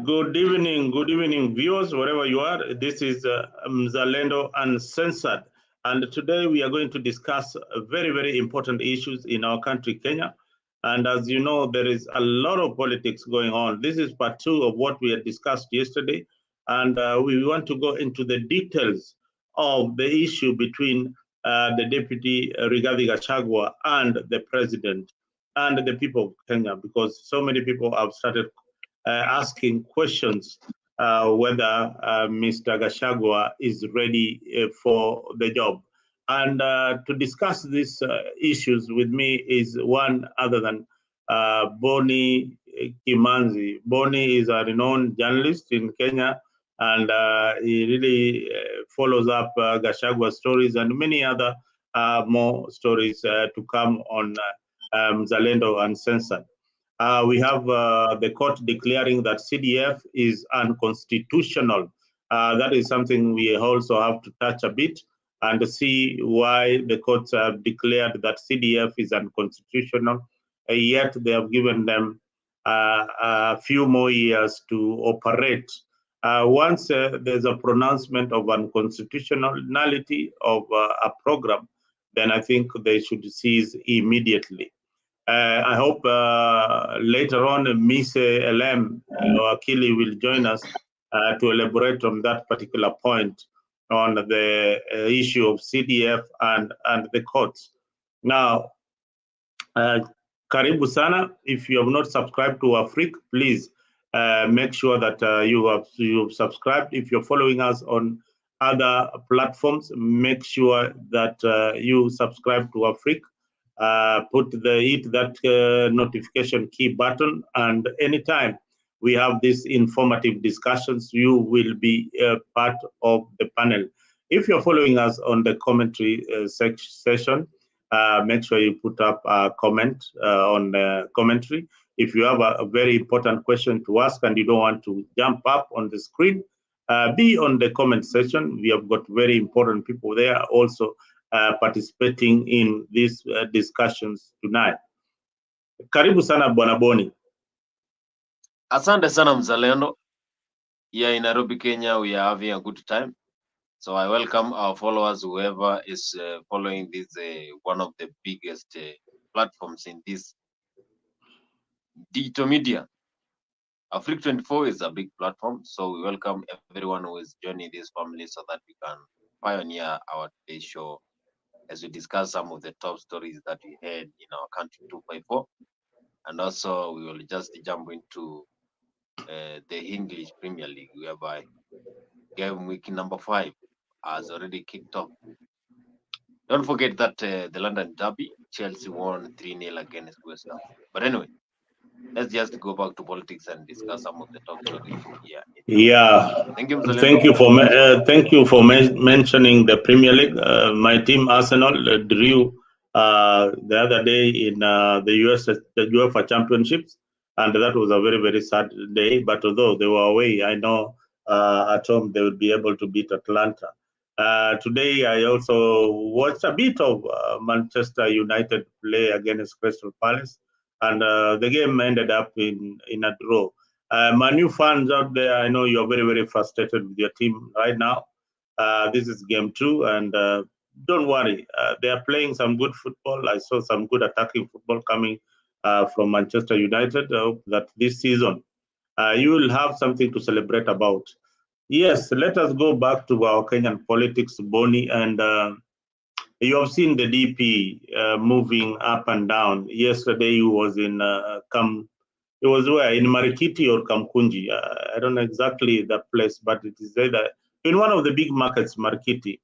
Good evening, viewers, wherever you are. This is Mzalendo Uncensored, and today we are going to discuss very important issues in our country, Kenya. And as you know, there is a lot of politics going on. This is part two of what we had discussed yesterday, and we want to go into the details of the issue between the Deputy Rigathi Gachagua and the President and the people of Kenya, because so many people have started asking questions whether Mr. Gachagua is ready for the job. And to discuss these issues with me is one other than Boni Kimanzi. Boni is a renowned journalist in Kenya, and he really follows up Gachagua stories and many other more stories to come on Zalendo Uncensored. We have the court declaring that CDF is unconstitutional. That is something we also have to touch a bit and see why the courts have declared that CDF is unconstitutional, yet they have given them a few more years to operate. Once there's a pronouncement of unconstitutionality of a program, then I think they should cease immediately. I hope later on Ms. LM Akili will join us to elaborate on that particular point on the issue of CDF and the courts. Now, karibu sana. If you have not subscribed to Afrik, please make sure that you've subscribed. If you're following us on other platforms, make sure that you subscribe to Afrik. Hit that notification key button, and anytime we have these informative discussions, you will be part of the panel. If you're following us on the commentary session, make sure you put up a comment on the commentary. If you have a very important question to ask and you don't want to jump up on the screen, be on the comment section. We have got very important people there also participating in these discussions tonight. Karibu sana Bwana Boni. Asante sana Mzalendo. Here in Nairobi, Kenya, we are having a good time. So I welcome our followers, whoever is following this, one of the biggest platforms in this digital media. Afrik 24 is a big platform, so we welcome everyone who is joining this family so that we can pioneer our today's show as we discuss some of the top stories that we had in our country 254. And also we will just jump into the English Premier League, whereby game week number 5 has already kicked off. Don't forget that the London Derby, Chelsea won 3-0 against West Ham. But anyway, let's just go back to politics and discuss some of the top stories here. Yeah, thank you for mentioning the Premier League. My team Arsenal drew the other day in the UEFA Championships, and that was a very sad day. But although they were away, I know at home they will be able to beat Atlanta. Today I also watched a bit of Manchester United play against Crystal Palace, and the game ended up in a draw. My new fans out there, I know you're very frustrated with your team right now. This is game 2, and don't worry. They are playing some good football. I saw some good attacking football coming from Manchester United. I hope that this season you will have something to celebrate about. Yes, let us go back to our Kenyan politics, Boni, and you have seen the DP moving up and down. Yesterday he was in it was where, in Marikiti or Kamkunji? I don't know exactly the place, but it is either in one of the big markets, Marikiti.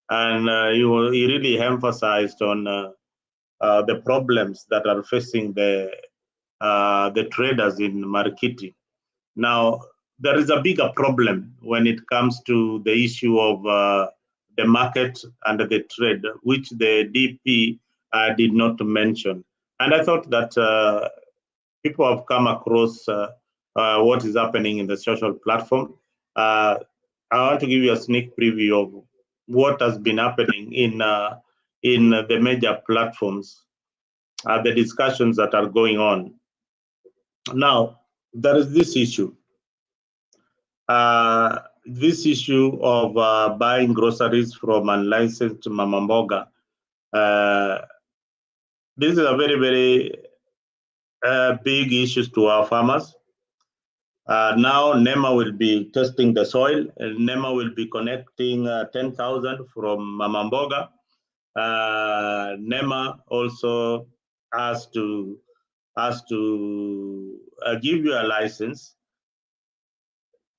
And he really emphasized on the problems that are facing the traders in Marikiti. Now, there is a bigger problem when it comes to the issue of the market and the trade, which the DP did not mention. And I thought that people have come across what is happening in the social platform. I want to give you a sneak preview of what has been happening in the major platforms, the discussions that are going on. Now, there is this issue. this issue of buying groceries from unlicensed mama mboga, this is a very, very big issue to our farmers. Now NEMA will be testing the soil, and NEMA will be connecting 10,000 from mama mboga. NEMA also has to give you a license,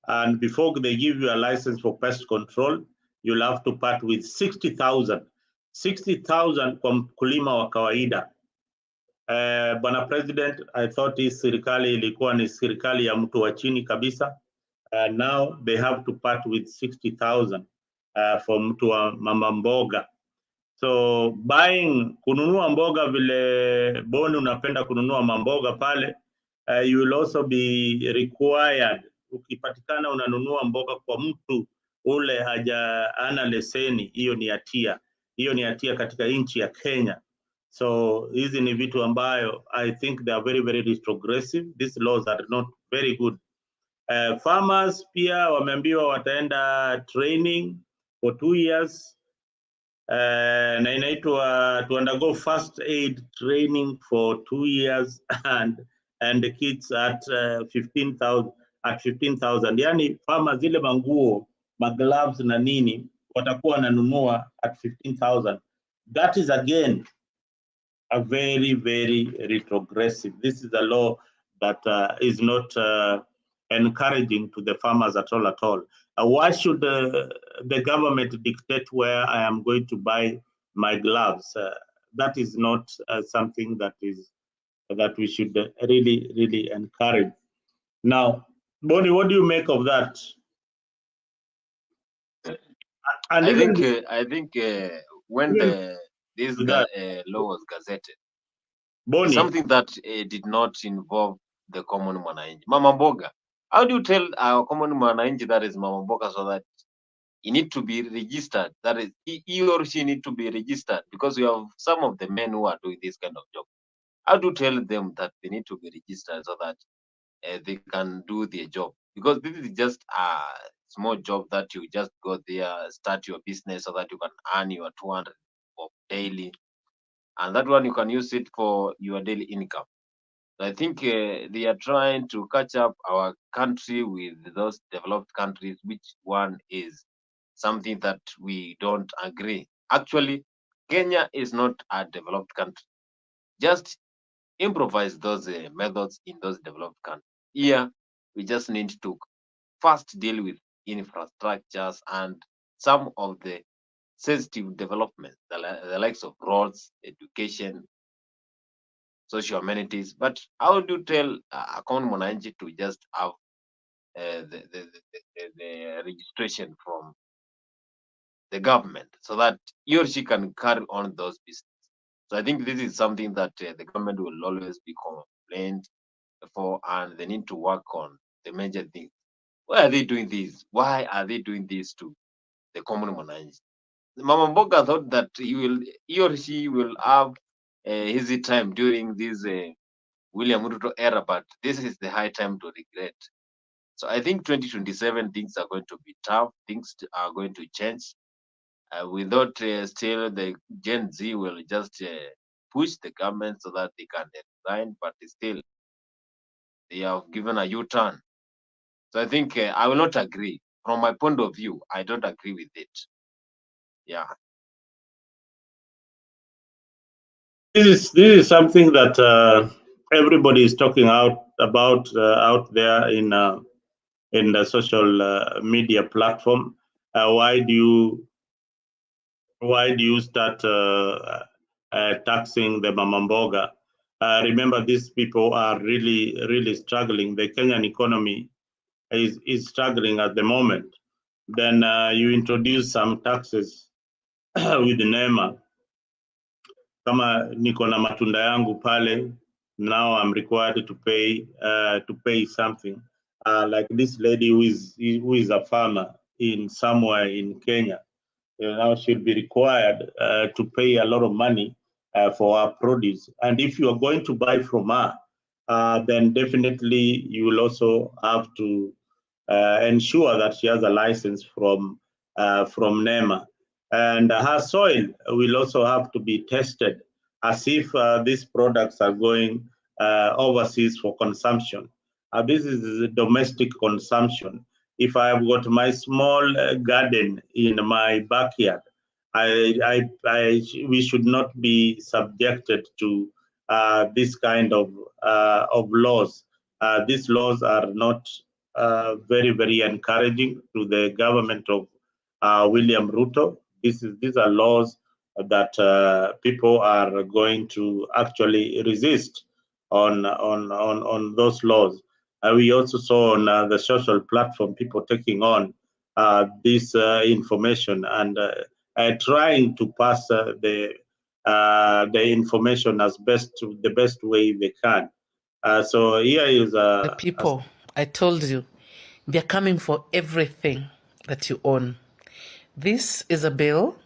and before they give you a license for pest control, you'll have to part with 60,000 kwa mkulima wa kawaida. Bwana President, I thought hii serikali ilikuwa ni serikali ya mtu wa chini kabisa. Now they have to part with 60,000 for mtu wa mama mboga. So kununua mboga vile Boni unapenda kununua mamboga pale, you will also be required, ukipatikana unanunua mboga kwa mtu ule ana leseni, hiyo ni hatia katika nchi ya Kenya. So hizi ni vitu ambayo I think they are very, very retrogressive. These laws are not very good. Farmers pia wameambiwa wataenda training for 2 years. Na inaitwa to undergo first aid training for 2 years and the kids at 15,000 yani farmers zile manguo magloves na nini watakuwa wananunua at 15,000. That is again a very, very retrogressive. This is a law that is not encouraging to the farmers at all. Why should the government dictate where I am going to buy my gloves? That is not something that we should really, really encourage. Now, Bonnie, what do you make of that? And I think when this law was gazetted, Bonnie, something that did not involve the common mwananchi. Mama mboga. How do you tell our common mwananchi that is mama mboga so that he need to be registered? That is, he or she need to be registered, because we have some of the men who are doing this kind of job. How do you tell them that they need to be registered so that they can do their job? Because this is just a small job that you just go there, start your business so that you can earn your 200 daily, and that one you can use it for your daily income. I think they are trying to catch up our country with those developed countries, which one is something that we don't agree. Actually, Kenya is not a developed country. Just improvise those methods in those developed countries. Here, we just need to first deal with infrastructures and some of the sensitive developments, the likes of roads, education, social amenities. But how do you tell a common mwananchi to just have the registration from the government so that he or she can carry on those business? So I think this is something that the government will always be complained for, and they need to work on the major things. Why are they doing this? Why are they doing this to the common mwananchi? Mama Mboga thought that he or she will have easy time during this William Ruto era, but this is the high time to regret. So I think 2027 things are going to be tough. Things are going to change. Without still the Gen Z will just push the government so that they can resign, but still they have given a U-turn. So I think I will not agree. From my point of view, I don't agree with it. Yeah. This is something that everybody is talking about out there in the social media platform. Why do you start taxing the mama mboga? Remember, these people are really, really struggling. The Kenyan economy is struggling at the moment. Then you introduce some taxes with NEMA. Kama niko na matunda yangu pale, now I'm required to pay something. Like this lady who is a farmer in somewhere in Kenya, now she'll be required to pay a lot of money for her produce. And if you are going to buy from her, then definitely you will also have to ensure that she has a license from NEMA. And her soil will also have to be tested as if these products are going overseas for consumption. This is domestic consumption. If I have got my small garden in my backyard, we should not be subjected to this kind of laws. These laws are not very, very encouraging to the government of William Ruto. These are laws that people are going to actually resist on those laws. We also saw on the social platform people taking on this information and trying to pass the information as the best way they can. So here is the people. I told you, they're coming for everything that you own. This is a bill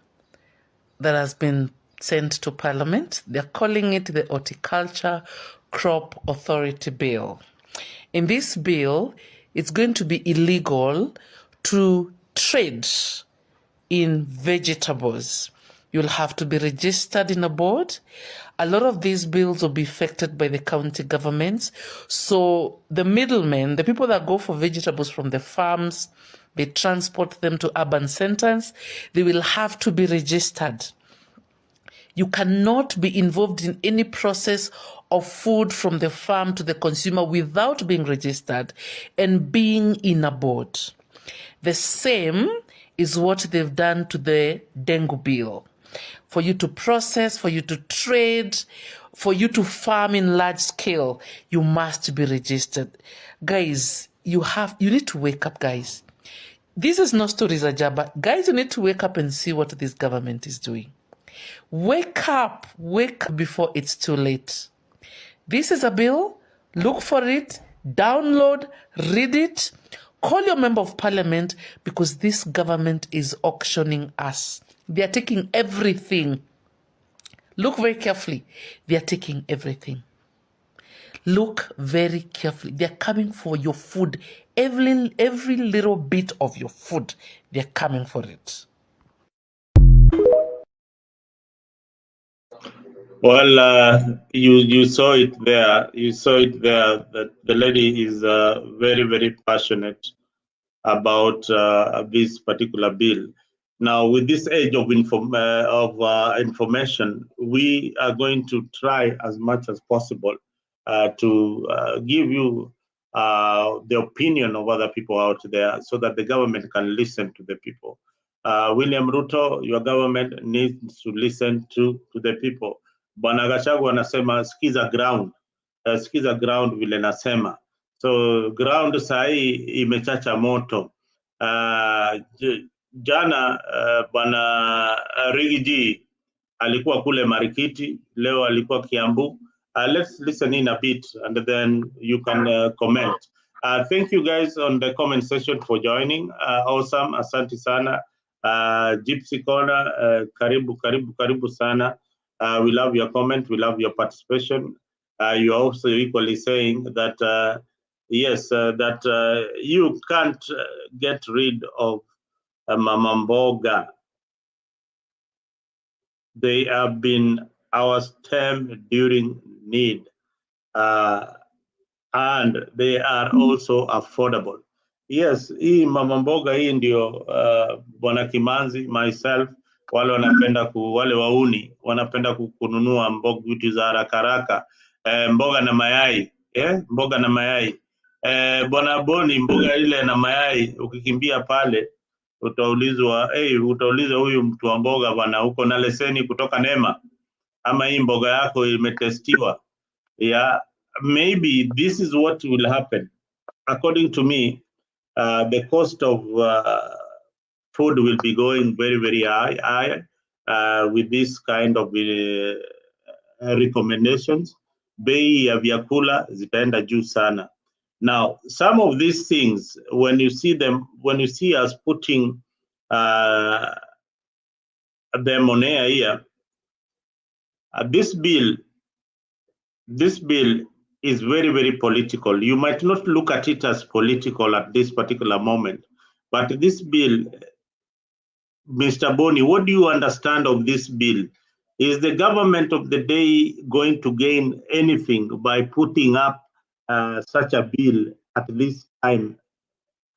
that has been sent to Parliament. They're calling it the Horticulture Crop Authority Bill. In this bill, it's going to be illegal to trade in vegetables. You'll have to be registered in a board. A lot of these bills will be affected by the county governments. So the middlemen, the people that go for vegetables from the farms, they transport them to urban centers, they will have to be registered. You cannot be involved in any process of food from the farm to the consumer without being registered and being in a board. The same is what they've done to the dengue bill. For you to process, for you to trade, for you to farm in large scale, you must be registered. Guys, you need to wake up, guys. This is not stories ajaba. Guys, you need to wake up and see what this government is doing. Wake up before it's too late. This is a bill. Look for it, download, read it, call your member of parliament, because this government is auctioning us. They are taking everything. Look very carefully. They are taking everything. Look very carefully. They are coming for your food. Every little bit of your food, they are coming for it. Well, you saw it there. You saw it there that the lady is very, very passionate about this particular bill. Now, with this age of information, we are going to try as much as possible to give you the opinion of other people out there so that the government can listen to the people. William Ruto, your government needs to listen to the people. Bwana Gachagua anasema skiza ground vile nasema. So ground sahii imechacha moto. Jana bwana Rigiji alikuwa kule Marikiti, leo alikuwa Kiambu. Let's listen in a bit and then you can comment. Thank you guys on the comment section for joining. Awesome, asante sana. Gypsy Corner, karibu sana. We love your comment, we love your participation. You are also equally saying that yes, that you can't get rid of Mama Mboga. They have been our stem during need, and they are also affordable. Yes, hii Mama Mboga hii ndio Bwana Kimanzi, myself, wale wanapenda wale wauni wanapenda kununua mboga vitu za haraka haraka, mboga na mayai, mboga na mayai. Bwana Boni, mboga ile na mayai, ukikimbia pale utaulizwa utauliza huyu mtu wa mboga bwana, uko na leseni kutoka NEMA ama hii mboga yako imetestiwa? Yeah, maybe this is what will happen. According to me, the cost of food will be going very, very high with this kind of recommendations. Bei ya vyakula zitaenda juu sana. Now, some of these things, when you see us putting them on air here, this bill is very, very political. You might not look at it as political at this particular moment, but this bill, Mr. Boni, what do you understand of this bill? Is the government of the day going to gain anything by putting up such a bill at this time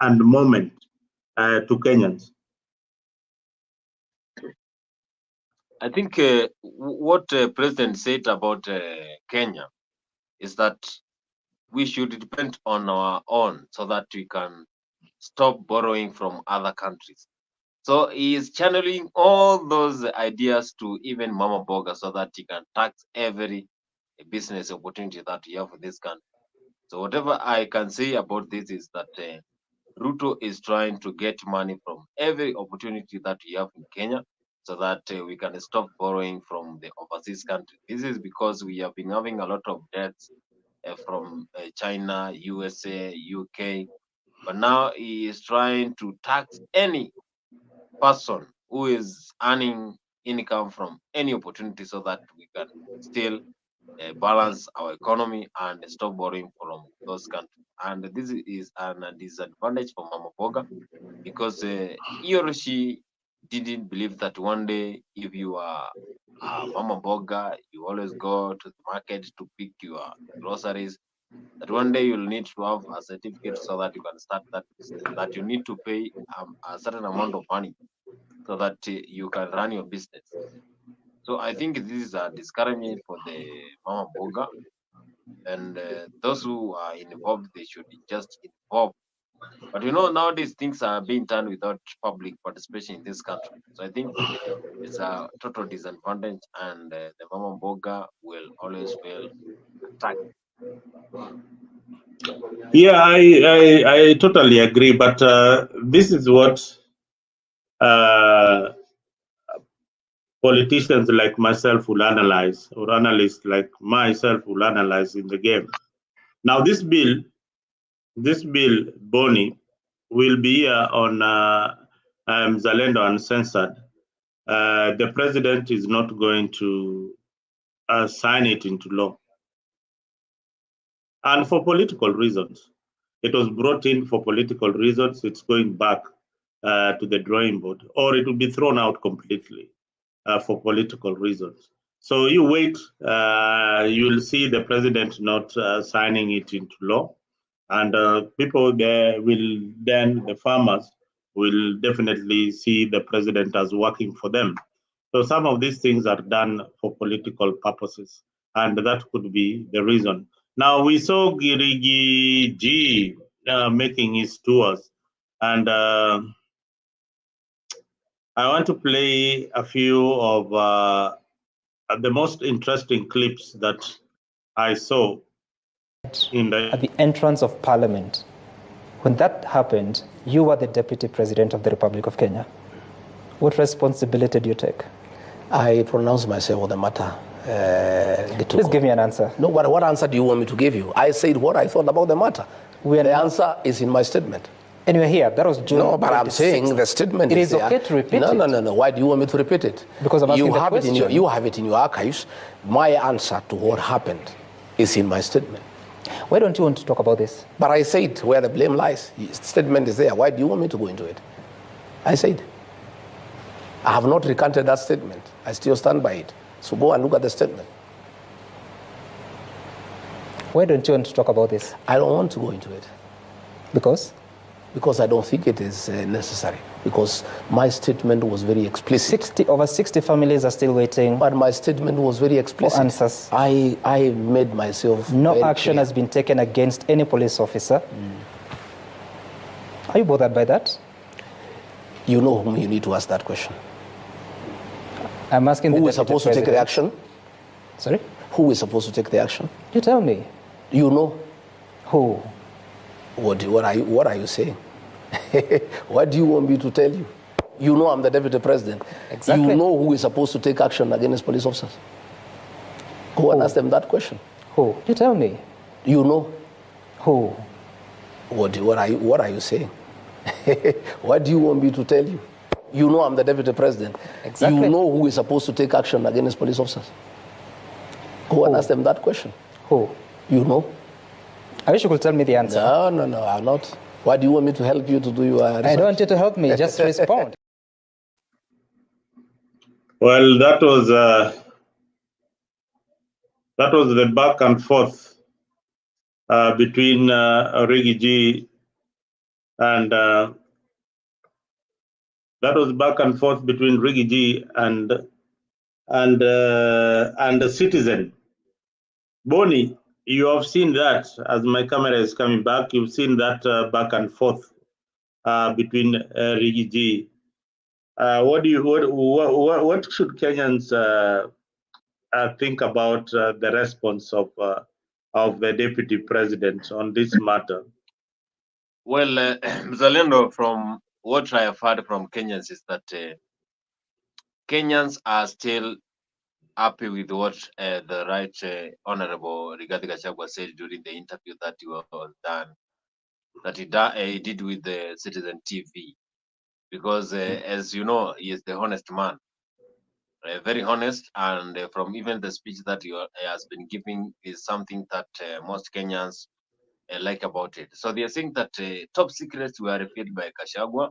and moment to Kenyans? I think what President said about Kenya is that we should depend on our own so that we can stop borrowing from other countries. So he is channeling all those ideas to even Mama Boga so that he can tax every business opportunity that we have in this country. So whatever I can say about this is that Ruto is trying to get money from every opportunity that we have in Kenya so that we can stop borrowing from the overseas country. This is because we have been having a lot of debts from China, USA, UK, but now he is trying to tax any person who is earning income from any opportunity so that we can still balance our economy and stop borrowing from those countries. And this is a disadvantage for Mama Boga because he or she didn't believe that one day if you are Mama Boga, you always go to the market to pick your groceries, that one day you'll need to have a certificate so that you can start that business, that you need to pay a certain amount of money so that you can run your business. So I think this is a discouragement for the Mama Boga, and those who are involved, they should just involve. But nowadays things are being done without public participation in this country. So I think it's a total disadvantage, and the Mama Boga will always feel attacked. Yeah, I totally agree. But this is what politicians like myself will analyze, or analysts like myself will analyze in the game. Now, this bill, Boni, will be here on Zalendo Uncensored. The president is not going to sign it into law. And for political reasons. It was brought in for political reasons. It's going back to the drawing board, or it will be thrown out completely for political reasons. So you wait, you'll see the president not signing it into law. And people there will then, the farmers will definitely see the president as working for them. So some of these things are done for political purposes, and that could be the reason. Now we saw Girigi G making his tours, and I want to play a few of the most interesting clips that I saw at the entrance of Parliament. When that happened, you were the Deputy President of the Republic of Kenya. What responsibility do you take? I pronounce myself on the matter. Please give me an answer. No, but what answer do you want me to give you? I said what I thought about the matter. The answer is in my statement. And you're here. That was June. No, but I'm saying the statement is there. It is okay to repeat it. No. Why do you want me to repeat it? Because I'm asking the question. You have it in your archives. My answer to what happened is in my statement. Why don't you want to talk about this? But I said where the blame lies. The statement is there. Why do you want me to go into it? I said. I have not recanted that statement. I still stand by it. So go and look at the statement. Why don't you want to talk about this? I don't want to go into it. Because? Because I don't think it is necessary. Because my statement was very explicit. Over 60 families are still waiting. But my statement was very explicit. For answers. I made myself No action has been taken against any police officer. Are you bothered by that? You know whom you need to ask that question. I'm asking who is supposed to take the action? Sorry? Who is supposed to take the action? You tell me. You know. Who? What are you saying? What do you want me to tell you? You know I'm the Deputy President. Exactly. You know who is supposed to take action against police officers. Go and ask them that question. Who? You tell me. You know. Who? What are you saying? What do you want me to tell you? You know I'm the Deputy President. Exactly. You know who is supposed to take action against police officers. Go and ask them that question. Who? You know. I wish you could tell me the answer. No, I'm not. Why do you want me to help you to do your research? I don't want you to help me, just respond. Well, that was the back and forth between Riggy and that was back and forth between Riggy and the Citizen. Boni, you have seen that as my camera is coming back. You've seen that back and forth between Riggy. What should Kenyans think about the response of the deputy president on this matter? Well, Mzalendo, from what I have heard from Kenyans is that Kenyans are still happy with what the Right Honorable Rigathi Gachagua said during the interview that he was done, that he did with the Citizen TV, because as you know, he is the honest man, very honest, and from even the speech that he has been giving is something that most Kenyans like about it. So they are saying that top secrets were revealed by Gachagua,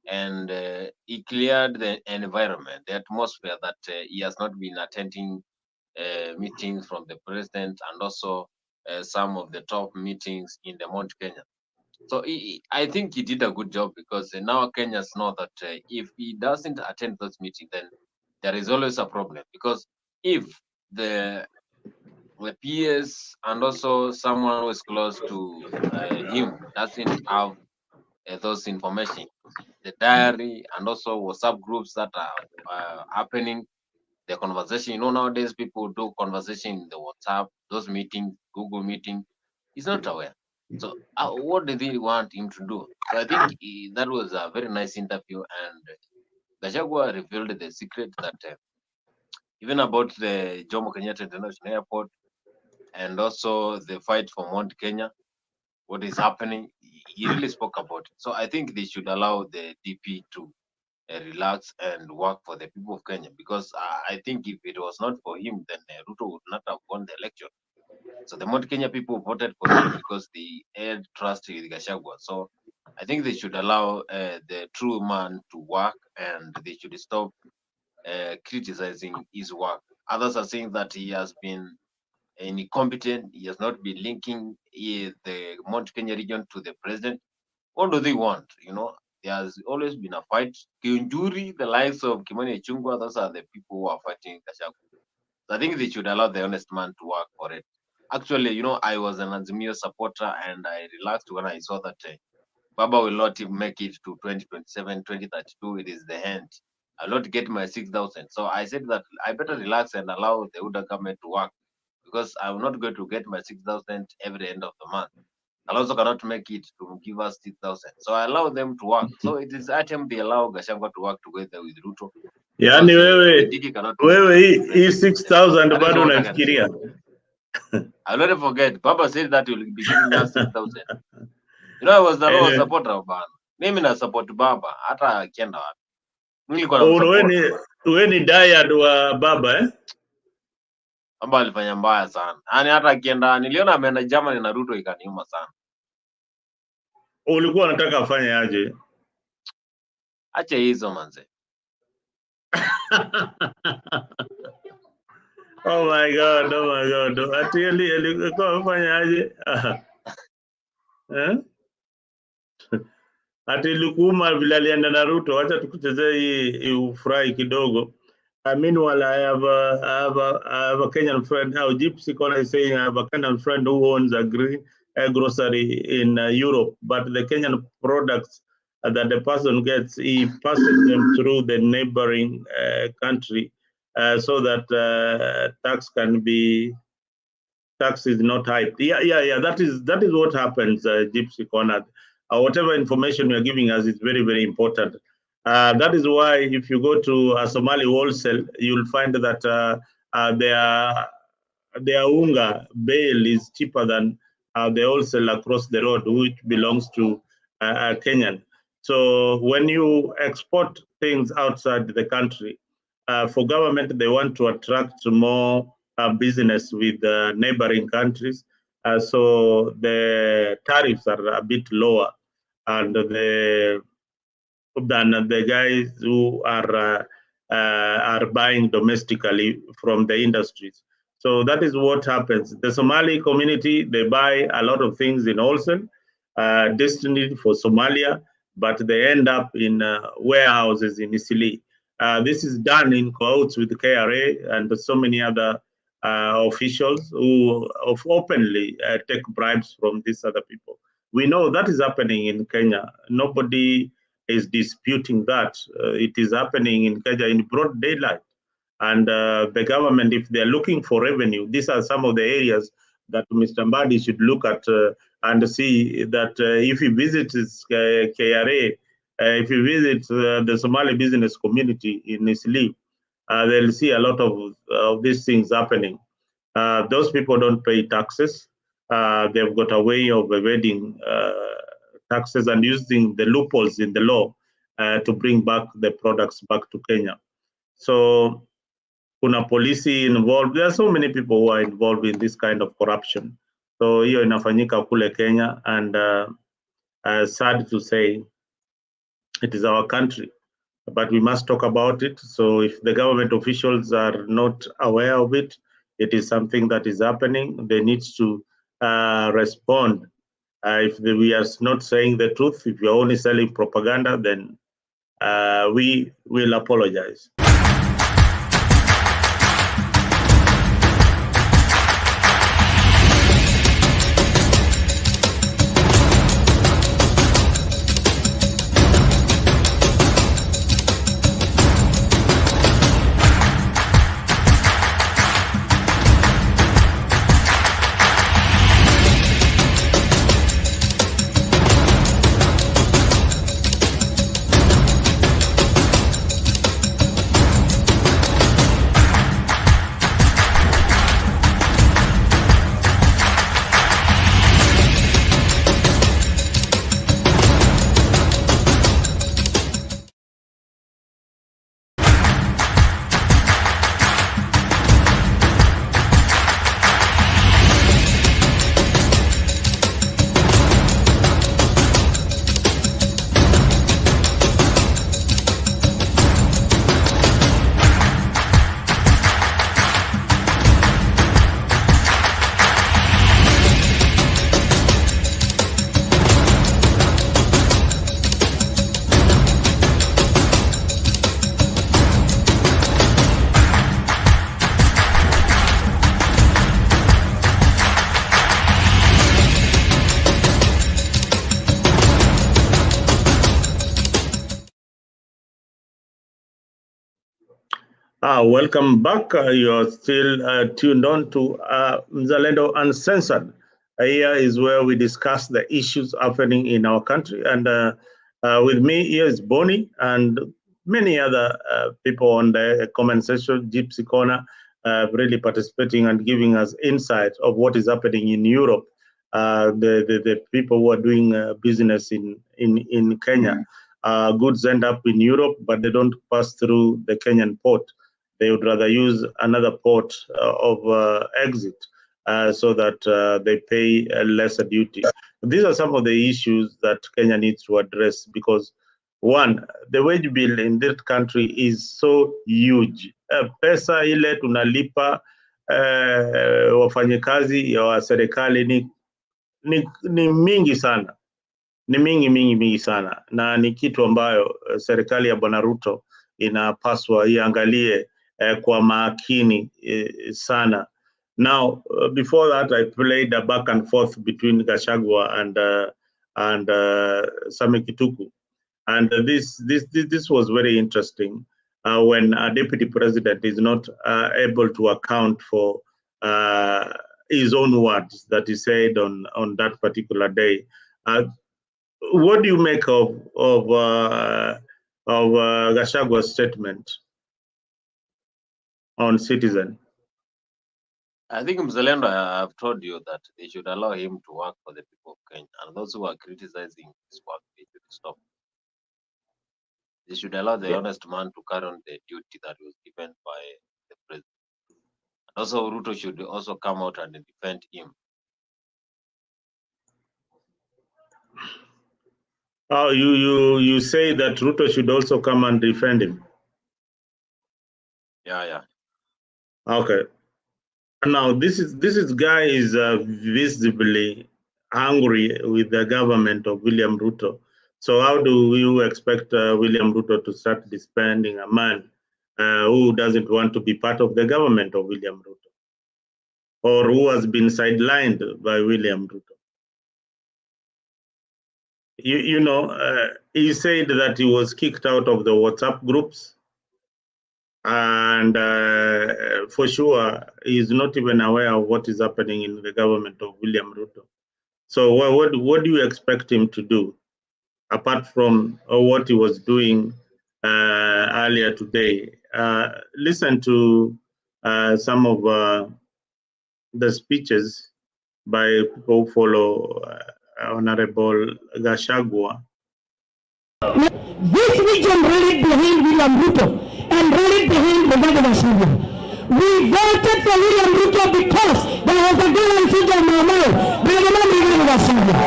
and he cleared the environment, the atmosphere, that he has not been attending meetings from the president, and also some of the top meetings in the Mount Kenya. So I think he did a good job, because now Kenyans know that if he doesn't attend those meetings, then there is always a problem. Because if the PS and also someone who is close to him doesn't have those information, the diary and also WhatsApp groups that are happening, the conversation, nowadays people do conversation in the WhatsApp, those meetings, Google meeting, he's not aware. So what do they want him to do? So I think that was a very nice interview, and Gachagua revealed the secret that even about the Jomo Kenyatta International Airport and also the fight for Mount Kenya, what is happening, he really spoke about it. So I think they should allow the DP to relax and work for the people of Kenya, because I think if it was not for him, then Ruto would not have won the election. So the Mount Kenya people voted for him because they had trust in Gachagua. So I think they should allow the true man to work, and they should stop criticizing his work. Others are saying that he has been incompetent. He has not been linking the Mount Kenya region to the president. What do they want? There has always been a fight. Kiunjuri, the likes of Kimani Chungwa, those are the people who are fighting Gachagua. So I think they should allow the honest man to work for it. Actually, I was an Azimio supporter, and I relaxed when I saw that Baba will not make it to 2027, 2032. It is the end. I'll not get my 6,000. So I said that I better relax and allow the UDA government to work, because I'm not going to get my 6,000 every end of the month. I also cannot make it to give us 6,000. So I allow them to work. So it is attempt they allow Gachagua to work together with Ruto. Yani wewe hii 6,000 bado unafikiria? I'll never forget. Baba said that he will be giving us 6,000. I was the law supporter of Baba. Mimi na support Baba hata akienda wapi. Nilikuwa namsupport. Wewe ni diehard wa Baba eh? Baba alifanya mbaya sana. Yaani hata akienda, niliona ameenda Germany na Ruto, ikaniuma sana. Ulikuwa unataka afanye aje? Acha hizo manze. Oh my God. Ati alikuwa afanye aje? Eh? Ati ilikuuma vile alienda na Ruto. Acha tukuchezee hii ufurahi kidogo. Meanwhile, I have a Kenyan friend. How Gypsy Corner is saying I have a Kenyan friend who owns a grocery in Europe, but the Kenyan products that the person gets, he passes them through the neighboring country so that tax is not high. Yeah. That is what happens, Gypsy Corner. Whatever information you're giving us is very, very important. That is why if you go to a Somali wholesale, you'll find that their unga bale is cheaper than the wholesale across the road, which belongs to Kenyan. So when you export things outside the country, for government, they want to attract more business with neighboring countries. So the tariffs are a bit lower, and than the guys who are buying domestically from the industries. So that is what happens. The Somali community, they buy a lot of things in wholesale, destined for Somalia, but they end up in warehouses in Isili. This is done in cahoots with the KRA and so many other officials who openly take bribes from these other people. We know that is happening in Kenya. Nobody is disputing that. It is happening in Kenya in broad daylight. And the government, if they're looking for revenue, these are some of the areas that Mr. Mbadi should look at and see that if he visits KRA, if he visits the Somali business community in Isli, they'll see a lot of these things happening. Those people don't pay taxes. They've got a way of evading taxes and using the loopholes in the law to bring back the products back to Kenya. So kuna polisi involved. There are so many people who are involved in this kind of corruption. So hiyo inafanyika kule Kenya, and sad to say, it is our country, but we must talk about it. So if the government officials are not aware of it, it is something that is happening. They need to respond. If we are not saying the truth, if we are only selling propaganda, then we will apologize. Welcome back. You are still tuned on to Mzalendo Uncensored. Here is where we discuss the issues happening in our country. And with me here is Bonnie and many other people on the comment section, Gypsy Corner, really participating and giving us insight of what is happening in Europe. The people who are doing business in Kenya. Goods end up in Europe, but they don't pass through the Kenyan port. They would rather use another port of exit so that they pay lesser duty. These are some of the issues that Kenya needs to address because, one, the wage bill in that country is so huge. Pesa ile tunalipa wafanyikazi ya serikali ni mingi sana, ni mingi sana, na ni kitu ambayo serikali ya Bwana Ruto inapaswa iangalie kwa makini sana. Now, before that, I played a back and forth between Gachagua and Sami Kituku, and this was very interesting when a deputy president is not able to account for his own words that he said on that particular day. What do you make of Gachagua's statement on Citizen? I think Mzalendo, I have told you that they should allow him to work for the people of Kenya, and those who are criticizing his work, they should stop. They should allow the honest man to carry on the duty that was given by the president. And also, Ruto should also come out and defend him. Oh, you say that Ruto should also come and defend him. Yeah. Okay. Now this guy is visibly angry with the government of William Ruto. So how do you expect William Ruto to start disbanding a man who doesn't want to be part of the government of William Ruto, or who has been sidelined by William Ruto? You know, he said that he was kicked out of the WhatsApp groups, and for sure, he's not even aware of what is happening in the government of William Ruto. So what do you expect him to do, apart from what he was doing earlier today? Listen to some of the speeches by people who follow Honorable Gachagua. This region rallied behind William Ruto and rallied behind Gachagua. We voted for William Ruto because there was a girl in Suja Mamao, Gachagua.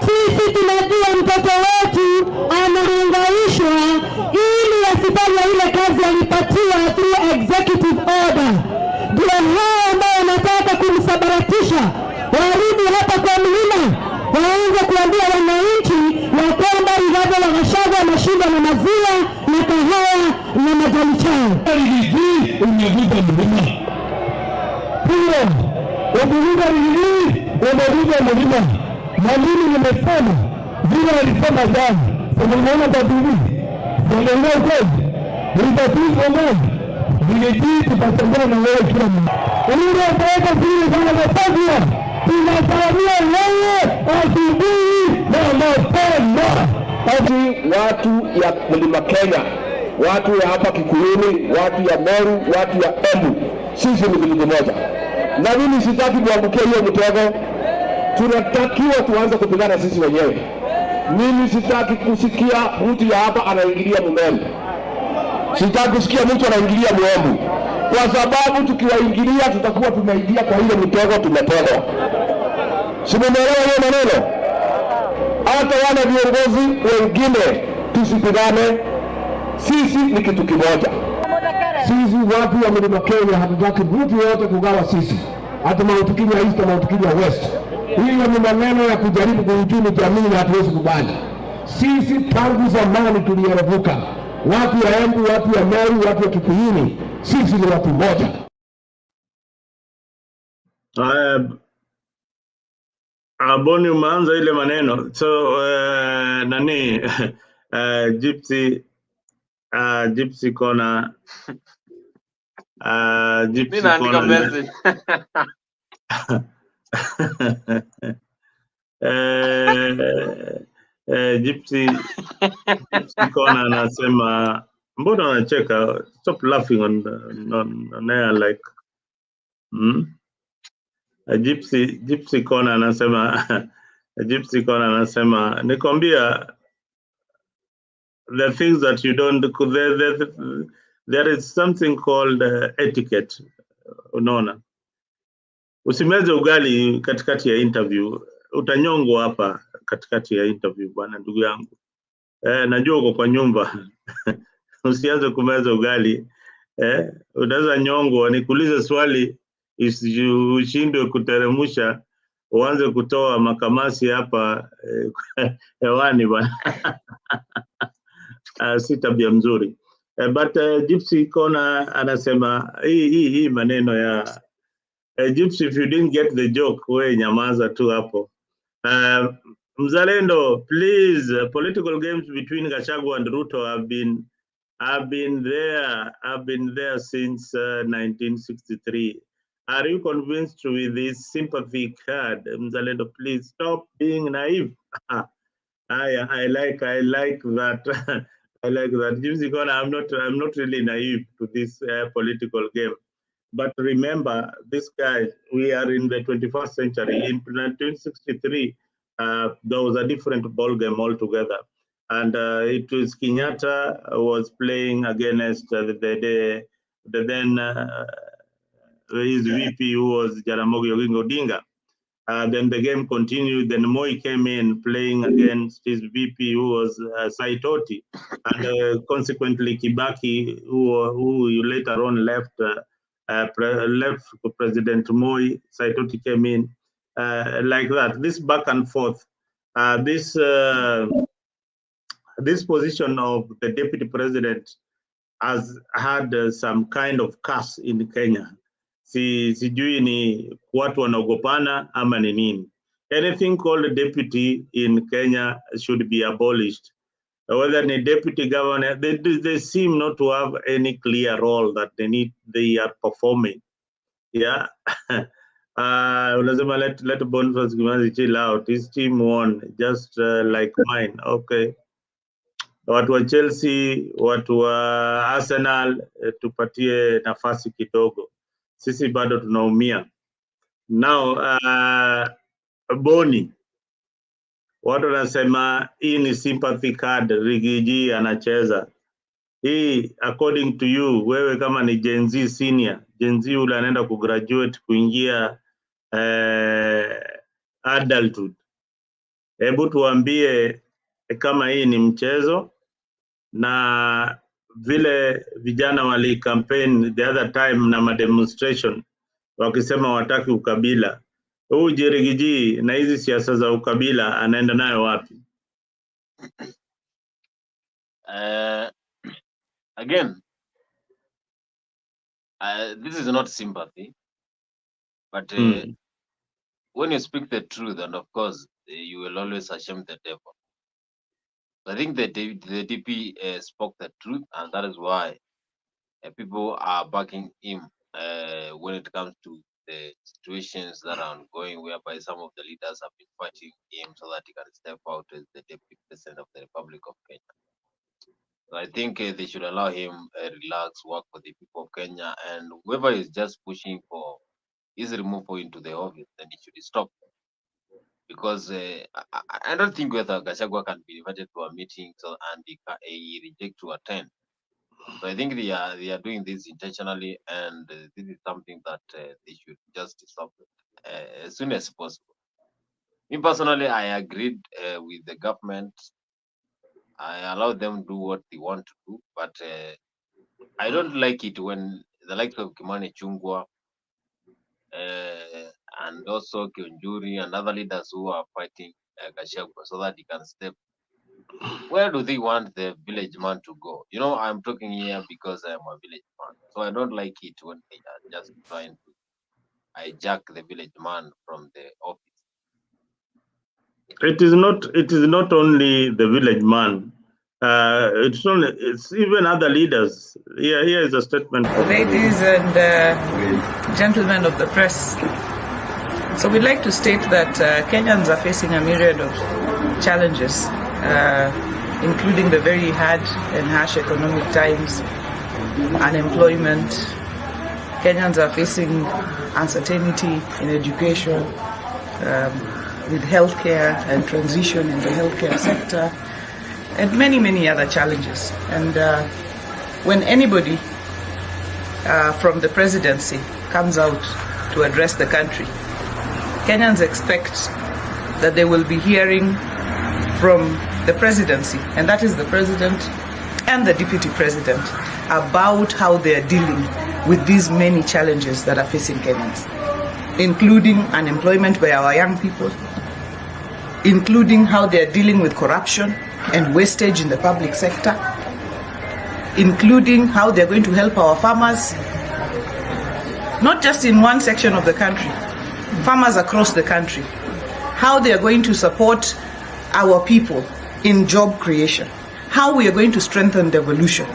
Sisi tunajua mtoto wetu anahangaishwa ili asifanye ile kazi alipatiwa through executive order. Ndio hao ambao wanataka kumsabaratisha warudi hapa kwa Mrima, waanze kuambia wananchi ya kwamba Rigathi wa Gachagua anashinda na maziwa na kahawa na majani chai. Hii umevuka Mrima. Hiyo umevuka Mrima. Na mimi nimesema vile alisema jana, umeona tabiri ndio kweli nitatizo ngani vile tutatembea na wewe kila mtu ile kwa vile kama nafanya tunasalia wewe asubuhi na mapema. Watu ya Mlima Kenya, watu ya hapa Kikuyuni, watu ya Meru, watu ya Embu, sisi ni kitu kimoja, na mimi sitaki kuangukia hiyo mtego. Tunatakiwa tuanze kupigana sisi wenyewe. Mimi sitaki kusikia mtu ya hapa anaingilia Mumelu, sitaki kusikia mtu anaingilia Muembu, kwa sababu tukiwaingilia tutakuwa tumeingia kwa ile mtego tumetegwa. Simuelewa hiyo maneno? Hata wale viongozi wengine tusipigane, sisi ni kitu kimoja. Sisi watu wa Mlima Kenya hatutaki mtu yote kugawa sisi, hata Mount Kenya East na Mount Kenya West. Hiyo ni maneno ya kujaribu kuhujumu jamii na hatuwezi kubali. Sisi tangu zamani tulierevuka, watu ya Embu, watu ya Meru, watu ya Kikuyuni, sisi ni watu moja. Boni umeanza ile maneno, so nani Gypsy Kona Gypsy Kona message. Gypsy Kona anasema, mbona unacheka? Stop laughing on air like Gypsy Kona anasema Gypsy Kona anasema nikwambia, the things that you don't, there is something called etiquette. Unaona, usimeze ugali katikati ya interview, utanyongwa hapa katikati ya interview bwana, ndugu yangu. Najua uko kwa nyumba usianze kumeza ugali, unaweza nyongwa. Nikuulize swali ushindwe kuteremusha, uanze kutoa makamasi hapa hewani bwana. Si tabia mzuri. But Gypsy Kona anasema hii maneno ya Gypsy, if you didn't get the joke, we nyamaza tu hapo. Mzalendo, please, political games between Gachagua and Ruto have been there since 1963. Are you convinced with this sympathy card? Mzalendo, please stop being naive. I like that. I like that. Gypsy Kona, I'm not really naive to this political game. But remember, this guy, we are in the 21st century. In 1963, there was a different ball game altogether. And it was Kenyatta was playing against the then his VP, who was Jaramogi Oginga Odinga. Then the game continued. Then Moi came in playing against his VP, who was Saitoti, and consequently Kibaki, who later on left President Moi. Saitoti came in like that. This back and forth. This position of the deputy president has had some kind of curse in Kenya. Sijui ni watu wanaogopana ama ni nini. Anything called deputy in Kenya should be abolished. Whether the deputy governor, they seem not to have any clear role that they are performing. Yeah. Unasema let Boniface Kimathi chill out. His team won, just like mine. Okay. Watu wa Chelsea, watu wa Arsenal, tupatie nafasi kidogo. Sisi bado tunaumia. Now, Boni, watu wanasema hii ni sympathy card, Rigiji anacheza. Hii, according to you, wewe kama ni Gen Z senior, Gen Z ule anaenda kugraduate kuingia adulthood. Hebu tuambie kama hii ni mchezo, na vile vijana wali campaign the other time na mademonstration wakisema wataki ukabila. Huu Rigiji na hizi siasa za ukabila anaenda nayo wapi? Again, this is not sympathy, but when you speak the truth, and of course you will always ashame the devil. I think the DP spoke the truth, and that is why people are backing him when it comes to the situations that are ongoing, whereby some of the leaders have been fighting him so that he can step out as the deputy president of the Republic of Kenya. So I think they should allow him relax, work for the people of Kenya, and whoever is just pushing for his removal into the office, then he should stop. Because I don't think whether Gachagua can be invited to a meeting and he reject to attend. So I think they are doing this intentionally, and this is something that they should just stop as soon as possible. Me personally, I agreed with the government. I allow them do what they want to do, but I don't like it when the likes of Kimani Chungwa and also Kionjuri and other leaders who are fighting Gachagua so that he can step. Where do they want the village man to go? You know, I'm talking here because I am a village man. So I don't like it when they are just trying to hijack the village man from the office. It is not only the village man. It's even other leaders. Here is a statement. Ladies and gentlemen of the press. So we'd like to state that Kenyans are facing a myriad of challenges, including the very hard and harsh economic times, unemployment. Kenyans are facing uncertainty in education, with healthcare and transition in the healthcare sector, and many, many other challenges. And when anybody from the presidency comes out to address the country, Kenyans expect that they will be hearing from the presidency, and that is the president and the deputy president, about how they are dealing with these many challenges that are facing Kenyans, including unemployment by our young people, including how they are dealing with corruption and wastage in the public sector, including how they're going to help our farmers, not just in one section of the country, farmers across the country, how they are going to support our people in job creation, how we are going to strengthen devolution.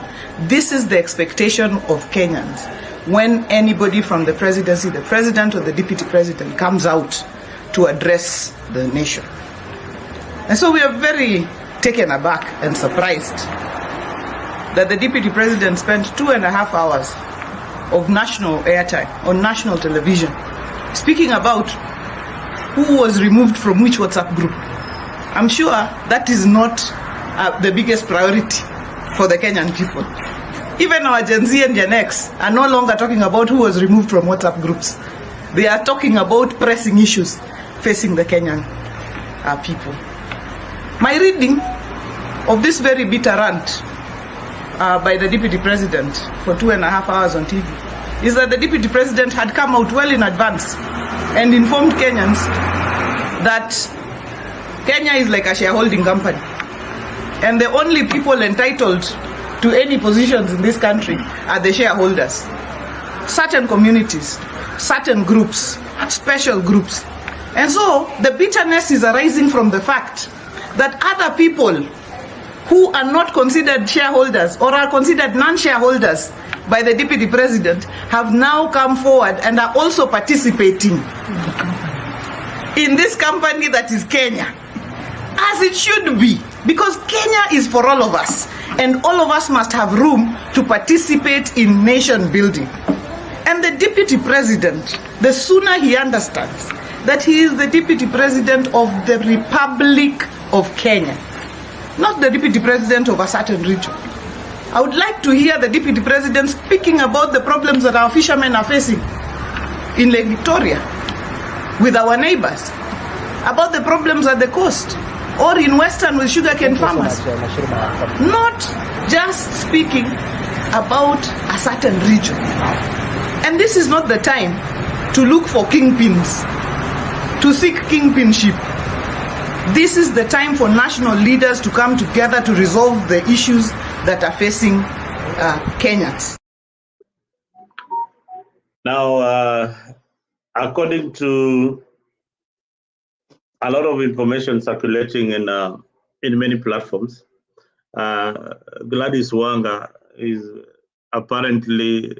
This is the expectation of Kenyans when anybody from the presidency, the president or the deputy president, comes out to address the nation. And so we are very taken aback and surprised that the deputy president spent 2.5 hours of national airtime on national television speaking about who was removed from which WhatsApp group. I'm sure that is not the biggest priority for the Kenyan people. Even our Gen Z and Gen X are no longer talking about who was removed from WhatsApp groups. They are talking about pressing issues. facing the Kenyan people. My reading of this very bitter rant by the Deputy President for 2.5 hours on TV is that the Deputy President had come out well in advance and informed Kenyans that Kenya is like a shareholding company, and the only people entitled to any positions in this country are the shareholders. Certain communities, certain groups, special groups. And so the bitterness is arising from the fact that other people who are not considered shareholders or are considered non-shareholders by the Deputy President have now come forward and are also participating in this company that is Kenya, as it should be, because Kenya is for all of us, and all of us must have room to participate in nation building. And the Deputy President, the sooner he understands that he is the Deputy President of the Republic of Kenya, not the Deputy President of a certain region. I would like to hear the Deputy President speaking about the problems that our fishermen are facing in Lake Victoria with our neighbors, about the problems at the coast, or in Western with sugarcane farmers. Not just speaking about a certain region. And this is not the time to look for kingpins, to seek kingpinship. This is the time for national leaders to come together to resolve the issues that are facing Kenyans. Now, according to a lot of information circulating in many platforms, Gladys Wanga is apparently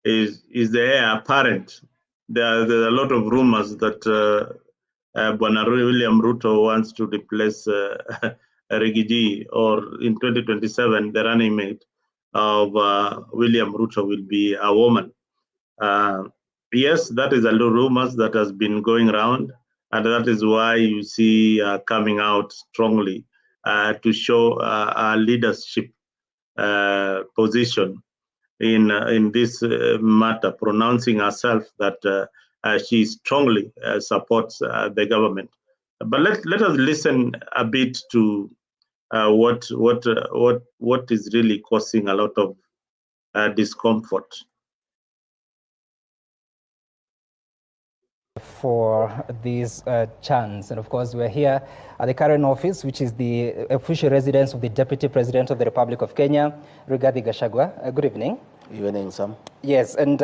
is the heir apparent. There's a lot of rumors that Bwana William Ruto wants to replace Rigiji, or in 2027, the running mate of William Ruto will be a woman. Yes, that is a lot of rumors that has been going around, and that is why you see coming out strongly to show a leadership position in this matter, pronouncing herself that she strongly supports the government. But let us listen a bit to what is really causing a lot of discomfort. For this chance, and of course we're here at the current office, which is the official residence of the Deputy President of the Republic of Kenya, Rigathi Gachagua. Good evening. Good evening, Sam. Yes, and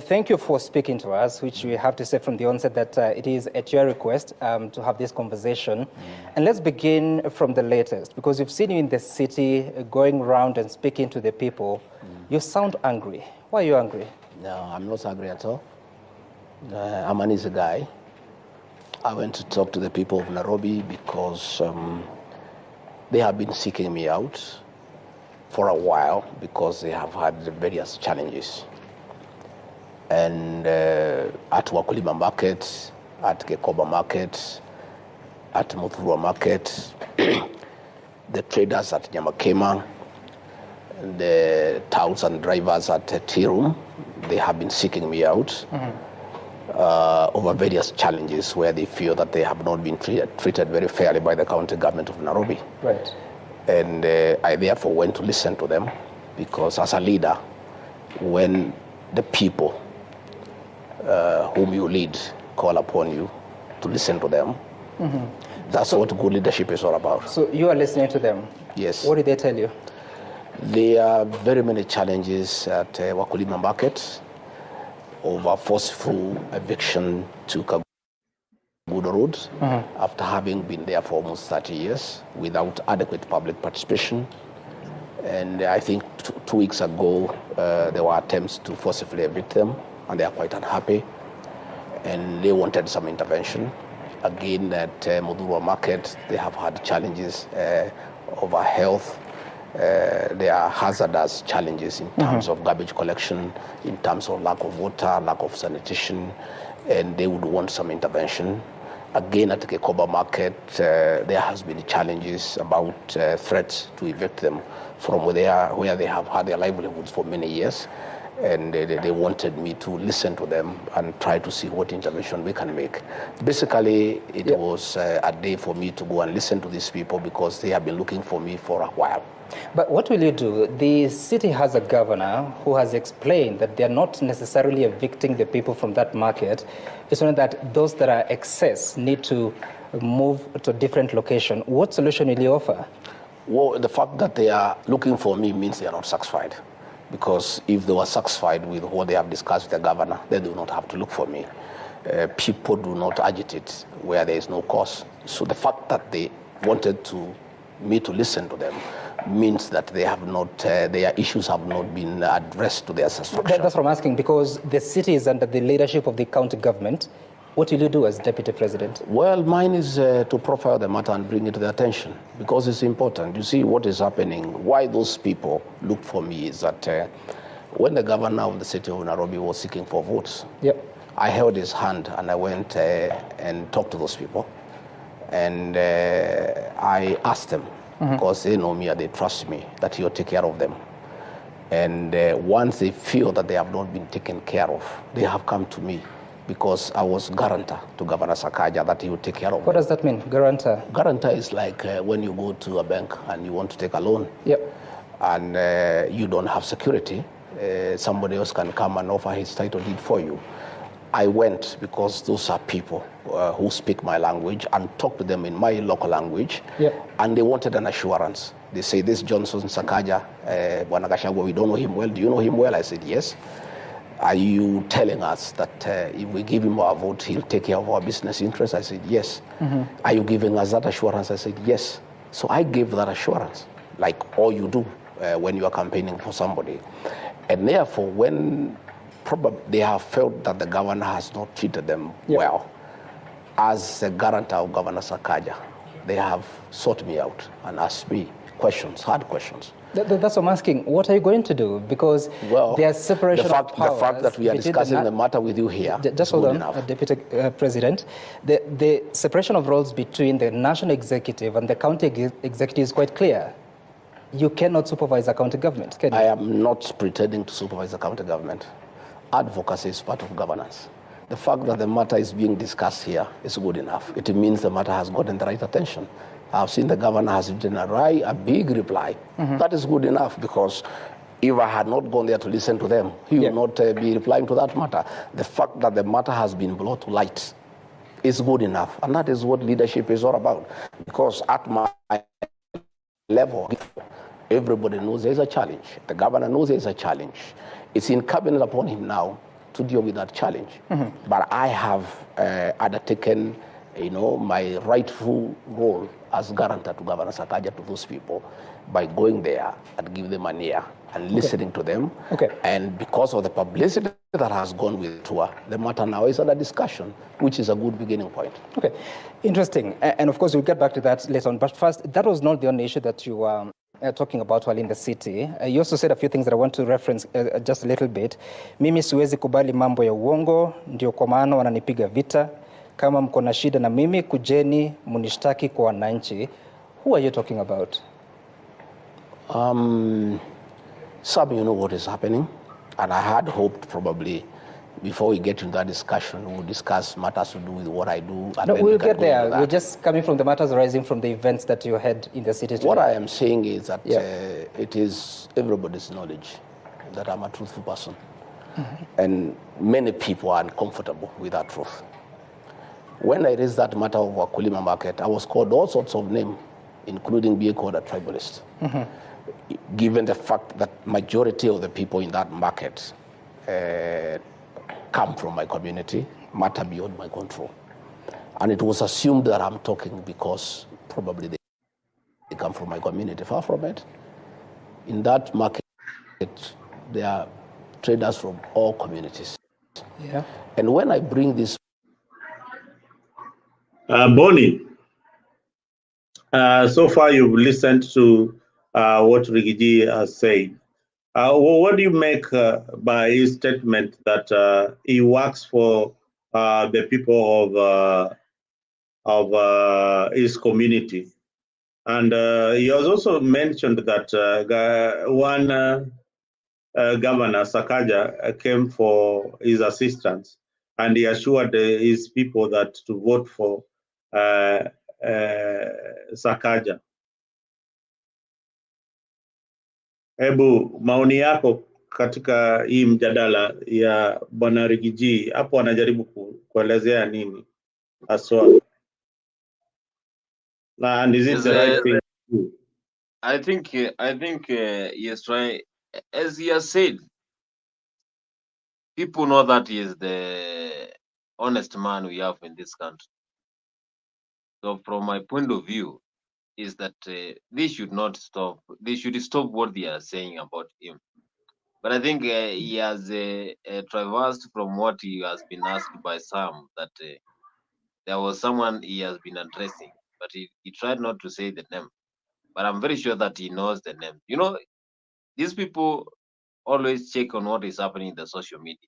thank you for speaking to us, which we have to say from the onset that it is at your request to have this conversation. And let's begin from the latest, because we've seen you in the city going around and speaking to the people. You sound angry. Why are you angry? No, I'm not angry at all. I'm an easy guy. I went to talk to the people of Nairobi because they have been seeking me out for a while because they have had various challenges. And at Wakulima Market, at Gekoba Market, at Muthurwa Market, the traders at Nyamakema, the touts and drivers at Tirum, they have been seeking me out. Over various challenges where they feel that they have not been treated very fairly by the county government of Nairobi. Right. And I therefore went to listen to them, because as a leader, when the people whom you lead call upon you to listen to them, that's what good leadership is all about. So you are listening to them? Yes. What did they tell you? There are very many challenges at Wakulima Market, over forceful eviction to Kagudo Road, after having been there for almost 30 years without adequate public participation. And I think 2 weeks ago, there were attempts to forcibly evict them, and they are quite unhappy. And they wanted some intervention. Again, at Muthurwa Market, they have had challenges over health. There are hazardous challenges in terms of garbage collection, in terms of lack of water, lack of sanitation, and they would want some intervention. Again, at the Gekoba Market, there has been challenges about threats to evict them from where they have had their livelihoods for many years. and they wanted me to listen to them and try to see what intervention we can make. Basically, it was a day for me to go and listen to these people because they have been looking for me for a while. But what will you do? The city has a governor who has explained that they're not necessarily evicting the people from that market. It's only that those that are excess need to move to a different location. What solution will you offer? Well, the fact that they are looking for me means they are not satisfied. Because if they were satisfied with what they have discussed with the governor, they do not have to look for me. People do not agitate where there is no cause. So the fact that they wanted me to listen to them means that they have not, their issues have not been addressed to their satisfaction. That's what I'm asking, because the city is under the leadership of the county government. What will you do as deputy president? Well, mine is to profile the matter and bring it to their attention because it's important. You see what is happening. Why those people look for me is that when the governor of the city of Nairobi was seeking for votes, I held his hand and I went and talked to those people. And I asked them, because they know me and they trust me, that he'll take care of them. And once they feel that they have not been taken care of, they have come to me. Because I was guarantor to Governor Sakaja that he would take care of What them. does that mean, guarantor? Guarantor is like when you go to a bank and you want to take a loan, and you don't have security, somebody else can come and offer his title deed for you. I went because those are people who speak my language and talk to them in my local language, and they wanted an assurance. They say, this Johnson Sakaja, Bwana Gachagua, we don't know him well. Do you know him well? I said, yes. Are you telling us that if we give him our vote, he'll take care of our business interests? I said, yes. Are you giving us that assurance? I said, yes. So I gave that assurance, like all you do when you are campaigning for somebody. And therefore, when probably they have felt that the governor has not treated them well, as a guarantor of Governor Sakaja, they have sought me out and asked me questions, hard questions. That's what I'm asking. What are you going to do? Because there's separation of powers. The fact that we are discussing the matter with you here just hold on, Deputy President. The separation of roles between the national executive and the county executive is quite clear. You cannot supervise a county government, can you? I am not pretending to supervise the county government. Advocacy is part of governance. The fact that the matter is being discussed here is good enough. It means the matter has gotten the right attention. I've seen the governor has written a big reply. That is good enough, because if I had not gone there to listen to them, he would not be replying to that matter. The fact that the matter has been brought to light is good enough, and that is what leadership is all about. Because at my level, everybody knows there's a challenge. The governor knows there's a challenge. It's incumbent upon him now to deal with that challenge. But I have undertaken, my rightful role as guarantor to Governor Sakaja to those people by going there and give them an ear and listening to them. And because of the publicity that has gone with the tour, the matter now is under discussion, which is a good beginning point. Okay, interesting. And of course, we'll get back to that later on. But first, that was not the only issue that you were talking about while in the city. You also said a few things that I want to reference just a little bit. Mimi siwezi kubali mambo ya uongo, ndio kwa maana wananipiga vita. Kama mko na shida na mimi, kujeni munishtaki kwa wananchi. Who are you talking about? Some you know what is happening, and I had hoped probably before we get into that discussion, we'll discuss matters to do with what I do. And no, we'll get there. We're just coming from the matters arising from the events that you had in the city today. What I am saying is that it is everybody's knowledge that I'm a truthful person. And many people are uncomfortable with that truth. When I raised that matter of Wakulima market, I was called all sorts of names, including being called a tribalist. Given the fact that majority of the people in that market come from my community, matter beyond my control. And it was assumed that I'm talking because probably they come from my community. Far from it. In that market, there are traders from all communities. And when I bring this Bonnie, so far you've listened to what Rigiji has said. What do you make by his statement that he works for the people of his community? And he has also mentioned that Governor Sakaja came for his assistance, and he assured his people that to vote for Sakaja. Hebu maoni yako katika hii mjadala ya Bwana Rigiji, hapo anajaribu kuelezea nini haswa? And is it the right thing to do? I think he is trying, as he has said, people know that he is the honest man we have in this country. So from my point of view, is that they should not stop. They should stop what they are saying about him. But I think he has traversed from what he has been asked by some, that there was someone he has been addressing, but he tried not to say the name. But I'm very sure that he knows the name. You know, these people always check on what is happening in the social media.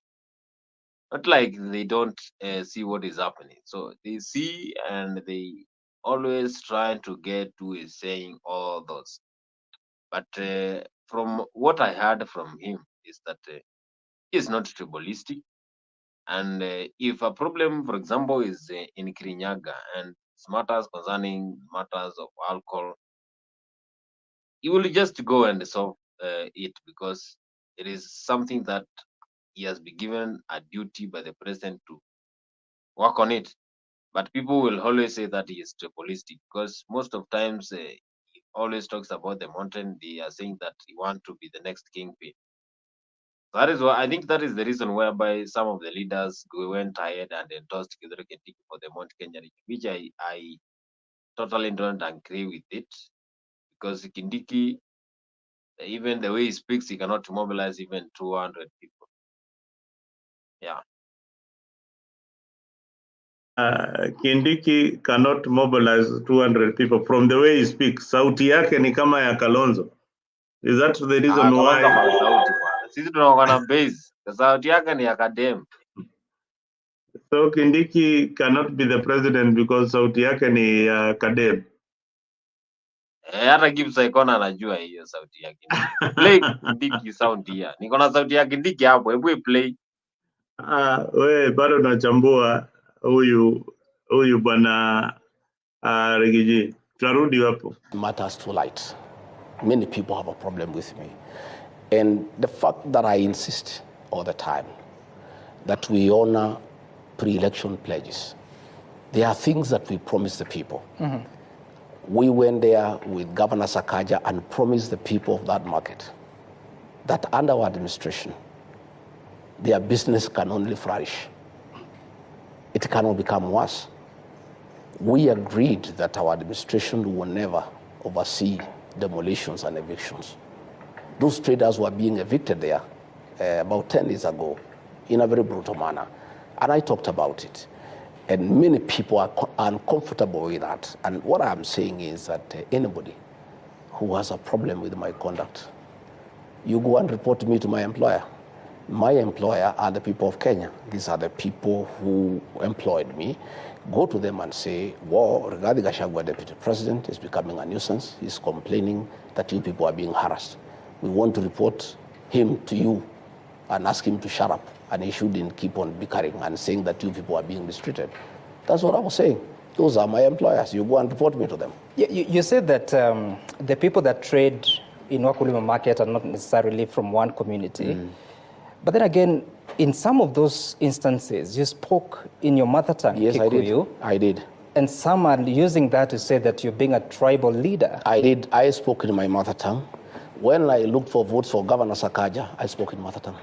Not like they don't see what is happening. So they see and they always trying to get who is saying all those. But from what I heard from him is that he is not tribalistic. And if a problem, for example, is in Kirinyaga and matters concerning matters of alcohol, he will just go and solve it, because it is something that he has been given a duty by the president to work on it. But people will always say that he is tribalistic, because most of times he always talks about the mountain. They are saying that he want to be the next kingpin. That is why I think that is the reason whereby some of the leaders went ahead and endorsed Kithure Kindiki for the Mount Kenya region, which I totally don't agree with it, because Kindiki, even the way he speaks, he cannot mobilize even 200 people. Yeah. Kindiki cannot mobilize 200 people from the way he speaks. Sauti yake ni kama ya Kalonzo. Is that the reason why? Sisi tunakuwa na base. Sauti yake ni academic. So Kindiki cannot be the president because sauti yake ni academic. Hata Gibbs Icon anajua hiyo sauti ya Kindiki. Play Kindiki sound here. Niko na sauti ya Kindiki hapo. Hebu play. We bado unachambua huyu bwana Rigiji. Tarudi hapo. Matters too light. Many people have a problem with me. And the fact that I insist all the time that we honor pre-election pledges. There are things that we promise the people. Mm-hmm. We went there with Governor Sakaja and promised the people of that market that under our administration, their business can only flourish. It cannot become worse. We agreed that our administration will never oversee demolitions and evictions. Those traders were being evicted there about 10 years ago in a very brutal manner. And I talked about it. And many people are uncomfortable with that. And what I'm saying is that anybody who has a problem with my conduct, you go and report me to my employer. My employer are the people of Kenya. These are the people who employed me. Go to them and say, well, regarding Gachagua, Deputy President, is becoming a nuisance. He's complaining that you people are being harassed. We want to report him to you and ask him to shut up. And he shouldn't keep on bickering and saying that you people are being mistreated. That's what I was saying. Those are my employers. You go and report me to them. You said that the people that trade in Wakulima market are not necessarily from one community. Mm. But then again, in some of those instances, you spoke in your mother tongue, yes, Kikuyu. I did. And some are using that to say that you're being a tribal leader. I did. I spoke in my mother tongue. When I looked for votes for Governor Sakaja, I spoke in mother tongue.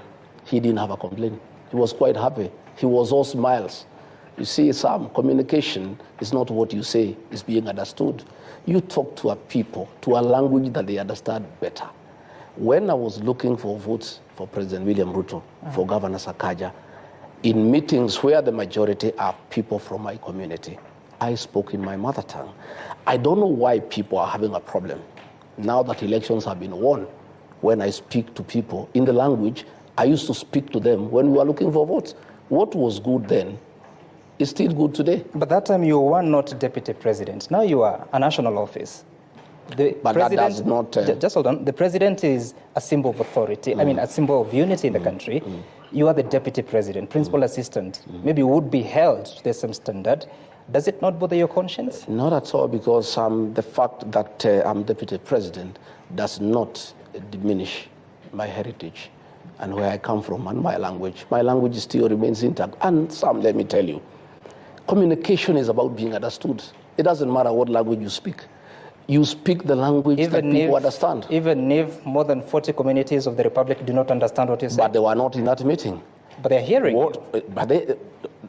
He didn't have a complaint. He was quite happy. He was all smiles. You see, some communication is not what you say, it's being understood. You talk to a people, to a language that they understand better. When I was looking for votes for President William Ruto, for Governor Sakaja, in meetings where the majority are people from my community, I spoke in my mother tongue. I don't know why people are having a problem. Now that elections have been won, when I speak to people in the language I used to speak to them when we were looking for votes. What was good then is still good today. But that time you were not deputy president. Now you are a national office. But that does not... just hold on. The president is a symbol of authority. I mean, a symbol of unity in the country. You are the deputy president, principal assistant. Maybe you would be held to the same standard. Does it not bother your conscience? Not at all, because the fact that I'm deputy president does not diminish my heritage and where I come from and my language. My language still remains intact. And Sam, let me tell you, communication is about being understood. It doesn't matter what language you speak. You speak the language that people understand. Even if more than 40 communities of the Republic do not understand what you say. But they were not in that meeting. But they're hearing you. But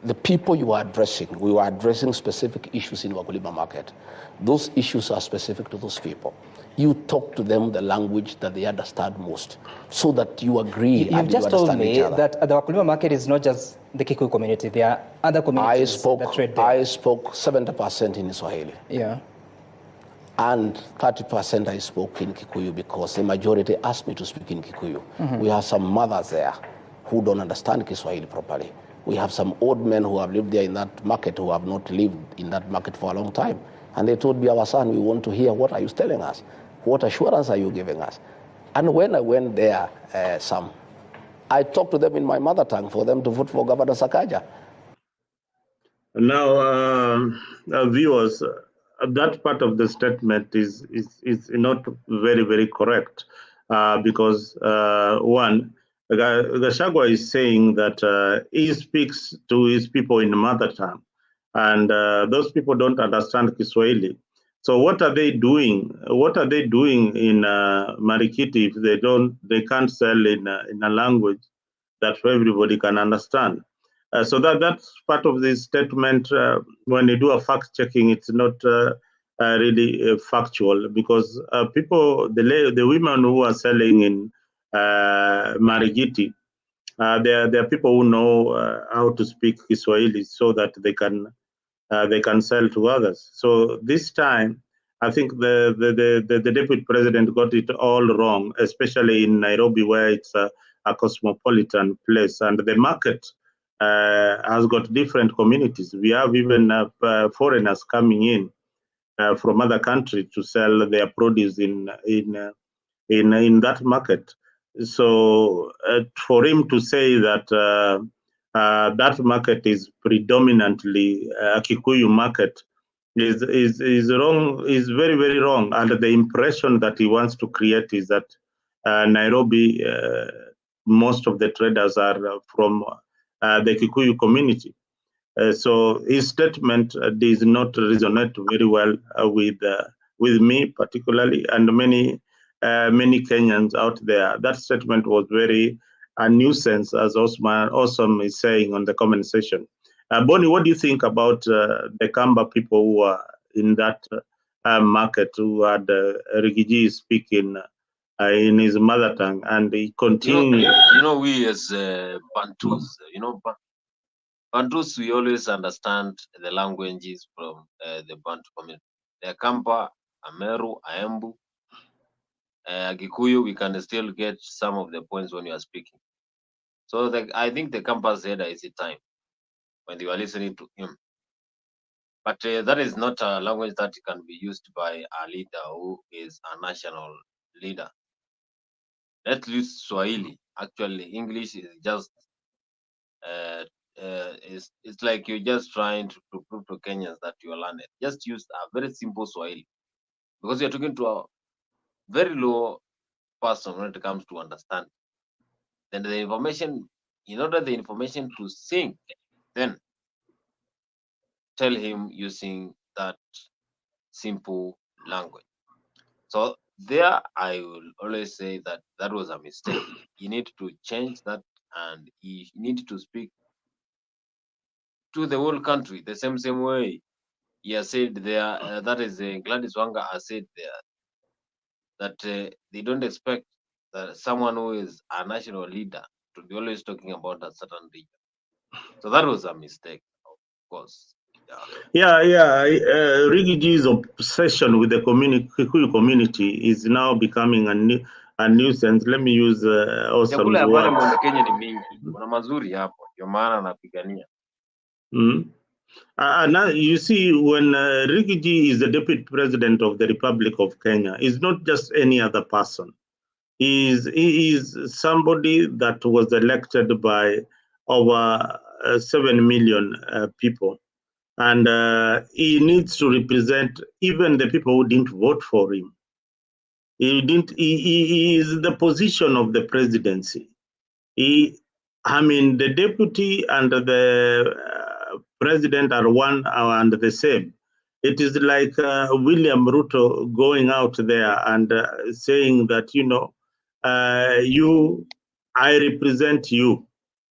the people you are addressing, we were addressing specific issues in Wakulima market. Those issues are specific to those people. You talk to them the language that they understand most, so that you agree and you understand each other. You've just told me that the Wakulima market is not just the Kikuyu community. There are other communities that trade there. I spoke 70% in Swahili. Yeah. And 30% I spoke in Kikuyu because the majority asked me to speak in Kikuyu. We have some mothers there who don't understand Kiswahili properly. We have some old men who have lived there in that market who have not lived in that market for a long time. And they told me, our son, we want to hear what are you telling us? What assurance are you giving us? And when I went there, Sam, I talked to them in my mother tongue for them to vote for Governor Sakaja. Now, viewers, that part of the statement is not very, very correct because one, Gachagua is saying that he speaks to his people in mother tongue, and those people don't understand Kiswahili. So what are they doing? What are they doing in Marikiti if they can't sell in a language that everybody can understand? So that's part of this statement. When you do a fact checking, it's not really factual because people, the women who are selling in Marikiti, there are people who know how to speak Kiswahili so that they can sell to others. So this time, I think the deputy president got it all wrong, especially in Nairobi, where it's a cosmopolitan place, and the market has got different communities. We have even foreigners coming in from other countries to sell their produce in that market. So for him to say that that market is predominantly a Kikuyu market is wrong, is very, very wrong. And the impression that he wants to create is that Nairobi, most of the traders are from the Kikuyu community. So his statement does not resonate very well with me particularly, and many Kenyans out there. That statement was very a nuisance, as Osman is saying on the comment section. Bonnie, what do you think about the Kamba people who are in that market, who had Rigiji speaking in his mother tongue, and he continued? We as Bantus, Bantus, we always understand the languages from the Bantu community. The Kamba, Ameru, Aembu, Gikuyu, we can still get some of the points when you are speaking. So I think the Kamba said is the time when you are listening to him. But that is not a language that can be used by a leader who is a national leader. Let's use Swahili. Actually, English is just it's like you're just trying to prove to Kenyans that you are learned. Just use a very simple Swahili, because you're talking to a very low person when it comes to understand. Then the information, in order the information to sink, then tell him using that simple language. So there, I will always say that that was a mistake. You need to change that, and you need to speak to the whole country the same way he has said there. That is Gladys Wanga has said there that they don't expect that someone who is a national leader to be always talking about a certain region. So that was a mistake, of course. Yeah. Rigiji's obsession with the Kikuyu community is now becoming a nuisance. Let me use Awesome's words. Kenya ni mingi. Kuna mazuri hapo. Ndio maana anapigania. Now you see, when Rigiji is the deputy president of the Republic of Kenya, he's not just any other person. He is somebody that was elected by over 7 million people. And he needs to represent even the people who didn't vote for him. He is the position of the presidency. The deputy and the president are one and the same. It is like William Ruto going out there and saying that, I represent you.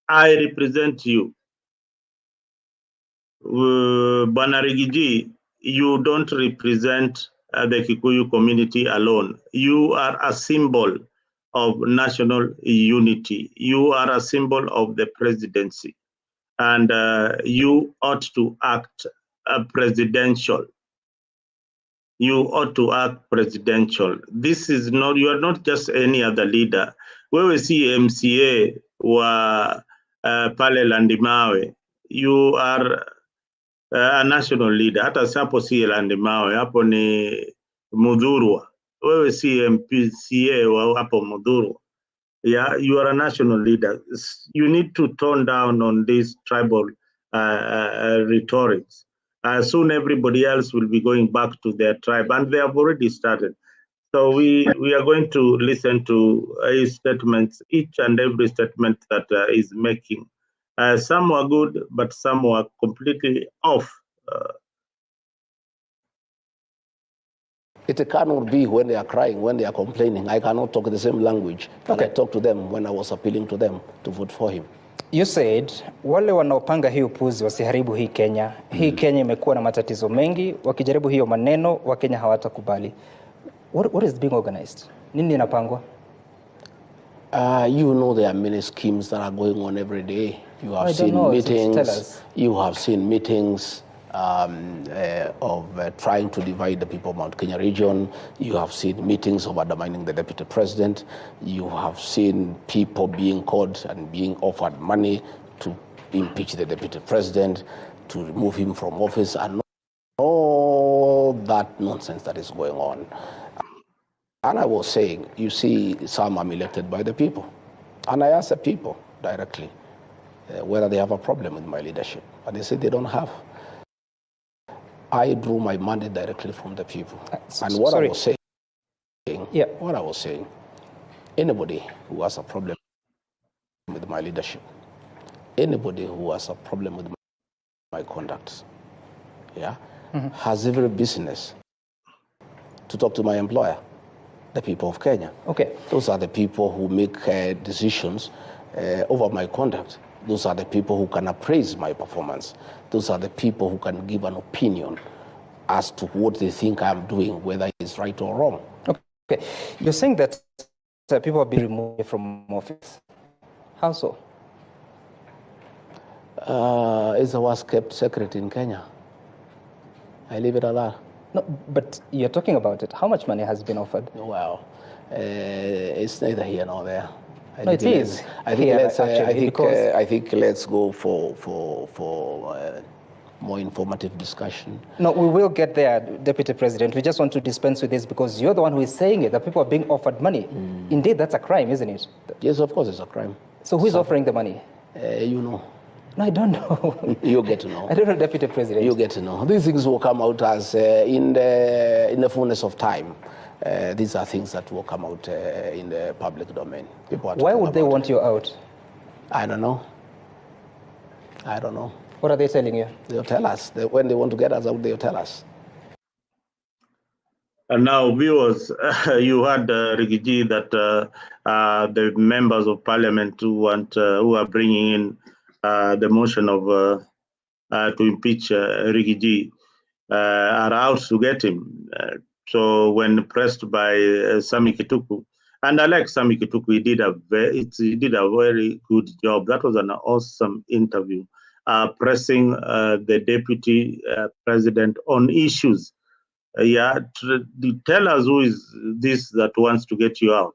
I represent you. Banarigiji, you don't represent the Kikuyu community alone. You are a symbol of national unity. You are a symbol of the presidency. And you ought to act presidential. You ought to act presidential. This is not, you are not just any other leader. When we see MCA wa pale Landimawe, you are a national leader. Hata sapo si Landimawe, hapo ni Mudhurwa. Wewe si MPCA wa hapo Mudhurwa. Yeah, you are a national leader. You need to tone down on these tribal rhetorics. Soon everybody else will be going back to their tribe, and they have already started. So we are going to listen to his statements, each and every statement that is making. Some were good, but some were completely off. It cannot be when they are crying, when they are complaining. I cannot talk the same language that I talked to them when I was appealing to them to vote for him. You said wale wanaopanga hii upuzi wasiharibu hii Kenya. Hii Kenya imekuwa na matatizo mengi, wakijaribu hiyo maneno Wakenya hawatakubali. What is being organized? Nini inapangwa? You know there are many schemes that are going on every day. You have seen meetings. You have seen meetings of trying to divide the people of Mount Kenya region. You have seen meetings of undermining the deputy president. You have seen people being called and being offered money to impeach the deputy president, to remove him from office, and all that nonsense that is going on. And I was saying, you see, some I'm elected by the people. And I asked the people directly whether they have a problem with my leadership. And they said they don't have. I drew my mandate directly from the people. And what I was saying, anybody who has a problem with my leadership, anybody who has a problem with my conduct, has every business to talk to my employer, the people of Kenya. Okay. Those are the people who make decisions over my conduct. Those are the people who can appraise my performance. Those are the people who can give an opinion as to what they think I'm doing, whether it's right or wrong. Okay. You're saying that people have been removed from office. How so? It's the worst kept secret in Kenya. I leave it at that. No, but you're talking about it. How much money has been offered? Well, it's neither here nor there. I think let's go for more informative discussion. No, we will get there, Deputy President. We just want to dispense with this because you're the one who is saying it, that people are being offered money. Indeed, that's a crime, isn't it? Yes, of course it's a crime. So who is offering the money? You know. No, I don't know. You get to know. I don't know, Deputy President. You get to know. These things will come out as in the fullness of time. These are things that will come out in the public domain. Why would they want you out? I don't know. I don't know. What are they telling you? They'll tell us. When they want to get us out, they'll tell us. And now, viewers, you heard Rigiji that the members of parliament who are bringing in the motion of to impeach Rigiji are out to get him. So when pressed by Sami Kituku, and I like Sami Kituku, he did a very good job. That was an awesome interview, pressing the deputy president on issues. Tell us who is this that wants to get you out.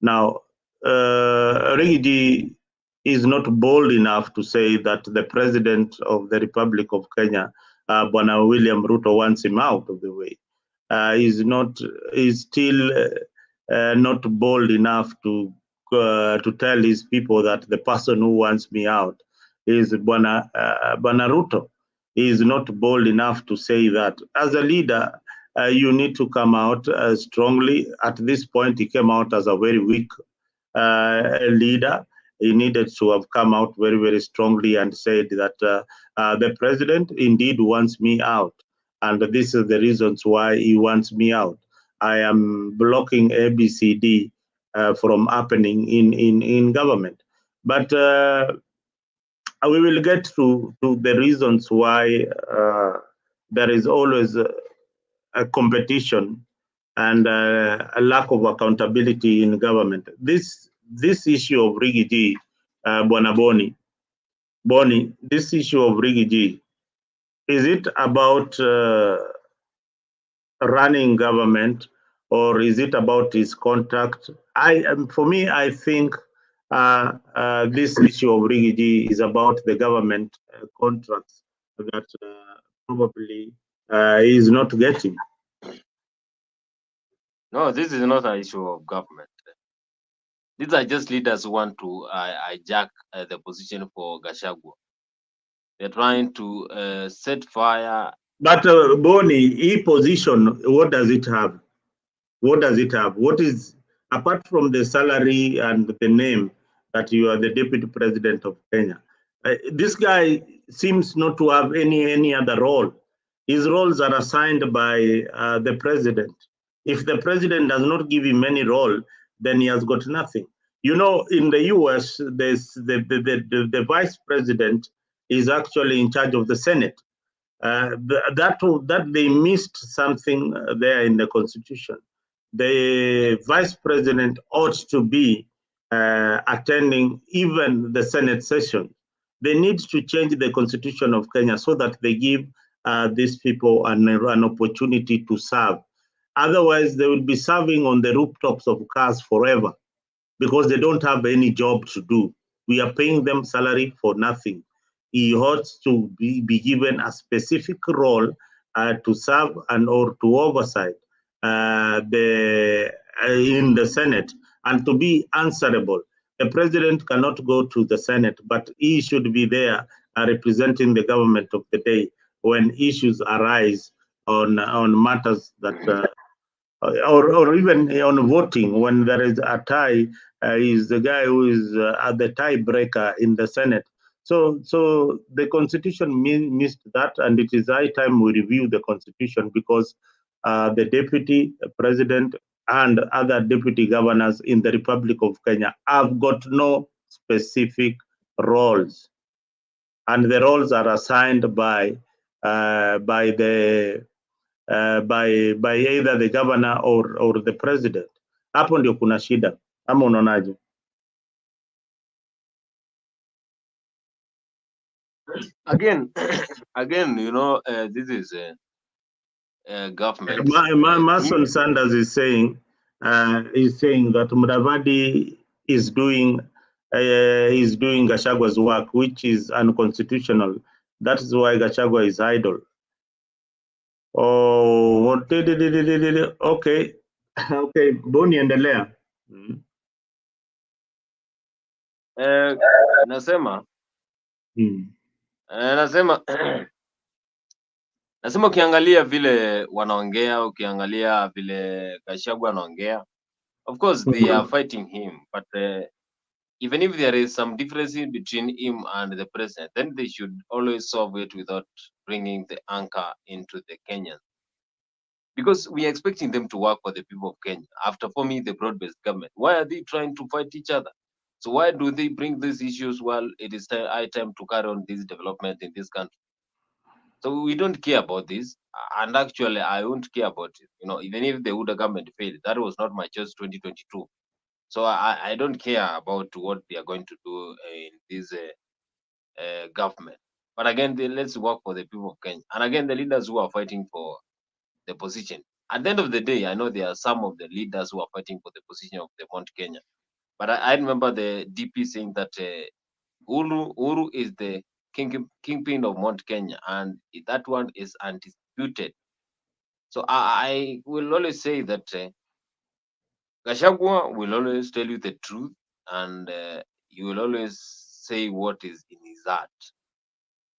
Now, Rigiji is not bold enough to say that the President of the Republic of Kenya, Bwana William Ruto, wants him out of the way. Is still not bold enough to tell his people that the person who wants me out is Bwana Ruto. He is not bold enough to say that. As a leader, you need to come out strongly. At this point, he came out as a very weak leader. He needed to have come out very, very strongly and said that the president indeed wants me out. And this is the reasons why he wants me out. I am blocking ABCD from happening in government. But we will get to the reasons why there is always a competition and a lack of accountability in government. This issue of Rigiji, Bwana Boni, this issue of Rigiji, is it about running government, or is it about his contract? For me, I think this issue of Rigiji is about the government contracts that probably he is not getting. No, this is not an issue of government. These are just leaders who want to hijack the position for Gachagua. They're trying to set fire. But Boni, position, what does it have? What does it have? What is, apart from the salary and the name that you are the deputy president of Kenya, this guy seems not to have any other role. His roles are assigned by the president. If the president does not give him any role, then he has got nothing. You know, in the US, there's the vice president is actually in charge of the Senate. That they missed something there in the constitution. The vice president ought to be attending even the Senate session. They need to change the constitution of Kenya so that they give these people an opportunity to serve. Otherwise, they will be serving on the rooftops of cars forever because they don't have any job to do. We are paying them salary for nothing. He ought to be given a specific role to serve and or to oversight in the Senate and to be answerable. The president cannot go to the Senate, but he should be there representing the government of the day when issues arise on matters that or even on voting when there is a tie, is the guy who is at the tiebreaker in the Senate. So the Constitution missed that, and it is high time we review the Constitution because the deputy president and other deputy governors in the Republic of Kenya have got no specific roles, and the roles are assigned by the by either the governor or the president. Hapo ndio kuna shida, ama unaonaje? Again, you know, this is a government. Mason Sanders is saying that Mudavadi is doing Gachagua's work, which is unconstitutional. That is why Gachagua is idle. Oh, okay. Okay, Boni endelea. Nasema nasema ukiangalia vile wanaongea, ukiangalia vile Gachagua anaongea, of course they are fighting him, but even if there is some difference between him and the president, then they should always solve it without bringing the anchor into the Kenyans. Because we are expecting them to work for the people of Kenya after forming the broad-based government. Why are they trying to fight each other? So why do they bring these issues while it is high time to carry on this development in this country? So we don't care about this, and actually I won't care about it. You know, even if the UDA government failed, that was not my choice 2022. So I don't care about what they are going to do in this government. But again, let's work for the people of Kenya. And again, the leaders who are fighting for the position. At the end of the day, I know there are some of the leaders who are fighting for the position of the Mount Kenya. But I remember the DP saying that Uru is the kingpin of Mount Kenya, and that one is undisputed. So I will always say that Gachagua will always tell you the truth, and he will always say what is in his heart.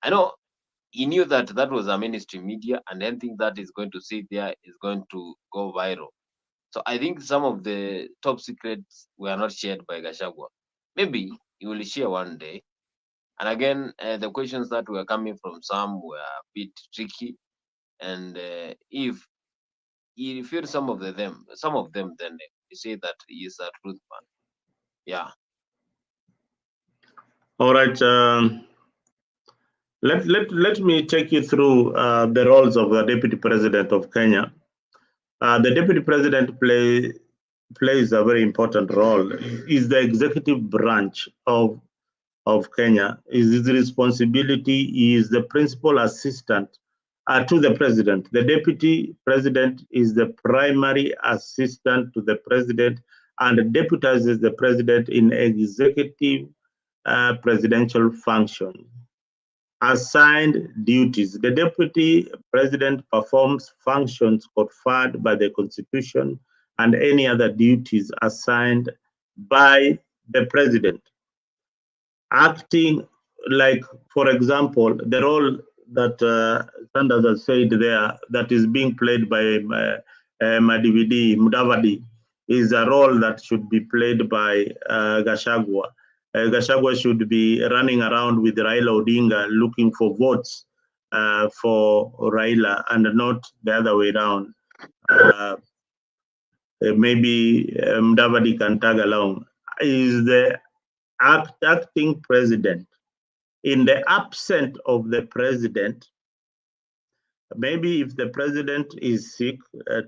I know he knew that that was a mainstream media, and anything that is going to sit there is going to go viral. So I think some of the top secrets were not shared by Gachagua. Maybe he will share one day. And again, the questions that were coming from some were a bit tricky. And if he refused some of them, then you say that he is a truth man. Yeah. All right. Let me take you through the roles of the Deputy President of Kenya. The Deputy President plays a very important role. Is the executive branch of Kenya. Is his responsibility. He is the principal assistant to the president. The deputy president is the primary assistant to the president and deputizes the president in executive presidential function. Assigned duties. The deputy president performs functions conferred by the Constitution and any other duties assigned by the president. Acting, like, for example, the role that Sanders has said there that is being played by Mudavadi is a role that should be played by Gachagua. Gachagua should be running around with Raila Odinga looking for votes for Raila and not the other way around. Maybe Mudavadi can tag along. Is the acting president. In the absence of the president, maybe if the president is sick,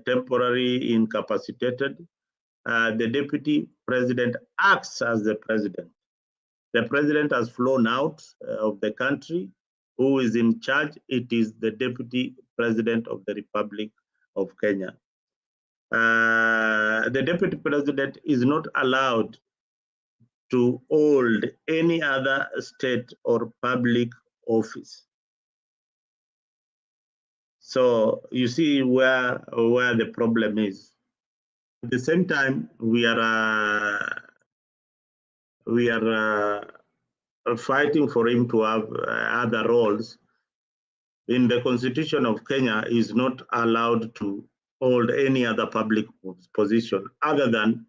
temporarily incapacitated, the deputy president acts as the president. The president has flown out of the country. Who is in charge? It is the deputy president of the Republic of Kenya. The deputy president is not allowed to hold any other state or public office. So you see where the problem is. At the same time, we are fighting for him to have other roles. In the Constitution of Kenya, is not allowed to hold any other public position other than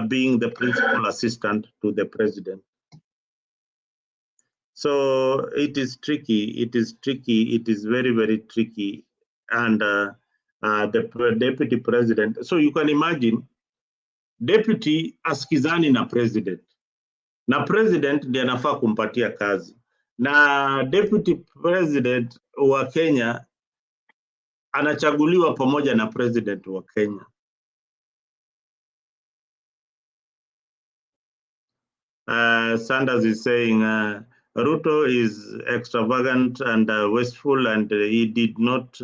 being the principal assistant to the president. So it is tricky. It is tricky. It is very, very tricky. And the deputy president. So you can imagine, deputy askizani na president. Na president ndiye anafaa kumpatia kazi. Na deputy president wa Kenya anachaguliwa pamoja na president wa Kenya. Sanders is saying Ruto is extravagant and wasteful, and he did not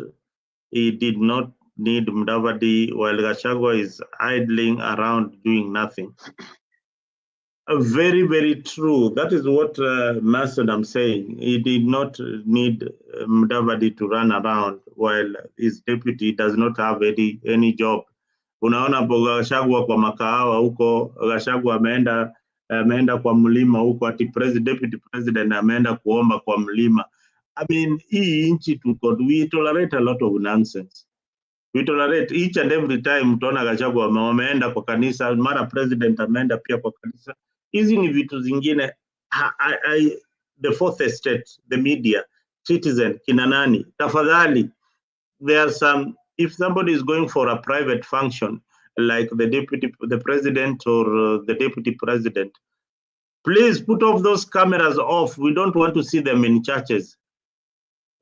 need Mudavadi, while Gachagua is idling around doing nothing. Very, very true. That is what Mason I'm saying. He did not need Mudavadi to run around while his deputy does not have any job. Unaona Gachagua kwa makahawa huko, Gachagua ameenda kwa mlima huko, ati deputy president ameenda kuomba kwa mlima. I mean, hii nchi we tolerate a lot of nonsense. We tolerate each and every time. Utaona Gachagua wameenda kwa kanisa, mara president ameenda pia kwa kanisa. Hizi ni vitu zingine. The fourth estate, the media, Citizen, kina nani, tafadhali, there are some. If somebody is going for a private function, like the president or the deputy president, please put off those cameras off. We don't want to see them in churches.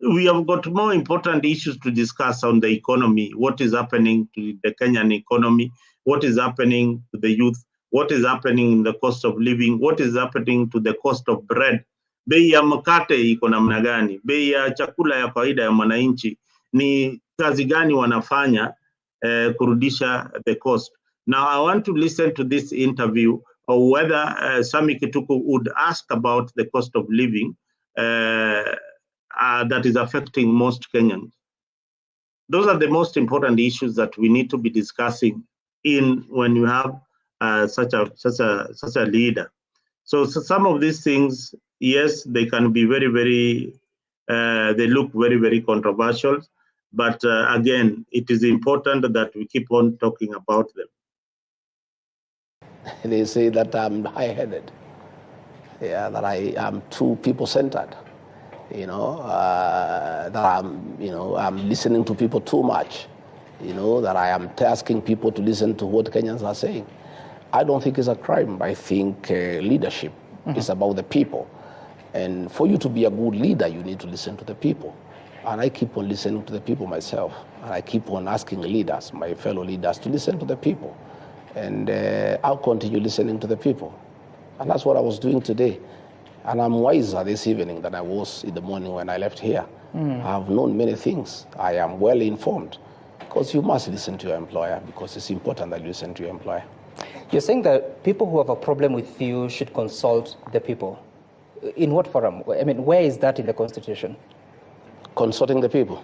We have got more important issues to discuss on the economy. What is happening to the Kenyan economy? What is happening to the youth? What is happening in the cost of living? What is happening to the cost of bread? Bei ya mkate iko namna gani? Bei ya chakula ya kawaida ya mwananchi, ni kazi gani wanafanya kurudisha the cost? Now I want to listen to this interview or whether Sami Kituku would ask about the cost of living that is affecting most Kenyans. Those are the most important issues that we need to be discussing when you have such a leader. So some of these things, yes, they can be very, they look very controversial, but again, it is important that we keep on talking about them. They say that I'm high-headed, that I am too people-centered, that I'm listening to people too much, that I am asking people to listen to what Kenyans are saying. I don't think it's a crime. I think leadership is about the people. And for you to be a good leader, you need to listen to the people. And I keep on listening to the people myself. And I keep on asking leaders, my fellow leaders, to listen to the people. And I'll continue listening to the people. And that's what I was doing today. And I'm wiser this evening than I was in the morning when I left here. I've known many things. I am well informed. Because you must listen to your employer, because it's important that you listen to your employer. You're saying that people who have a problem with you should consult the people. In what forum? I mean, where is that in the Constitution? Consulting the people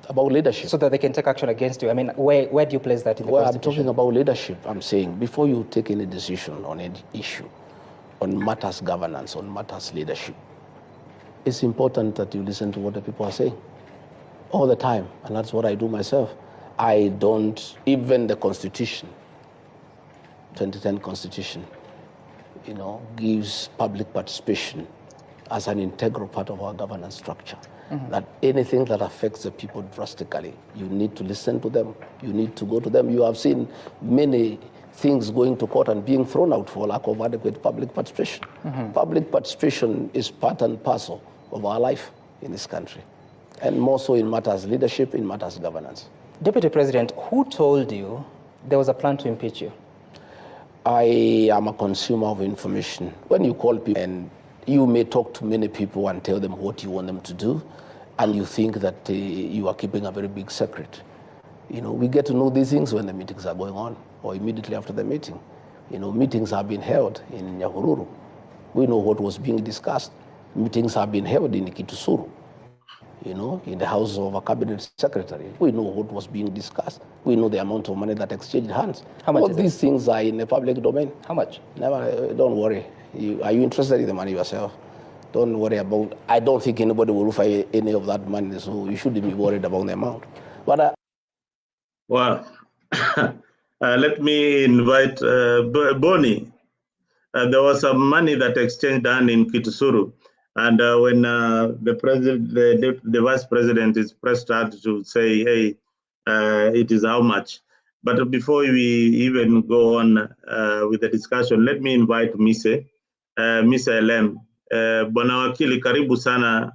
about leadership. So that they can take action against you. I mean, where do you place that in the Constitution? I'm talking about leadership. I'm saying before you take any decision on any issue, on matters governance, on matters leadership, it's important that you listen to what the people are saying all the time. And that's what I do myself. I don't, even the Constitution, 2010 Constitution, gives public participation as an integral part of our governance structure. That anything that affects the people drastically, you need to listen to them. You need to go to them. You have seen many things going to court and being thrown out for lack of adequate public participation. Public participation is part and parcel of our life in this country, and more so in matters leadership, in matters governance. Deputy President, who told you there was a plan to impeach you? I am a consumer of information. When you call people, and you may talk to many people and tell them what you want them to do, and you think that you are keeping a very big secret. We get to know these things when the meetings are going on, or immediately after the meeting. Meetings have been held in Nyahururu. We know what was being discussed. Meetings have been held in Kitusuru, in the house of a cabinet secretary. We know what was being discussed. We know the amount of money that exchanged hands. How much? All these things are in the public domain. How much? Never, don't worry. Are you interested in the money yourself? Don't worry about, I don't think anybody will offer any of that money, so you shouldn't be worried about the amount. But well, let me invite Bonnie. There was some money that exchanged done in Kitusuru. And when the president, the vice president is pressed out to say, hey, it is how much. But before we even go on with the discussion, let me invite Mise LM. Bwana wakili, karibu sana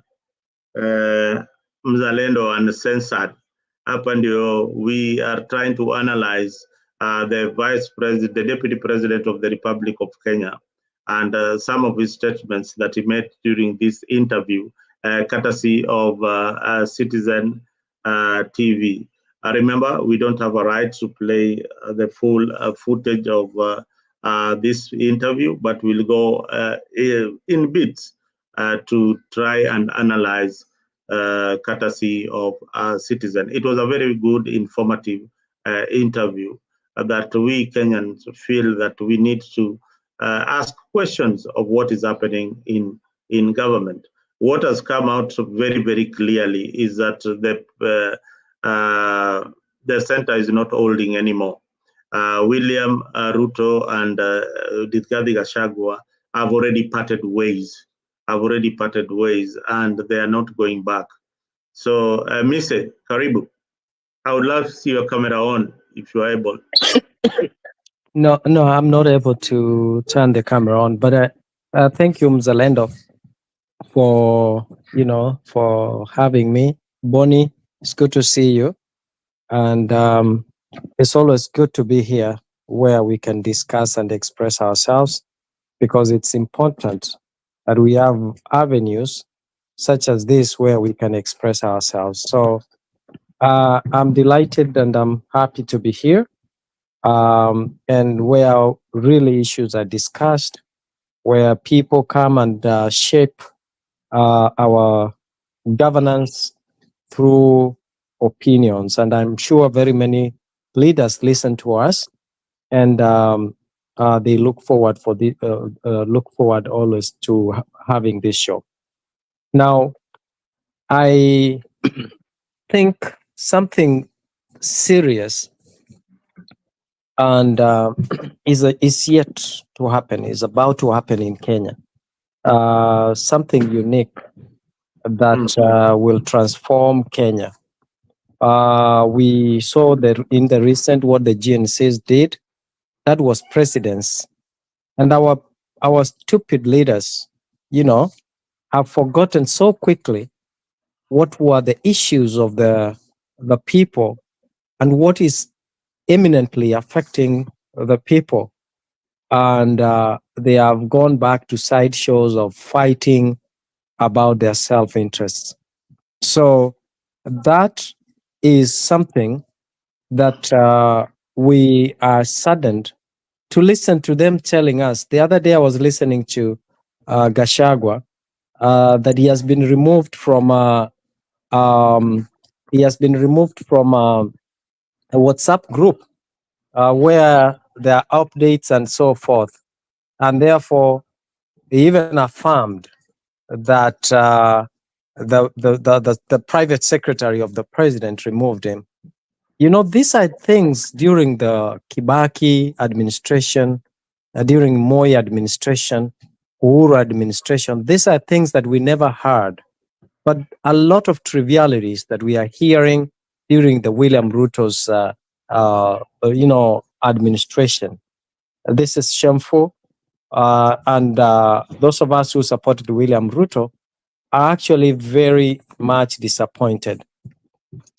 Mzalendo and Censored. Hapa ndio we are trying to analyze the vice president, the deputy president of the Republic of Kenya, and some of his statements that he made during this interview, courtesy of Citizen TV. Remember, we don't have a right to play the full footage of this interview, but we'll go in bits to try and analyze courtesy of Citizen. It was a very good, informative interview that we Kenyans feel that we need to ask questions of what is happening in government. What has come out very clearly is that the center is not holding anymore. William Ruto and Gachagua have already parted ways. And they are not going back. So, Mise, karibu. I would love to see your camera on if you are able. No, I'm not able to turn the camera on. But thank you, Mzalendo, for having me. Bonnie, it's good to see you, and it's always good to be here where we can discuss and express ourselves, because it's important that we have avenues such as this where we can express ourselves. So I'm delighted and I'm happy to be here. and where really issues are discussed, where people come and shape our governance through opinions. And I'm sure very many leaders listen to us, and they look forward always to having this show. Now, I think something serious and is yet to happen, is about to happen in Kenya. Something unique that will transform Kenya. We saw that in the recent what the GNCs did. That was precedence, and our stupid leaders, have forgotten so quickly what were the issues of the people and what is eminently affecting the people, and they have gone back to sideshows of fighting about their self-interests. So that is something that we are saddened to listen to them telling us. The other day I was listening to Gachagua that he has been removed from a WhatsApp group where there are updates and so forth, and therefore he even affirmed that the private secretary of the president removed him. These are things during the Kibaki administration, during Moi administration, Uhuru administration. These are things that we never heard, but a lot of trivialities that we are hearing during the William Ruto's, administration. This is shameful, and those of us who supported William Ruto are actually very much disappointed.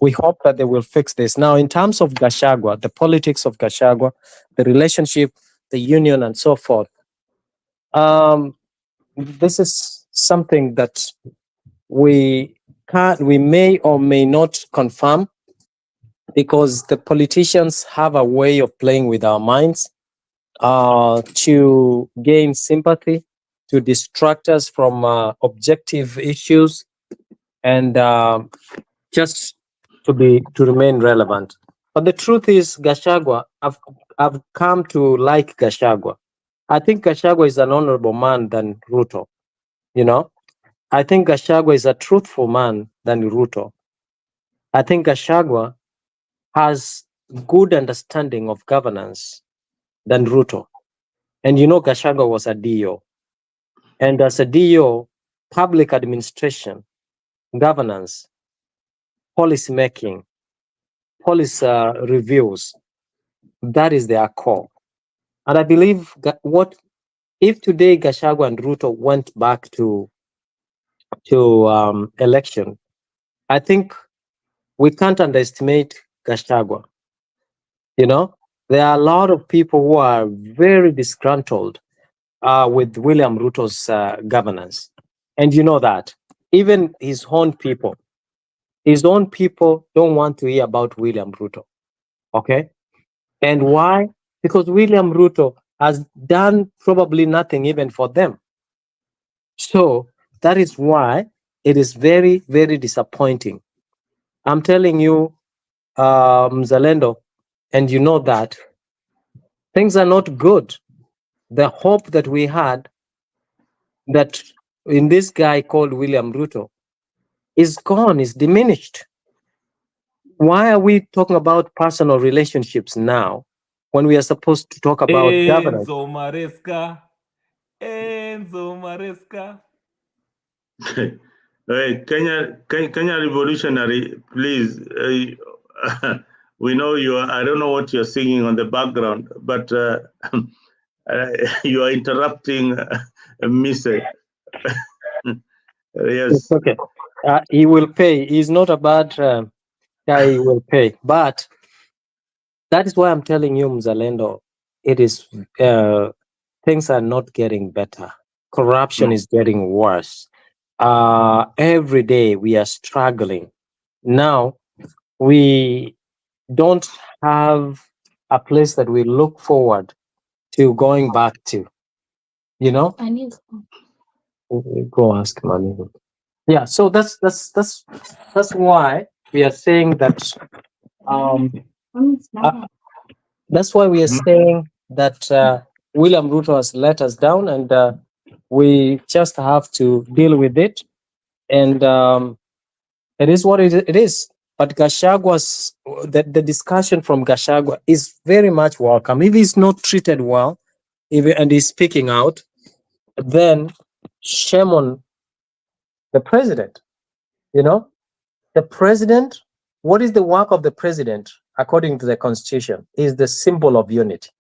We hope that they will fix this. Now, in terms of Gachagua, the politics of Gachagua, the relationship, the union, and so forth, this is something that we may or may not confirm, because the politicians have a way of playing with our minds to gain sympathy, to distract us from objective issues, and just to remain relevant. But the truth is, Gachagua, I've come to like Gachagua. I think Gachagua is an honorable man than Ruto. I think Gachagua is a truthful man than Ruto. I think Gachagua has good understanding of governance than Ruto. And Gachagua was a DO. And as a DO, public administration, governance, policy making, policy reviews, that is their core. And I believe what if today Gachagua and Ruto went back to election, I think we can't underestimate Gachagua. There are a lot of people who are very disgruntled with William Ruto's governance. And you know that. Even his own people don't want to hear about William Ruto. Okay? And why? Because William Ruto has done probably nothing even for them. So that is why it is very, very disappointing. I'm telling you, Mzalendo, and you know that things are not good. The hope that we had that in this guy called William Ruto is gone, is diminished. Why are we talking about personal relationships now when we are supposed to talk about governance? Enzo Maresca. Hey, Kenya revolutionary, please. We know you are. I don't know what you're singing on the background, but you are interrupting Mise. Yes. It's okay. He will pay. He's not a bad guy. He will pay. But that is why I'm telling you, Mzalendo, it is things are not getting better. Corruption is getting worse. Every day we are struggling. Now we don't have a place that we look forward to going back to, you know? Go ask mommy. Yeah, so that's why we are saying that that's why we are saying that William Ruto has let us down, and we just have to deal with it. And it is what it is. But Gashagua's the discussion from Gachagua is very much welcome. If he's not treated well, and he's speaking out, then shame on the president. You know, the president. What is the work of the president according to the constitution? Is the symbol of unity.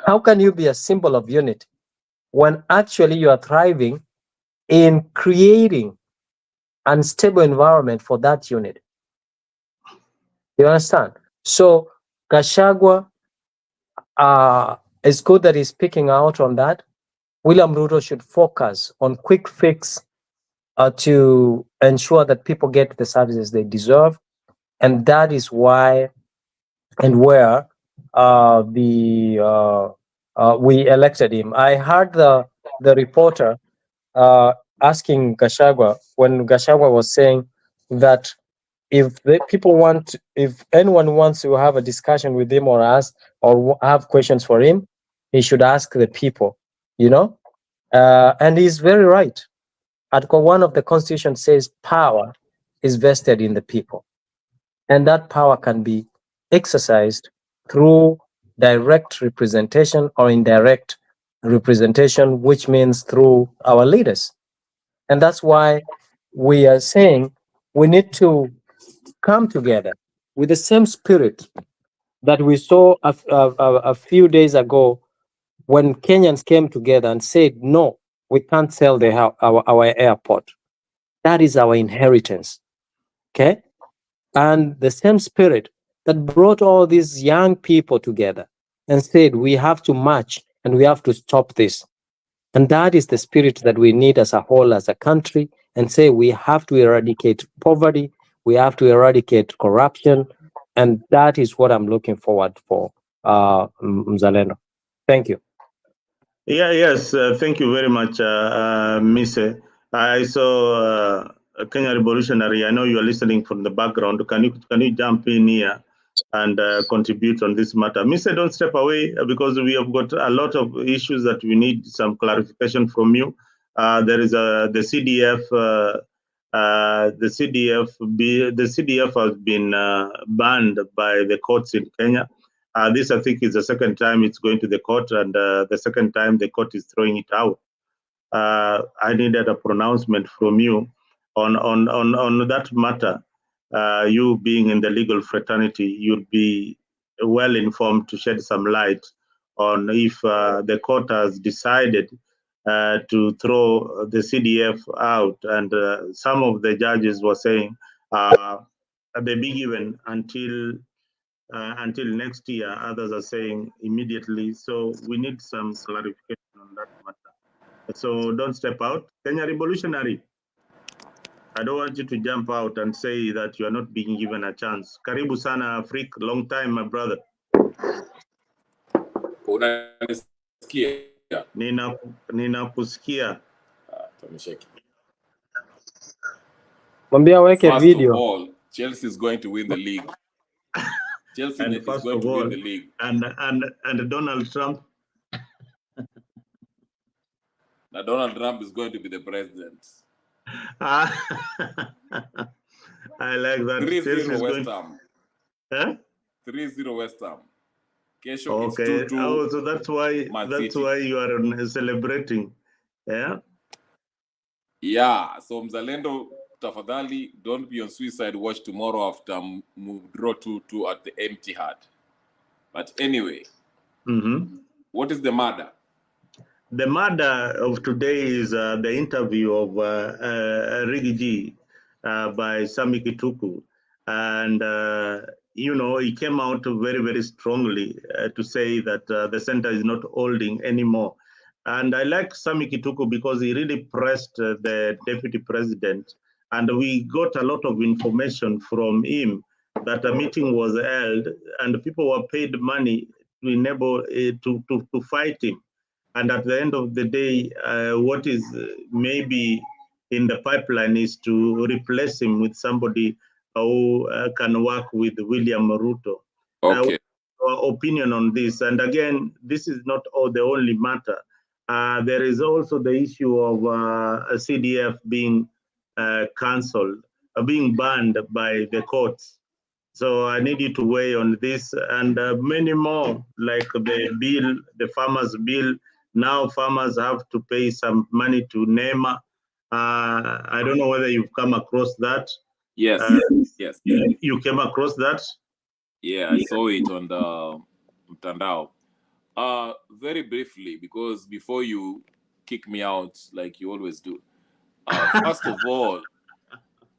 How can you be a symbol of unity when actually you are thriving in creating unstable environment for that unity? You understand? So Gachagua is good that he's speaking out on that. William Ruto should focus on quick fix to ensure that people get the services they deserve, and that is why and where we elected him. I heard the reporter asking Gachagua when Gachagua was saying that if if anyone wants to have a discussion with him or ask or have questions for him, he should ask the people, you know. And he's very right. Article 1 of the Constitution says power is vested in the people, and that power can be exercised through direct representation or indirect representation, which means through our leaders. And that's why we are saying we need to come together with the same spirit that we saw a few days ago when Kenyans came together and said, no, we can't sell our airport. That is our inheritance. Okay? And the same spirit that brought all these young people together and said, we have to march and we have to stop this. And that is the spirit that we need as a whole, as a country, and say we have to eradicate poverty, we have to eradicate corruption, and that is what I'm looking forward for, Mzalendo. Thank you. Yes, thank you very much, Mise. I saw Kenya Revolutionary. I know you are listening from the background. Can you jump in here and contribute on this matter? Mise, don't step away because we have got a lot of issues that we need some clarification from you. There is the CDF. The CDF has been banned by the courts in Kenya. This, I think, is the second time it's going to the court, and the second time the court is throwing it out. I needed a pronouncement from you on that matter. You being in the legal fraternity, you'd be well informed to shed some light on if the court has decided to throw the CDF out. And some of the judges were saying they be given until next year. Others are saying immediately. So we need some clarification on that matter. So don't step out. Kenya Revolutionary, I don't want you to jump out and say that you are not being given a chance. Karibu sana Afrika, long time my brother. Unanisikia? Ninakusikia. Mwambie aweke First video. of all, Chelsea is going to win the league. Chelsea And is first going of to all, win the league. and Donald Trump. Now Donald Trump is going to be the president. I like that. 3-0 West Ham. Huh? 3-0 West Ham. Kesho Okay. it's 2-2. So that's why you are celebrating. Yeah. Yeah. So Mzalendo, tafadhali, don't be on suicide watch tomorrow after draw 2-2 at the empty heart. But anyway, what is the matter? The matter of today is the interview of Rigiji by Sami Kituku. And, he came out very, very strongly to say that the center is not holding anymore. And I like Sami Kituku because he really pressed the deputy president. And we got a lot of information from him that a meeting was held and people were paid money to enable to fight him. And at the end of the day, what is maybe in the pipeline is to replace him with somebody who can work with William Ruto. Okay. Our opinion on this, and again, this is not the only matter. There is also the issue of a CDF being cancelled, being banned by the courts. So I need you to weigh on this and many more, like the bill, the farmers' bill. Now farmers have to pay some money to Mrima. I don't know whether you've come across that. Yes. Yes. You came across that? Yeah, I saw it on the Mtandao. Very briefly, because before you kick me out like you always do, first of all,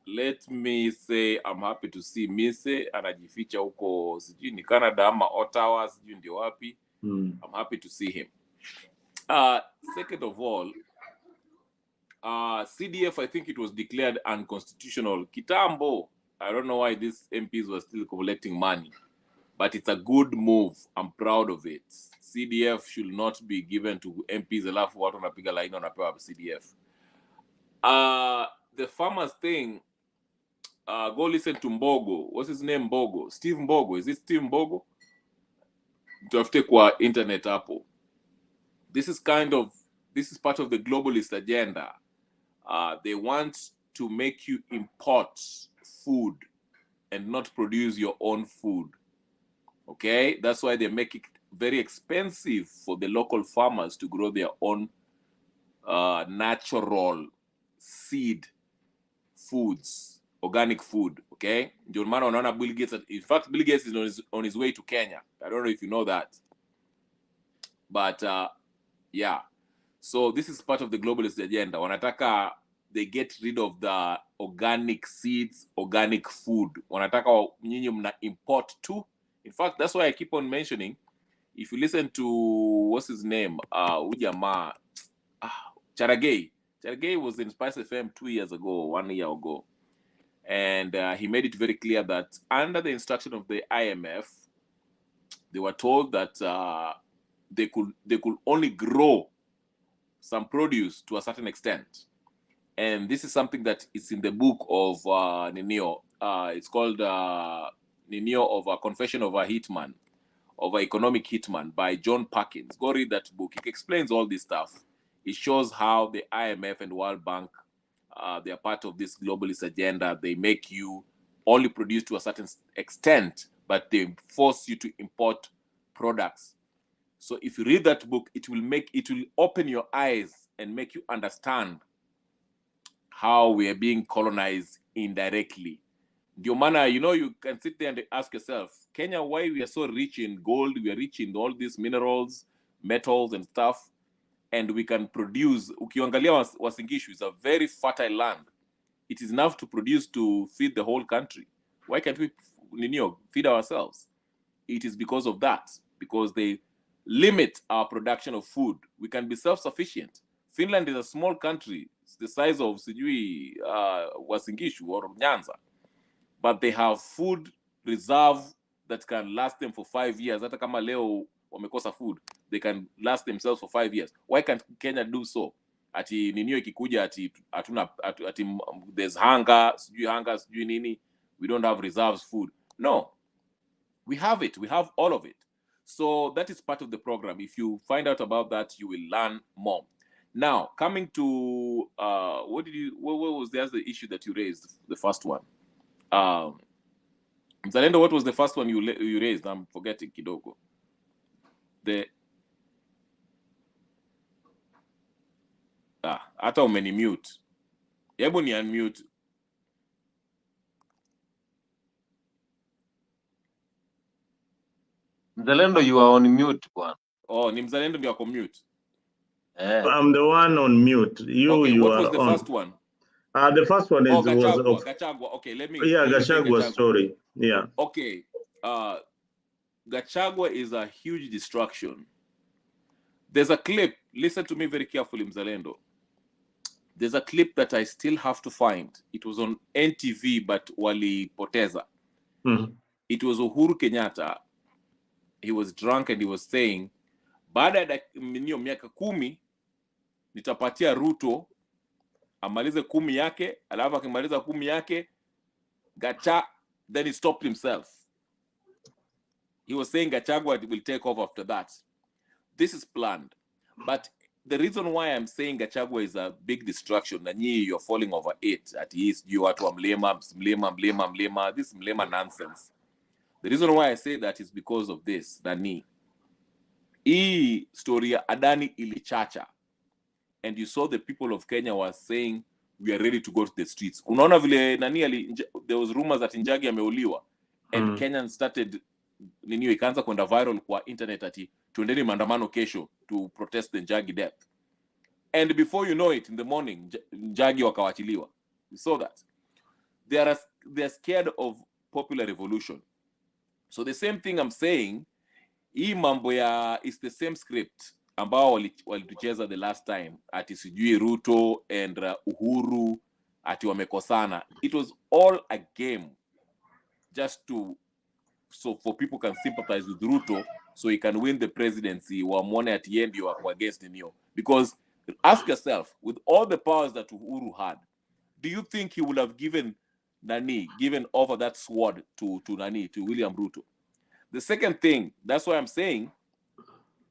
let me say I'm happy to see Mise anajificha huko sijui ni Canada ama Ottawa sijui ndio wapi. I'm happy to see him. Second of all, CDF, I think it was declared unconstitutional. Kitambo, I don't know why these MPs were still collecting money, but it's a good move. I'm proud of it. CDF should not be given to MPs alafu watu wanapiga line wanapewa CDF. The farmers thing, go listen to Mbogo. What's his name? Mbogo. Steve Mbogo. Is it Steve Mbogo? Tafute kwa internet hapo. This is part of the globalist agenda. They want to make you import food and not produce your own food. Okay? That's why they make it very expensive for the local farmers to grow their own natural seed foods, organic food. Okay? Ndio maana unaona Bill Gates. In fact, Bill Gates is on his way to Kenya. I don't know if you know that. But yeah. So this is part of the globalist agenda. Wanataka they get rid of the organic seeds, organic food. Wanataka nyinyi mna import too. In fact, that's why I keep on mentioning. If you listen to what's his name, Ujama, Charagay. Charagay was in Spice FM 1 year ago, and he made it very clear that under the instruction of the IMF, they were told that they could only grow some produce to a certain extent. And this is something that is in the book of Ninio. It's called Ninio of a Confession of a Hitman, of an Economic Hitman by John Perkins. Go read that book. It explains all this stuff. It shows how the IMF and World Bank, they are part of this globalist agenda. They make you only produce to a certain extent, but they force you to import products. So if you read that book, it will open your eyes and make you understand how we are being colonized indirectly. Ndio maana, you can sit there and ask yourself, Kenya, why we are so rich in gold, we are rich in all these minerals, metals and stuff, and we can produce, ukiangalia Uasin Gishu is a very fertile land. It is enough to produce to feed the whole country. Why can't we feed ourselves? It is because of that, because they limit our production of food. We can be self-sufficient. Finland is a small country. It's the size of Uasin Gishu or Nyanza. But they have food reserve that can last them for 5 years. Hata kama leo wamekosa food, they can last themselves for 5 years. Why can't Kenya do so? Ati ninio ikikuja ati there's hunger, sijui nini, we don't have reserves food. No. We have it. We have all of it. So that is part of the program. If you find out about that, you will learn more. Now, coming to what was the other issue that you raised? The first one. Mzalendo, what was the first one you raised? I'm forgetting kidogo. Hata umeni mute. Hebu ni unmute. Mzalendo, you are on mute, bwana. Oh, ni Mzalendo ndio ako mute. I'm the one on mute. Okay, what was the on. first one? The first one is Gachagua. Okay, let me. Yeah, Gachagua's story. Yeah. Okay. Gachagua is a huge distraction. There's a clip. Listen to me very carefully, Mzalendo. There's a clip that I still have to find. It was on NTV, but walipoteza. It was Uhuru Kenyatta. He was drunk and he was saying, baada ya miaka 10 nitapatia Ruto amalize 10 yake, alafu akimaliza 10 yake then he stopped himself. He was saying Gachagua will take off after that. This is planned. But the reason why I'm saying Gachagua is a big distraction, and you're falling over it, at least you are to Mrima, this Mrima nonsense. The reason why I say that is because of this, Nani. Hii story ya Adani ilichacha. And you saw the people of Kenya were saying, we are ready to go to the streets. Unaona vile Nani, there was rumors that Njagi ameuliwa. And Kenyans started, ikaanza kwenda viral kwa internet ati, tuendeni maandamano kesho to protest the Njagi death. And before you know it, in the morning, Njagi wakawachiliwa. You saw that. They are scared of popular revolution. So the same thing I'm saying, hii mambo ya is the same script ambao walitucheza the last time, ati sijui Ruto and Uhuru ati wamekosana. It was all a game just so for people can sympathize with Ruto so he can win the presidency wamwone at the end you are against Nio. Because ask yourself, with all the powers that Uhuru had, do you think he would have given over that sword to William Ruto? The second thing, that's why I'm saying,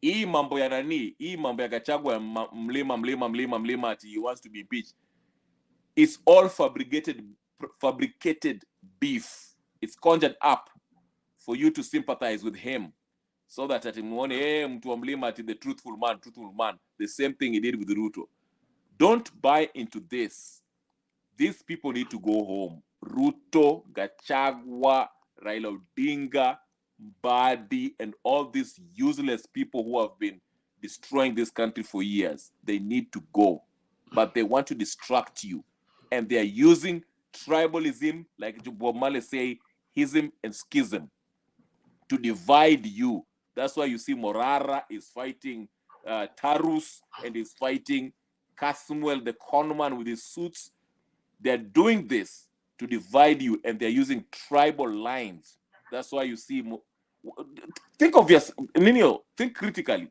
hii mambo ya hii mambo ya Gachagua Mrima ati he wants to be impeached. It's all fabricated beef. It's conjured up for you to sympathize with him, so that ati muone mtu wa Mrima ati the truthful man. The same thing he did with Ruto. Don't buy into this. These people need to go home. Ruto, Gachagua, Raila Odinga, Mbadi, and all these useless people who have been destroying this country for years, they need to go. But they want to distract you. And they are using tribalism, like Bob Marley say, hism and schism, to divide you. That's why you see Morara is fighting Tarus and is fighting Casmuel, the conman with his suits. They're doing this to divide you, and they're using tribal lines. That's why you see... Think of yourself, Nino, think critically.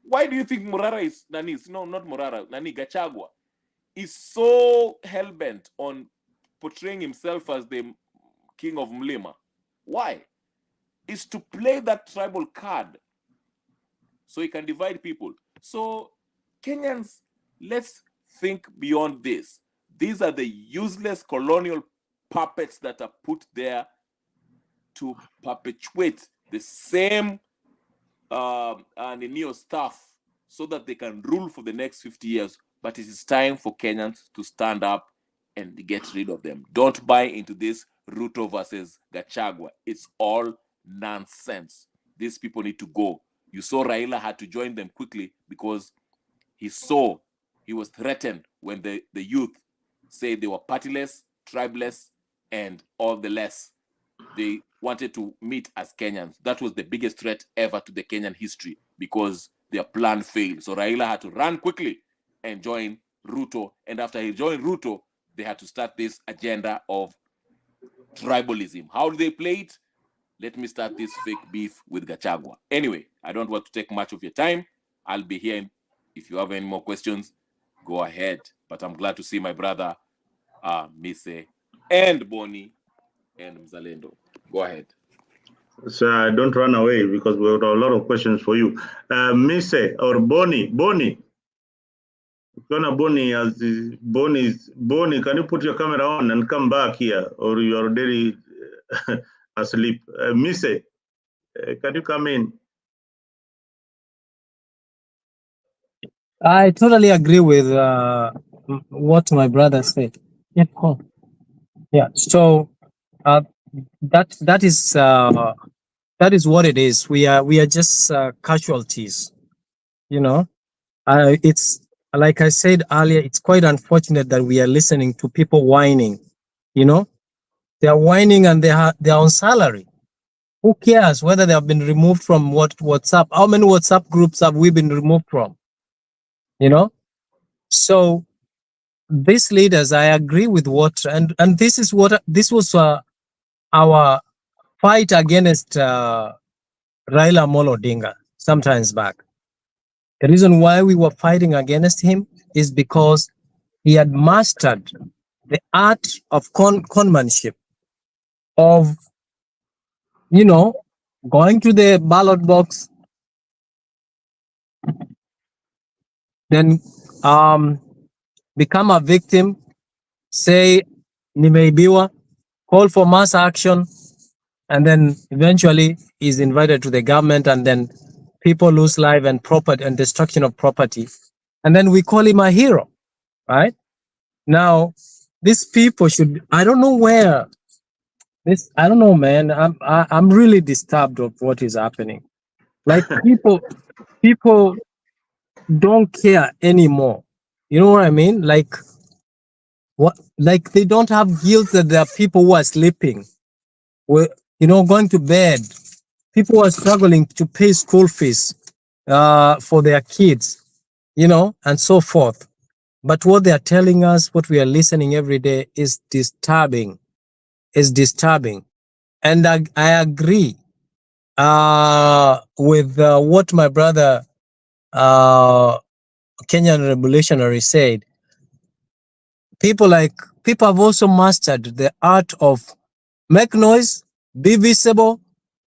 Why do you think Morara is... No, not Morara. Gachagua is so hell-bent on portraying himself as the king of Mrima? Why? It's to play that tribal card so he can divide people. So, Kenyans, let's think beyond this. These are the useless colonial puppets that are put there to perpetuate the same neo stuff so that they can rule for the next 50 years. But it is time for Kenyans to stand up and get rid of them. Don't buy into this Ruto versus Gachagua. It's all nonsense. These people need to go. You saw Raila had to join them quickly because he was threatened when the youth said they were partyless, tribeless, and all the less. They wanted to meet as Kenyans. That was the biggest threat ever to the Kenyan history because their plan failed. So Raila had to run quickly and join Ruto. And after he joined Ruto, they had to start this agenda of tribalism. How do they play it? Let me start this fake beef with Gachagua. Anyway, I don't want to take much of your time. I'll be here. If you have any more questions, go ahead. But I'm glad to see my brother, Mise, and Bonnie, and Mzalendo. Go ahead. So don't run away because we have a lot of questions for you. Mise or Bonnie. Bonnie, can you put your camera on and come back here, or you are already asleep? Mise, can you come in? I totally agree with what my brother said. Yeah, cool. Yeah. So that is what it is. We are just casualties. You know, it's like I said earlier. It's quite unfortunate that we are listening to people whining. You know, they are whining and they are on salary. Who cares whether they have been removed from WhatsApp? How many WhatsApp groups have we been removed from? You know, so these leaders, I agree with what, and this was our fight against Raila Amolo Odinga sometimes back. The reason why we were fighting against him is because he had mastered the art of conmanship, of, you know, going to the ballot box, then become a victim, say nimeibiwa, call for mass action, and then eventually is invited to the government, and then people lose life and property and destruction of property, and then we call him a hero, right? Now, these people should, I don't know where this, I don't know, man. I'm really disturbed of what is happening. Like people don't care anymore. You know what I mean? Like what? Like they don't have guilt that there are people who are sleeping, going to bed. People who are struggling to pay school fees for their kids, and so forth. But what they are telling us, what we are listening every day, is disturbing. Is disturbing, and I agree with what my brother Kenyan revolutionary said. People have also mastered the art of make noise, be visible,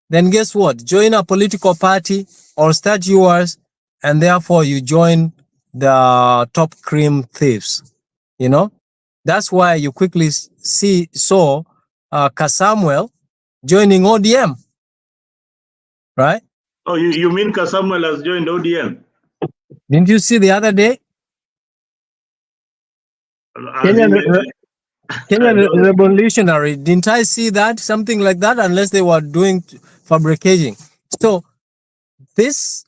then guess what? Join a political party or start yours, and therefore you join the top cream thieves. That's why you quickly saw Kasamuel joining ODM, right? Oh, you mean Kasamuel has joined ODM? Didn't you see the other day? Kenyan revolutionary. Didn't I see that? Something like that, unless they were doing fabricating. So this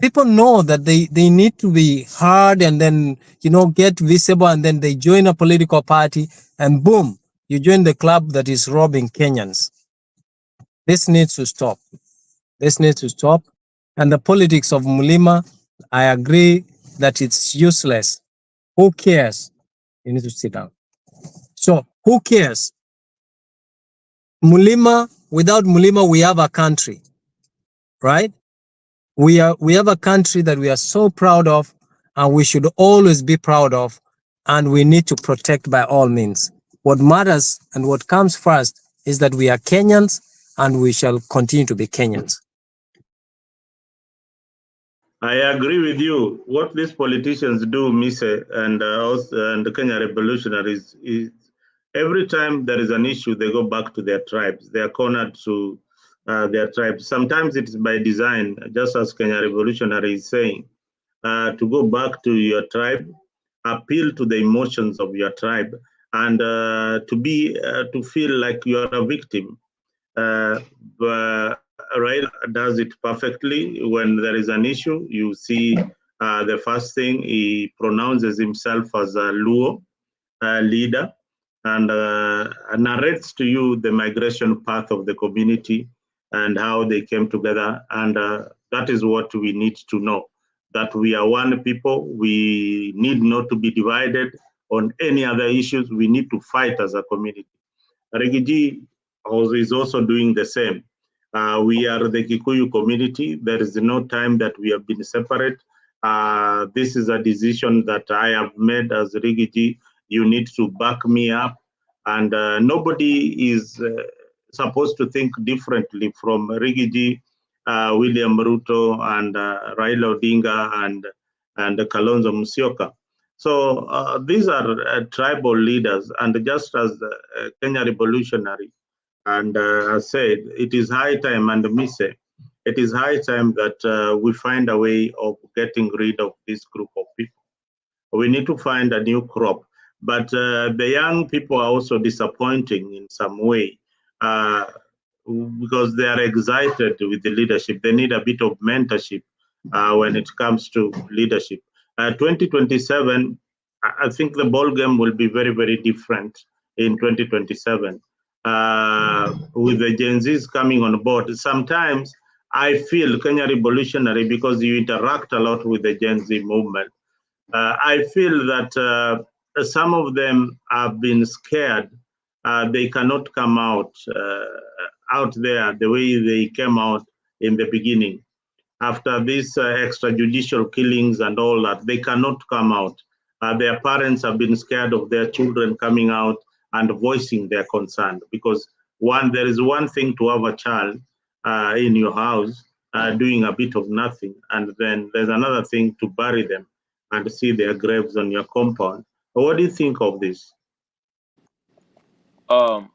people know that they need to be heard, and then get visible, and then they join a political party, and boom, you join the club that is robbing Kenyans. This needs to stop. This needs to stop. And the politics of Mrima, I agree that it's useless. Who cares? You need to sit down. So who cares? Mrima, without Mrima, we have a country, right? We have a country that we are so proud of, and we should always be proud of, and we need to protect by all means. What matters and what comes first is that we are Kenyans, and we shall continue to be Kenyans. I agree with you. What these politicians do, Mise, and the Kenya revolutionaries, is every time there is an issue, they go back to their tribes. They are cornered to their tribes. Sometimes it is by design, just as Kenya revolutionary is saying, to go back to your tribe, appeal to the emotions of your tribe, and to feel like you are a victim. But Raila does it perfectly. When there is an issue, you see the first thing, he pronounces himself as a Luo leader, and narrates to you the migration path of the community and how they came together. And that is what we need to know, that we are one people. We need not to be divided on any other issues. We need to fight as a community. Rigiji is also doing the same. We are the Kikuyu community. There is no time that we have been separate. This is a decision that I have made as Rigiji. You need to back me up. And nobody is supposed to think differently from Rigiji, William Ruto, and Raila Odinga, and Kalonzo Musyoka. So these are tribal leaders, and just as Kenya revolutionary and said, it is high time, and Mise, it is high time that we find a way of getting rid of this group of people. We need to find a new crop. But the young people are also disappointing in some way because they are excited with the leadership. They need a bit of mentorship when it comes to leadership. 2027, I think the ball game will be very, very different in 2027 with the Gen Zs coming on board. Sometimes I feel Kenya revolutionary because you interact a lot with the Gen Z movement. I feel that some of them have been scared. They cannot come out out there the way they came out in the beginning. After these extrajudicial killings and all that, they cannot come out. Their parents have been scared of their children coming out and voicing their concern, because there is one thing to have a child in your house doing a bit of nothing, and then there's another thing to bury them and see their graves on your compound. What do you think of this? To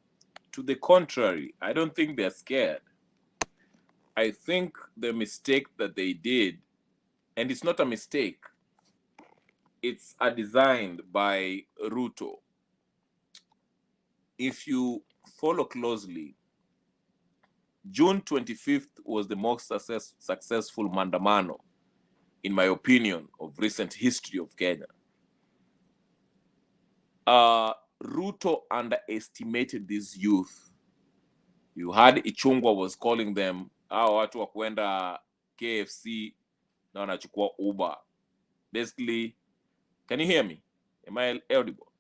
the contrary, I don't think they're scared. I think the mistake that they did, and it's not a mistake, it's a design by Ruto. If you follow closely, June 25th was the most successful Mandamano, in my opinion, of recent history of Kenya. Ruto underestimated these youth. You heard Ichungwa was calling them watu wa kuenda KFC na wanachukua Uber. Basically, can you hear me? Am I audible?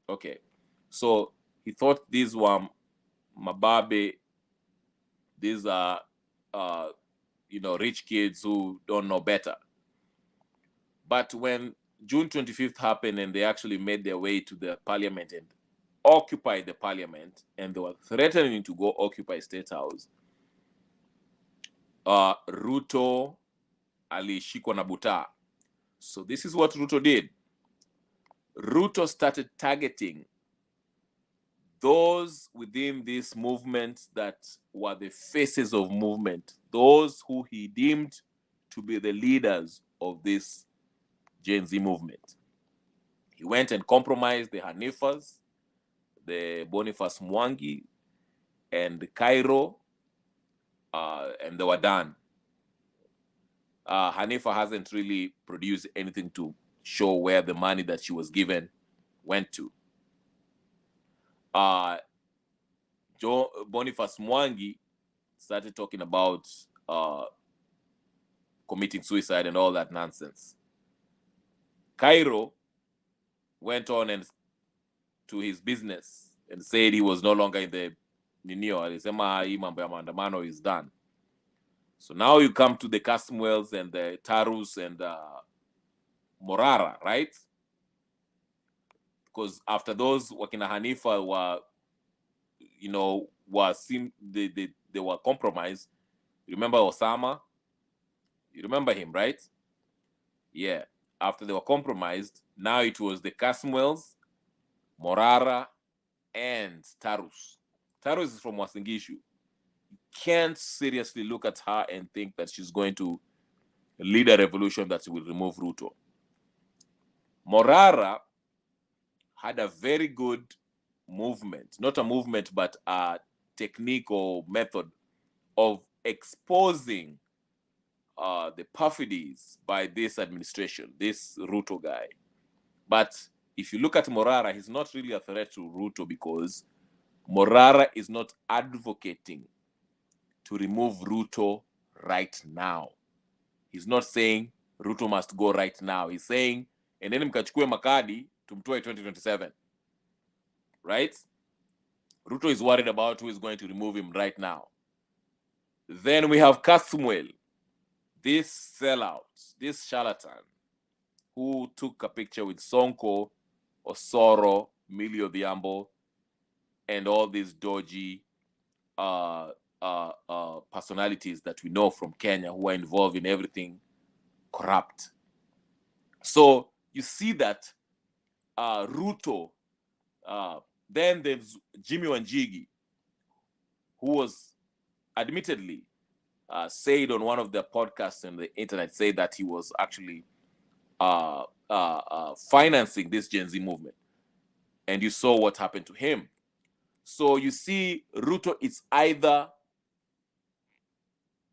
Okay. So he thought these were mababe. These are, rich kids who don't know better. But when June 25th happened and they actually made their way to the parliament and occupied the parliament, and they were threatening to go occupy State House, Ruto alishikwa na buta. So this is what Ruto did. Ruto started targeting those within this movement that were the faces of movement, those who he deemed to be the leaders of this Gen Z movement. He went and compromised the Hanifas, the Boniface Mwangi, and Cairo, and they were done. Hanifa hasn't really produced anything to show where the money that she was given went to. Boniface Mwangi started talking about committing suicide and all that nonsense. Cairo went on and to his business and said he was no longer in the Ninio. Alisema hii mambo ya maandamano is done. So now you come to the Casmwells and the Tarus and Morara, right? Because after those, Wakina Hanifa were, they were compromised. You remember Osama? You remember him, right? Yeah. After they were compromised, now it was the Casmwells, Morara, and Tarus. Tarus is from Wasingishu. You can't seriously look at her and think that she's going to lead a revolution that will remove Ruto. Morara had a very good movement, not a movement, but a technique or method of exposing the perfidies by this administration, this Ruto guy. But if you look at Morara, he's not really a threat to Ruto because Morara is not advocating to remove Ruto right now. He's not saying Ruto must go right now. He's saying, and then mkachukue makadi tumtoe 2027. Right? Ruto is worried about who is going to remove him right now. Then we have Kasmuel, this sellout, this charlatan, who took a picture with Sonko, Osoro, Millie Odhiambo, and all these dodgy personalities that we know from Kenya who are involved in everything corrupt. So you see that Ruto, then there's Jimmy Wanjigi, who was admittedly said on one of the podcasts on the internet, said that he was actually financing this Gen Z movement. And you saw what happened to him. So you see, Ruto is either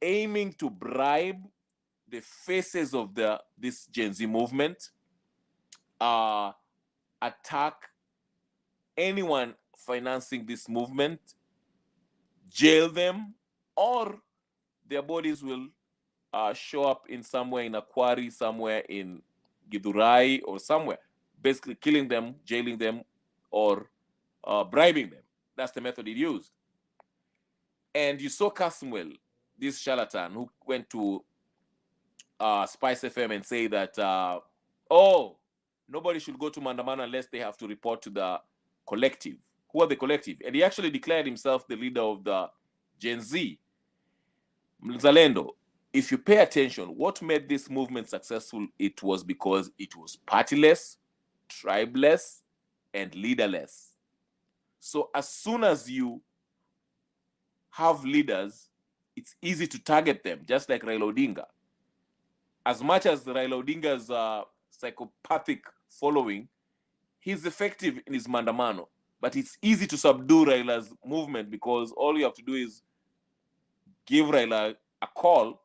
aiming to bribe the faces of this Gen Z movement, attack anyone financing this movement, jail them, or their bodies will show up in somewhere in a quarry, somewhere in Githurai or somewhere, basically killing them, jailing them, or bribing them. That's the method he used. And you saw Caswell, this charlatan who went to Spice FM and say that, oh, nobody should go to Mandamano unless they have to report to the collective. Who are the collective? And he actually declared himself the leader of the Gen Z. Mzalendo, if you pay attention, what made this movement successful, it was because it was partyless, tribeless, and leaderless. So as soon as you have leaders, it's easy to target them, just like Raila Odinga. As much as Raila Odinga's psychopathic following, he's effective in his mandamano, but it's easy to subdue Raila's movement because all you have to do is give Raila a call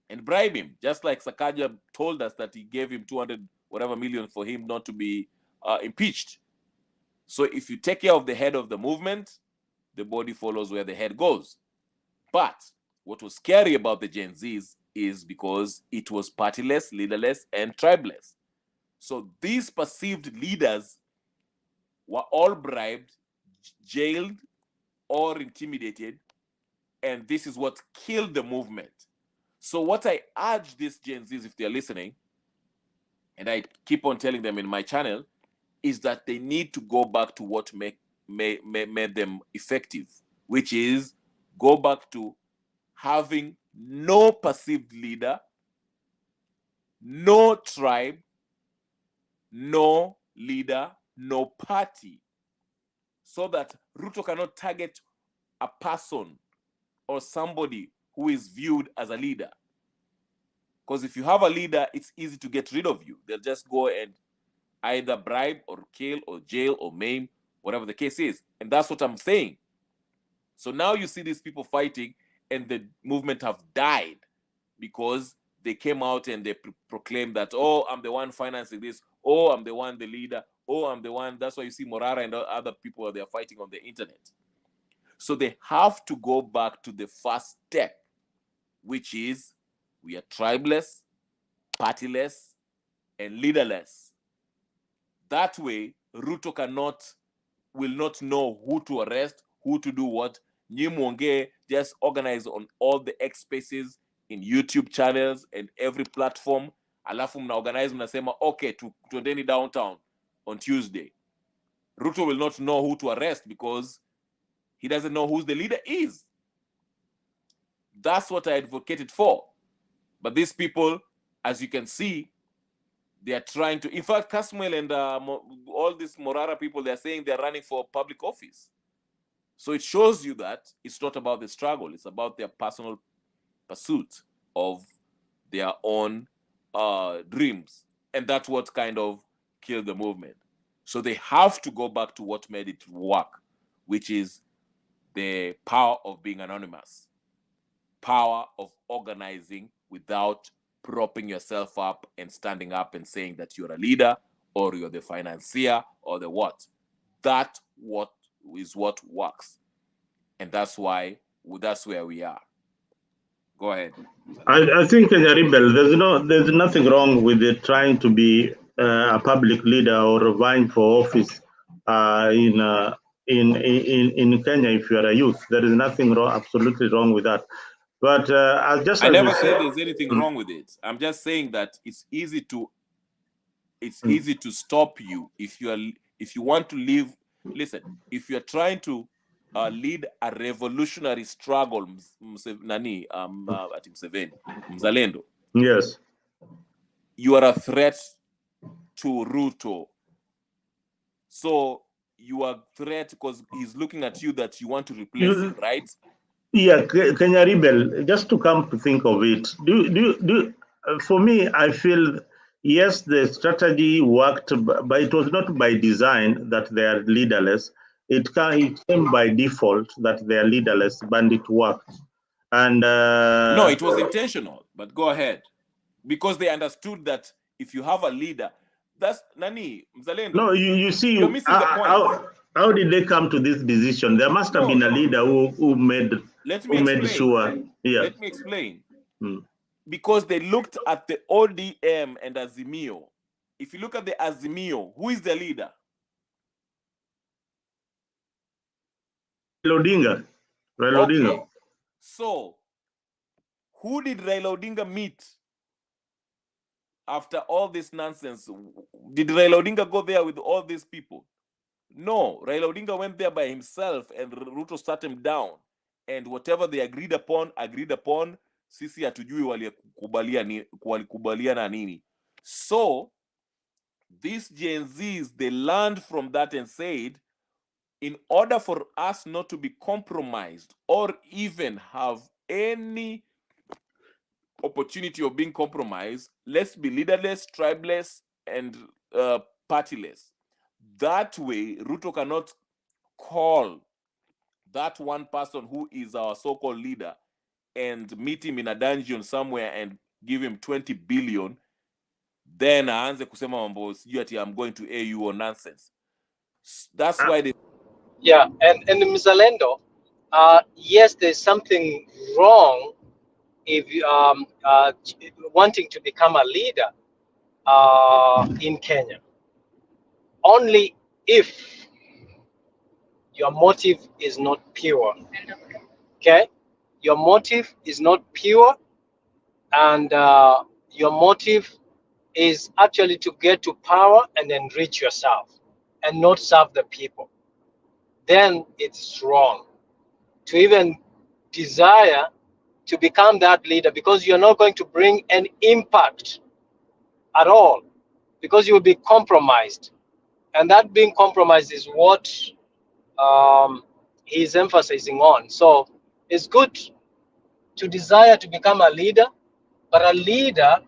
and bribe him, just like Sakaja told us that he gave him 200 whatever million for him not to be impeached. So if you take care of the head of the movement, the body follows where the head goes. But what was scary about the Gen Zs is because it was partyless, leaderless, and tribeless. So these perceived leaders were all bribed, jailed, or intimidated, and this is what killed the movement. So what I urge these Gen Zs, if they're listening, and I keep on telling them in my channel, is that they need to go back to what made them effective, which is go back to having no perceived leader, no tribe, no leader, no party, so that Ruto cannot target a person or somebody who is viewed as a leader. Because if you have a leader, it's easy to get rid of you. They'll just go and either bribe or kill or jail or maim, whatever the case is. And that's what I'm saying. So now you see these people fighting and the movement have died because they came out and they proclaimed that, oh, I'm the one financing this. Oh, I'm the one, the leader. Oh, I'm the one. That's why you see Morara and other people, they're fighting on the internet. So they have to go back to the first step, which is we are tribeless, partyless, and leaderless. That way, Ruto will not know who to arrest, who to do what. Nyimwonge just organize on all the X spaces in YouTube channels and every platform. Alafu mnaorganize mnasema, okay, tuendeni downtown on Tuesday. Ruto will not know who to arrest because he doesn't know who the leader is. That's what I advocated for. But these people, as you can see, they are trying to, in fact, Caswell and all these Morara people, they're saying they're running for public office. So it shows you that it's not about the struggle. It's about their personal pursuit of their own dreams. And that's what kind of killed the movement. So they have to go back to what made it work, which is the power of being anonymous, power of organizing without propping yourself up and standing up and saying that you're a leader or you're the financier or the what. That is what works. And that's where we are. Go ahead. I think Nyaribel, there's nothing wrong with it trying to be a public leader or vying for office in Kenya if you are a youth. There is nothing wrong, absolutely wrong with that. But I never said there's anything wrong with it. I'm just saying that it's easy to stop you if you want to live. Listen, if you're trying to lead a revolutionary struggle, Mzalendo. Yes. You are a threat to Ruto. So you are a threat because he's looking at you that you want to replace him, right? Yeah, Kenya Rebel, just to come to think of it, for me, I feel, yes, the strategy worked, but it was not by design that they are leaderless. It came by default that they are leaderless, but it worked. And no, it was intentional, but go ahead. Because they understood that if you have a leader, that's Nani, Mzalendo. No, you see, you're missing the point. How did they come to this decision? There must have been a leader who made sure. Yeah. Let me explain. Because they looked at the ODM and Azimio. If you look at the Azimio, who is the leader? Odinga. Raila Odinga. Okay. So, who did Raila Odinga meet after all this nonsense? Did Raila Odinga go there with all these people? No. Raila Odinga went there by himself and Ruto sat him down. And whatever they agreed upon. Sisi hatujui walikubaliana nini. So, these Gen Zs, they learned from that and said, in order for us not to be compromised or even have any opportunity of being compromised, let's be leaderless, tribeless, and partyless. That way, Ruto cannot call that one person who is our so-called leader and meet him in a dungeon somewhere and give him 20 billion, then aanze kusema mambo sijui ati I'm going to AU or nonsense. That's why they... Yeah, and Mzalendo, yes, there's something wrong if you wanting to become a leader in Kenya. Only if your motive is not pure. Okay, your motive is not pure, and your motive is actually to get to power and enrich yourself and not serve the people. Then it's wrong to even desire to become that leader, because you're not going to bring an impact at all, because you will be compromised. And that being compromised is what he's emphasizing on. So it's good to desire to become a leader, but a leader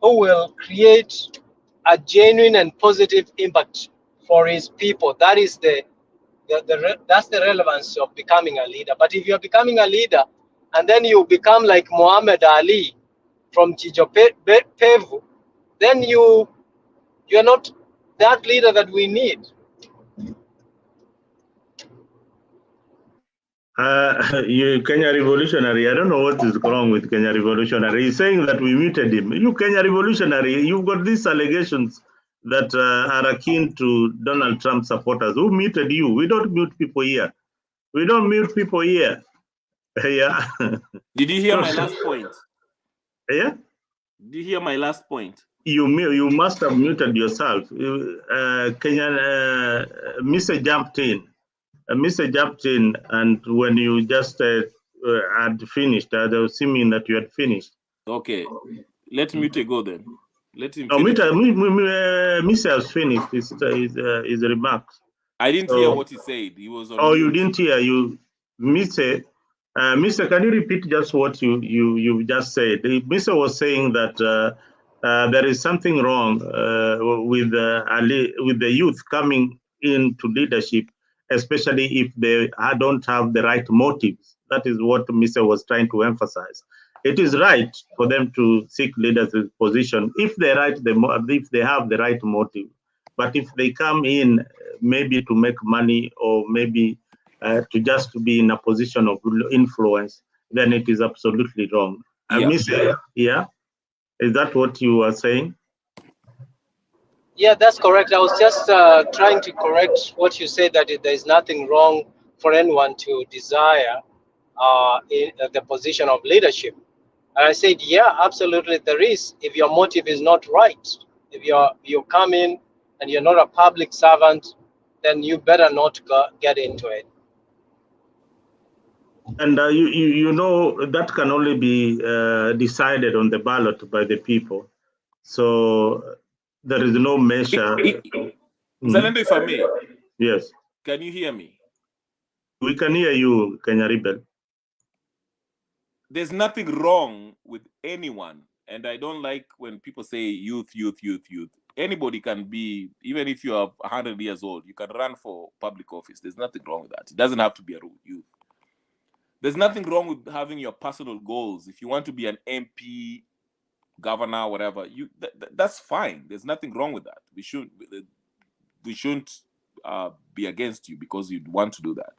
who will create a genuine and positive impact for his people. That is that's the relevance of becoming a leader. But if you're becoming a leader and then you become like Muhammad Ali from Chijopevu, then you're not that leader that we need. You Kenya Revolutionary, I don't know what is wrong with Kenya Revolutionary. He's saying that we muted him. You Kenya Revolutionary, you've got these allegations that are akin to Donald Trump supporters. Who muted you? We don't mute people here. We don't mute people here. Yeah. Did you hear my last point? Yeah? Did you hear my last point? You must have muted yourself. Kenya, Mr. jumped in. Mr. jumped in, and when you just had finished, they were assuming that you had finished. Okay. Let Mute go then. Let him No, finish. Mr. has finished his remarks. I didn't hear what he said. He was on Oh, mute. you didn't hear. Mr. Can you repeat just what you just said? Mr. was saying that there is something wrong with the youth coming into leadership, especially if they don't have the right motives. That is what Mr. was trying to emphasize. It is right for them to seek leadership position if they have the right motive. But if they come in maybe to make money or maybe to just be in a position of influence, then it is absolutely wrong. Yeah, is that what you are saying? Yeah, that's correct. I was just trying to correct what you said, that there is nothing wrong for anyone to desire in the position of leadership. And I said, yeah, absolutely there is, if your motive is not right. If you come in and you're not a public servant, then you better not get into it. And you know that can only be decided on the ballot by the people. So there is no measure. Zalendo, if I may. Yes. Can you hear me? We can hear you, Kenya Rebel. There's nothing wrong with anyone. And I don't like when people say youth. Anybody can be, even if you are 100 years old, you can run for public office. There's nothing wrong with that. It doesn't have to be a youth. There's nothing wrong with having your personal goals. If you want to be an MP, governor, whatever, that's fine. There's nothing wrong with that. We shouldn't be against you because you want to do that.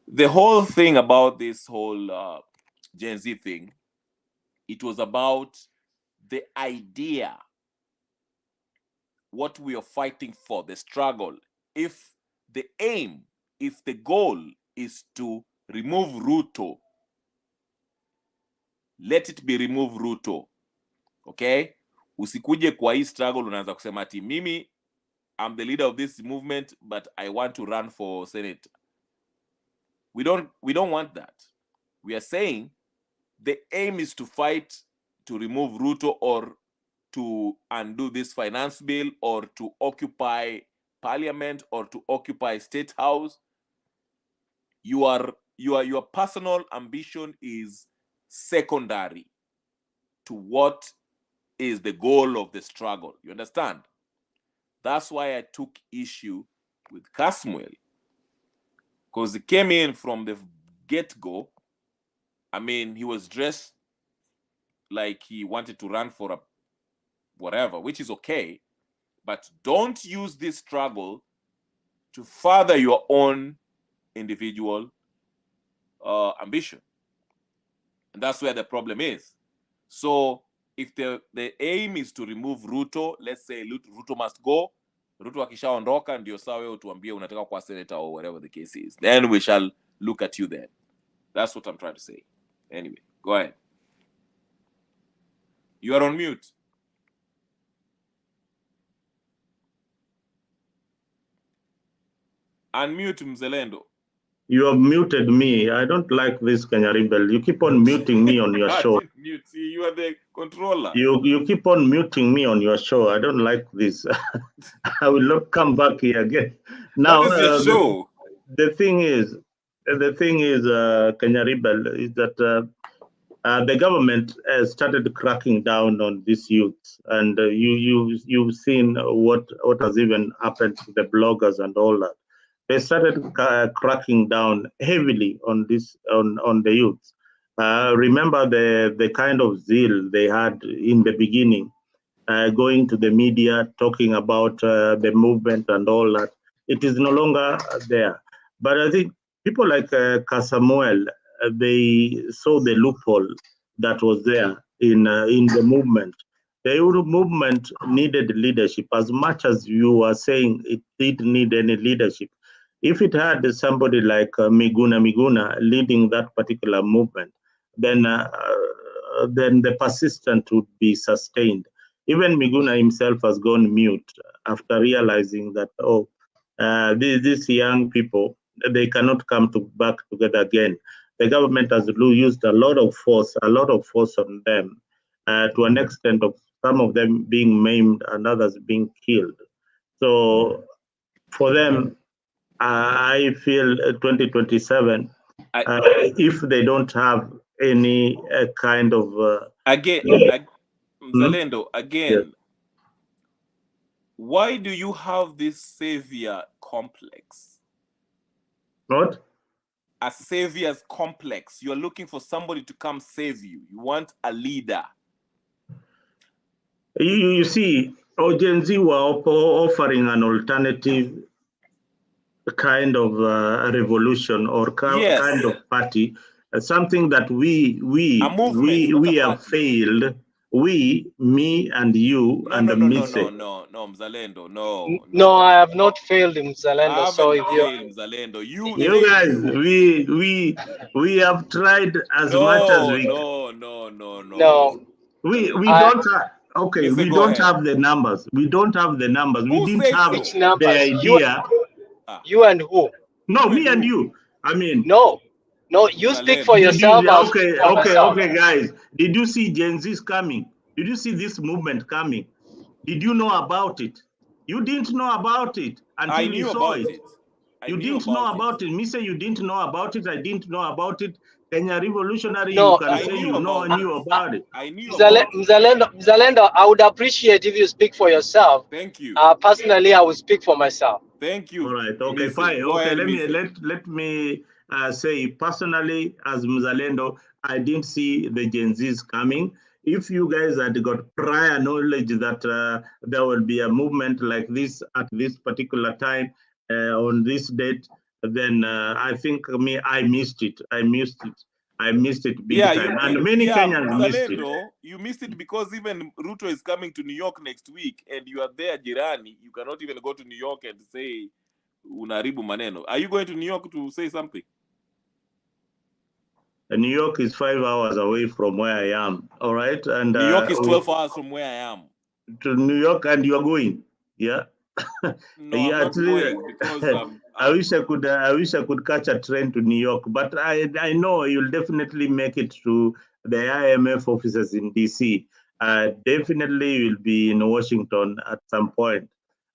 The whole thing about this whole Gen Z thing, it was about the idea, what we are fighting for, the struggle. If the goal is to remove Ruto. Let it be remove Ruto. Okay? Usikuje kwa hii struggle unaanza kusema ati mimi I'm the leader of this movement but I want to run for Senate. We don't want that. We are saying the aim is to fight to remove Ruto or to undo this finance bill or to occupy parliament or to occupy state house. Your personal ambition is secondary to what is the goal of the struggle. You understand? That's why I took issue with Casmuel, because he came in from the get-go. I mean, he was dressed like he wanted to run for a whatever, which is okay, but don't use this struggle to further your own individual ambition. And that's where the problem is. So if the aim is to remove Ruto, let's say Ruto must go, Ruto akishaondoka ndio sawa wewe utuambie unataka kuwa senator or whatever the case is, then we shall look at you then. That's what I'm trying to say. Anyway, go ahead. You are on mute. Unmute Mzelendo. You have muted me. I don't like this, Kenya Rebel. You keep on muting me on your show. Mute. See, you are the controller. You keep on muting me on your show. I don't like this. I will not come back here again. Now, that is your show. The thing is, Kenya Rebel, is that the government has started cracking down on these youths, and you've seen what has even happened to the bloggers and all that. They started cracking down heavily on this on the youths. Remember the kind of zeal they had in the beginning, going to the media, talking about the movement and all that. It is no longer there. But I think people like Casamuel, they saw the loophole that was there in the movement. The movement needed leadership as much as you are saying it didn't need any leadership. If it had somebody like Miguna leading that particular movement, then the persistence would be sustained. Even Miguna himself has gone mute after realizing that, these young people, they cannot come back together again. The government has used a lot of force on them, to an extent of some of them being maimed and others being killed. So for them, I feel 2027, if they don't have any kind of Mzalendo, again, why do you have this savior complex? What? A savior's complex. You're looking for somebody to come save you. You want a leader. You see, Gen Z were offering an alternative kind of revolution or kind of party, something that we have failed. We, me and you and Mise. No, Mzalendo, no. No, I have not failed him, Mzalendo. So if you Mzalendo, you guys, we have tried as much as we. No. We don't have. Okay, we don't have the numbers. We don't have the numbers. We didn't have the idea. You and who? No, me and you. I mean. No, you speak for yourself. Okay, guys. Did you see Gen Z's coming? Did you see this movement coming? Did you know about it? You didn't know about it until you saw it. You didn't know about it. Me say you didn't know about it. I didn't know about it. Kenya Revolutionary, you can say you knew about it. I knew Mzalendo, I would appreciate if you speak for yourself. Thank you. Personally, I will speak for myself. Thank you. All right. Okay, fine. Okay, let me say personally, as Mzalendo, I didn't see the Gen Zs coming. If you guys had got prior knowledge that there will be a movement like this at this particular time, on this date, then I think I missed it. I missed it big time. And many Kenyans missed it. You missed it because even Ruto is coming to New York next week and you are there, Jirani. You cannot even go to New York and say, unaribu maneno. Are you going to New York to say something? New York is 5 hours away from where I am. All right, and New York is 12 hours from where I am. To New York, and you are going, yeah. No, Yeah, I'm not actually, going because I wish I could catch a train to New York, but I know you'll definitely make it to the IMF offices in DC. Definitely you'll be in Washington at some point,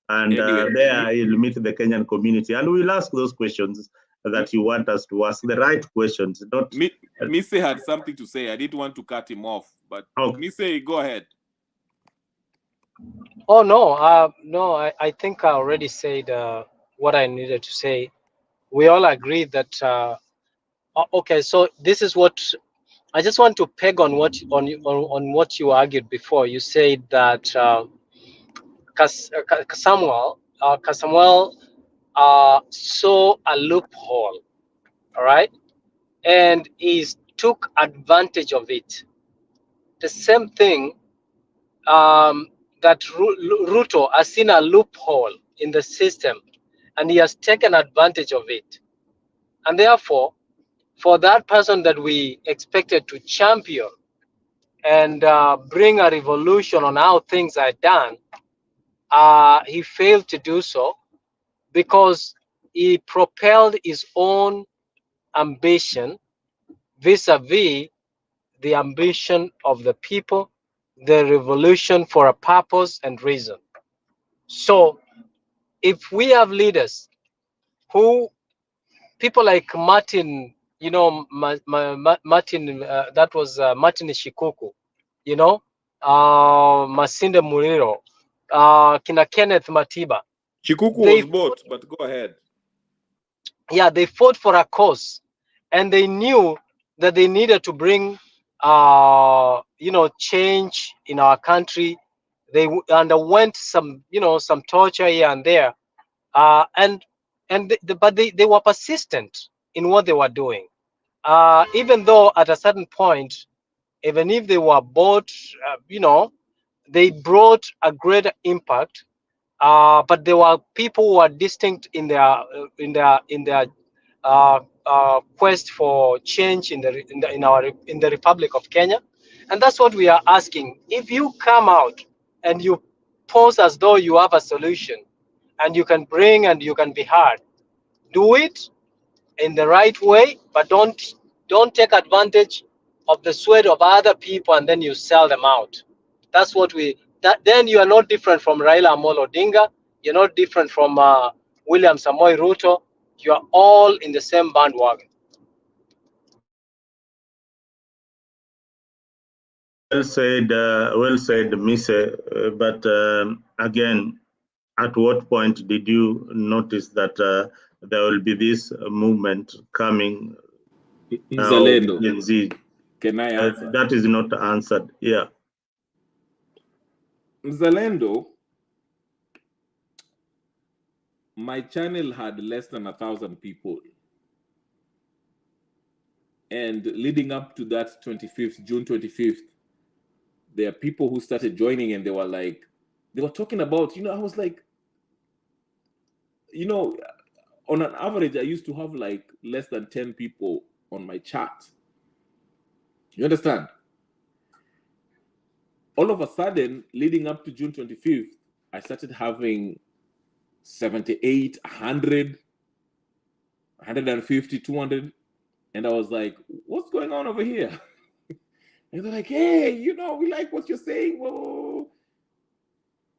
and anyway, there you'll meet the Kenyan community, and we'll ask those questions that you want us to ask, the right questions, not. Mise had something to say. I didn't want to cut him off, but Mise, go ahead. Oh no, no. I think I already said what I needed to say. We all agree that. Okay, so this is what I just want to peg on what what you argued before. You said that Samuel saw a loophole, all right, and he took advantage of it. The same thing that Ruto has seen a loophole in the system, and he has taken advantage of it, and therefore, for that person that we expected to champion and bring a revolution on how things are done, he failed to do so because he propelled his own ambition vis-a-vis the ambition of the people, the revolution for a purpose and reason. So if we have leaders who, people like Martin, you know, Martin, that was Martin Shikuku, you know, Masinde Muliro, Kina Kenneth Matiba. Shikuku was bought, but go ahead. Yeah, they fought for a cause, and they knew that they needed to bring, you know, change in our country. They underwent some, you know, some torture here and there, but they were persistent in what they were doing. Even though at a certain point, even if they were bought, you know, they brought a greater impact. But there were people who were distinct in their quest for change in the Republic of Kenya, and that's what we are asking. If you come out and you pose as though you have a solution, and you can bring and you can be heard, do it in the right way, but don't take advantage of the sweat of other people and then you sell them out. That's what then you are not different from Raila Amolo Odinga. You're not different from William Samoei Ruto. You are all in the same bandwagon. Well said, Mise. But again, at what point did you notice that there will be this movement coming? Zalendo. Gen Z? Can I answer? That is not answered. Yeah. Zalendo, my channel had less than 1,000 people. And leading up to that June 25th, there are people who started joining and they were talking about, you know, I was like, you know, on an average, I used to have like less than 10 people on my chat. You understand? All of a sudden, leading up to June 25th, I started having 78, 100, 150, 200. And I was like, what's going on over here? And they're like, hey, you know, we like what you're saying. Whoa.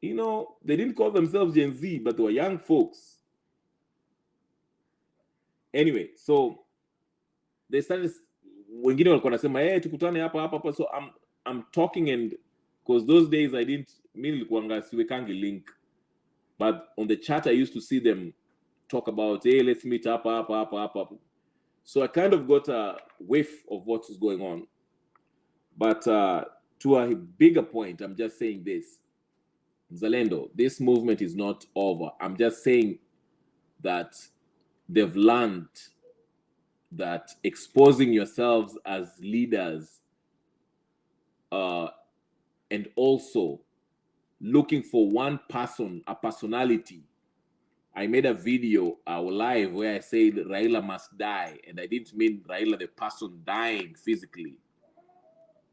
You know, they didn't call themselves Gen Z, but they were young folks. Anyway, so they started, wengine walikuwa nasema, hey, tukutane hapa. So I'm talking, and because those days I didn't, mimi nilikuanga siwekangi link. But on the chat, I used to see them talk about, hey, let's meet up. So I kind of got a whiff of what was going on. But to a bigger point, I'm just saying this. Zalendo, this movement is not over. I'm just saying that they've learned that exposing yourselves as leaders and also looking for one person, a personality I made a video live where I said Raila must die, and I didn't mean Raila the person dying physically,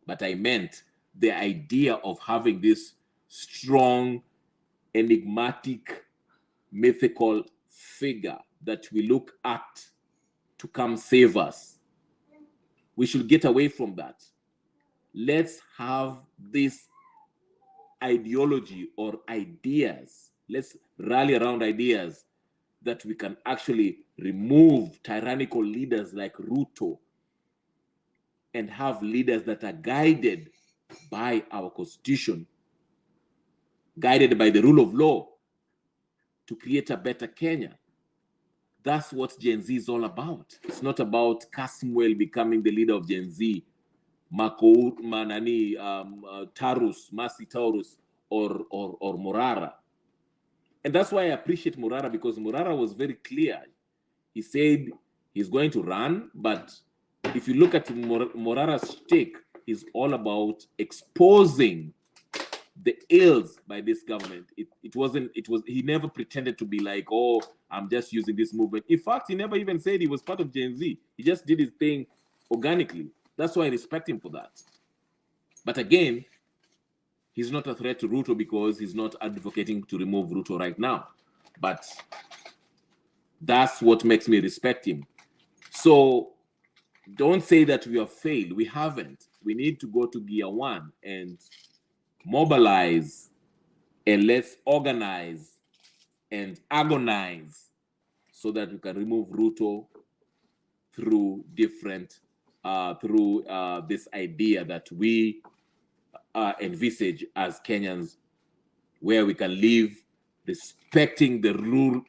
but I meant the idea of having this strong, enigmatic, mythical figure that we look at to come save us. We should get away from that. Let's have this ideology or ideas. Let's rally around ideas that we can actually remove tyrannical leaders like Ruto and have leaders that are guided by our constitution, guided by the rule of law to create a better Kenya. That's what Gen Z is all about. It's not about Caswell becoming the leader of Gen Z, Tarus, Masi Taurus, or Morara. And that's why I appreciate Morara, because Morara was very clear. He said he's going to run, but if you look at Morara's stake, he's all about exposing the ills by this government. He never pretended to be like, oh, I'm just using this movement. In fact, he never even said he was part of Gen Z. He just did his thing organically. That's why I respect him for that. But again, he's not a threat to Ruto because he's not advocating to remove Ruto right now. But that's what makes me respect him. So don't say that we have failed. We haven't. We need to go to gear one and mobilize, and let's organize and agonize so that we can remove Ruto through different, this idea that we envisage as Kenyans, where we can live respecting the rule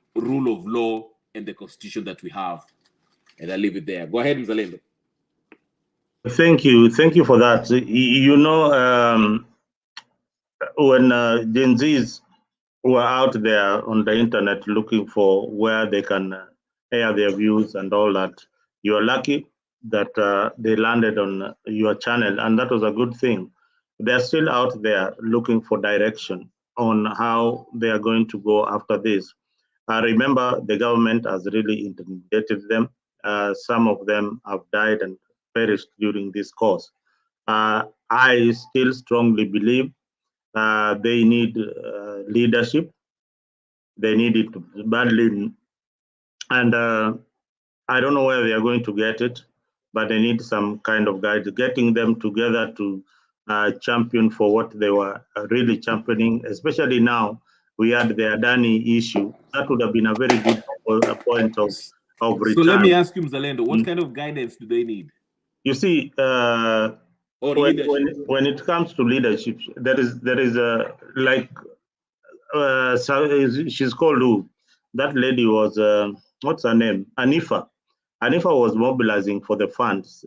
of law and the constitution that we have. And I leave it there. Go ahead, Mzalendo. Thank you for that. You know, when Gen Zs were out there on the internet looking for where they can air their views and all that, you are lucky that they landed on your channel, and that was a good thing. They're still out there looking for direction on how they are going to go after this. I remember the government has really intimidated them. Some of them have died and perished during this course. I still strongly believe they need leadership. They need it badly. And I don't know where they are going to get it, but they need some kind of guide, getting them together to champion for what they were really championing, especially now we had the Adani issue. That would have been a very good point of return. So let me ask you, Mzalendo, what kind of guidance do they need? You see, when it comes to leadership, there is a she's called who? That lady was what's her name? Anifa. Anifa was mobilizing for the funds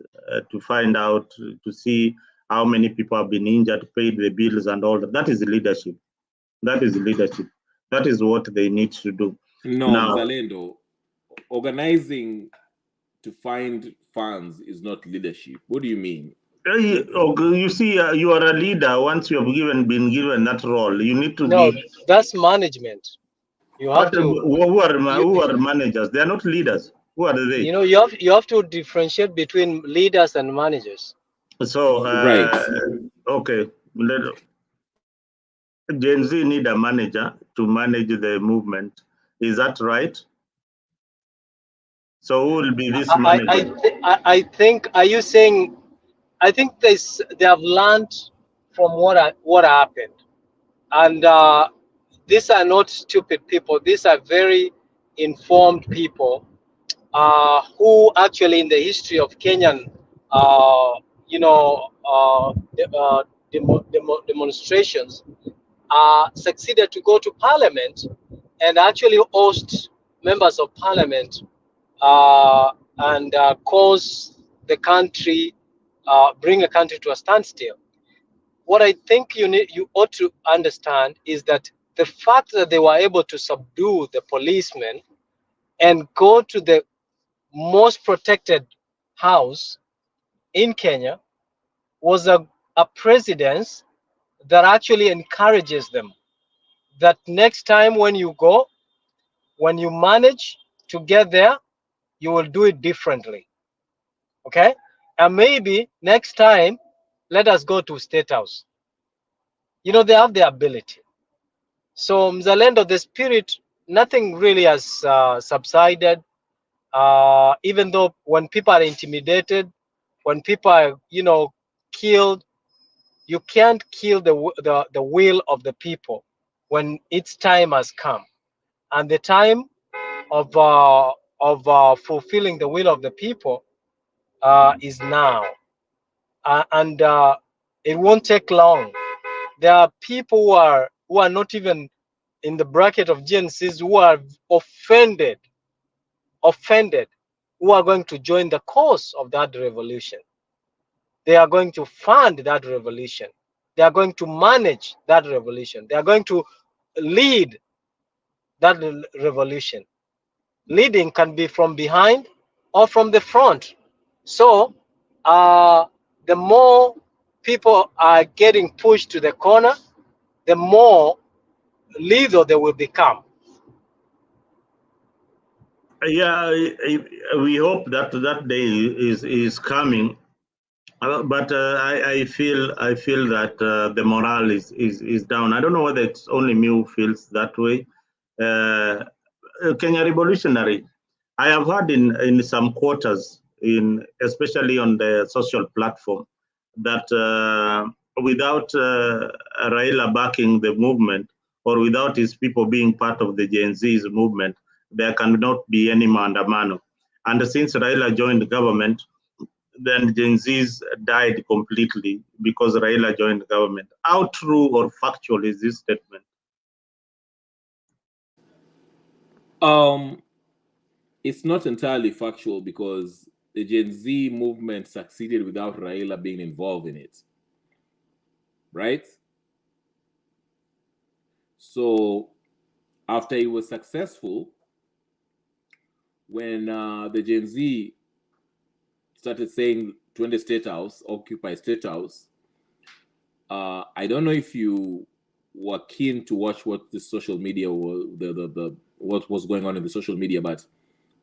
to find out, to see how many people have been injured, paid the bills and all that. That is leadership. That is leadership. That is what they need to do. No, now, Mzalendo, organizing to find funds is not leadership. What do you mean? You see, you are a leader. Once you have been given that role, you need to lead. That's management. You have to. Who are managers? They are not leaders. Who are they? You know, you have to differentiate between leaders and managers. So right. Okay. Gen Z need a manager to manage the movement. Is that right? So who will be this manager? I think. Are you saying? I think they have learned from what happened, and these are not stupid people. These are very informed people who actually, in the history of Kenyan, demonstrations, succeeded to go to parliament and actually host members of parliament and cause the country, bring a country to a standstill. What I think you ought to understand is that the fact that they were able to subdue the policemen and go to the most protected house in Kenya was a precedence that actually encourages them that next time when you go, when you manage to get there, you will do it differently. Okay? And maybe next time, let us go to State House. You know, they have the ability. So Mzalendo, the spirit, nothing really has subsided. Even though when people are intimidated, when people are, you know, killed, you can't kill the will of the people when its time has come. And the time of fulfilling the will of the people is now. And it won't take long. There are people who are not even in the bracket of GNCs who are offended, who are going to join the cause of that revolution. They are going to fund that revolution. They are going to manage that revolution. They are going to lead that revolution. Leading can be from behind or from the front. So the more people are getting pushed to the corner, the more lethal they will become. Yeah, we hope that that day is coming. But I feel that the morale is down. I don't know whether it's only me who feels that way. Kenya Revolutionary, I have heard in some quarters, especially on the social platform, that without Raila backing the movement, or without his people being part of the Gen Z's movement, there cannot be any maandamano. And since Raila joined the government, then Gen Zs died completely because Raila joined the government. How true or factual is this statement? It's not entirely factual because the Gen Z movement succeeded without Raila being involved in it, right? So after he was successful, when the Gen Z started saying 20 State House, occupy State House, I don't know if you were keen to watch what the social media was, what was going on in the social media, but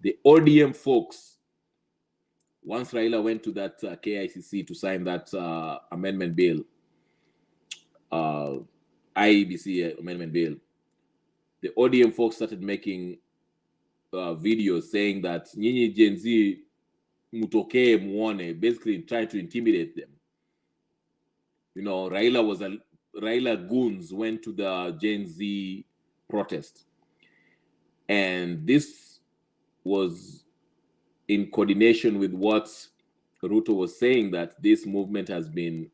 the ODM folks, once Raila went to that KICC to sign that amendment bill, IEBC amendment bill, the ODM folks started making videos saying that Nyinyi Gen Z mutokee muone, basically trying to intimidate them. You know, Raila goons went to the Gen Z protest, and this was in coordination with what Ruto was saying, that this movement has been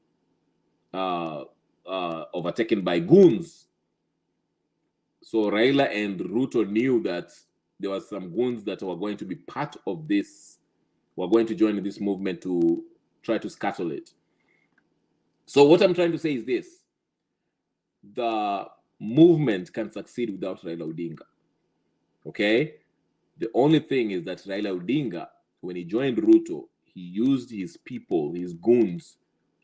overtaken by goons. So Raila and Ruto knew that there were some goons that were going to be part of this, were going to join this movement to try to scuttle it. So what I'm trying to say is this: the movement can succeed without Raila Odinga. Okay? The only thing is that Raila Odinga, when he joined Ruto, he used his people, his goons,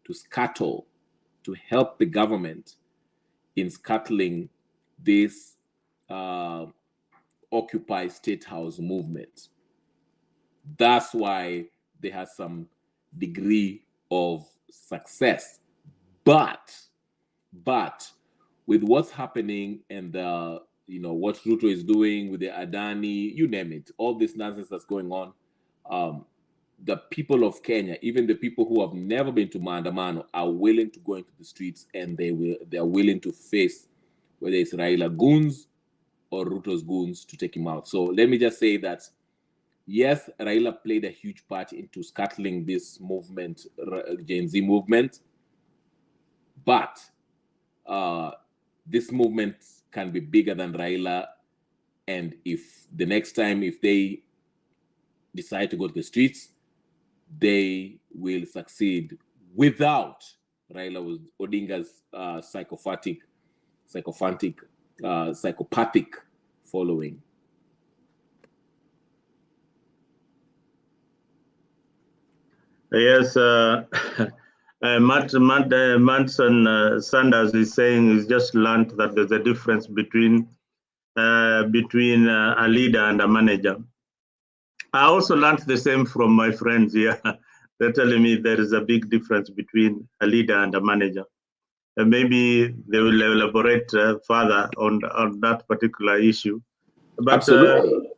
to scuttle, to help the government in scuttling this Occupy State House movement. That's why they had some degree of success. But with what's happening and the, you know, what Ruto is doing with the Adani, you name it, all this nonsense that's going on, the people of Kenya, even the people who have never been to Maandamano, are willing to go into the streets, and they are willing to face whether it's Raila goons or Ruto's goons to take him out. So let me just say that yes, Raila played a huge part into scuttling this movement, Gen Z movement, but this movement can be bigger than Raila, and if the next time, if they decide to go to the streets, they will succeed without Raila Odinga's psychopathic following. Yes, Manson Sanders is saying he's just learned that there's a difference between between a leader and a manager. I also learned the same from my friends here. They're telling me there is a big difference between a leader and a manager. And maybe they will elaborate further on that particular issue. But Absolutely.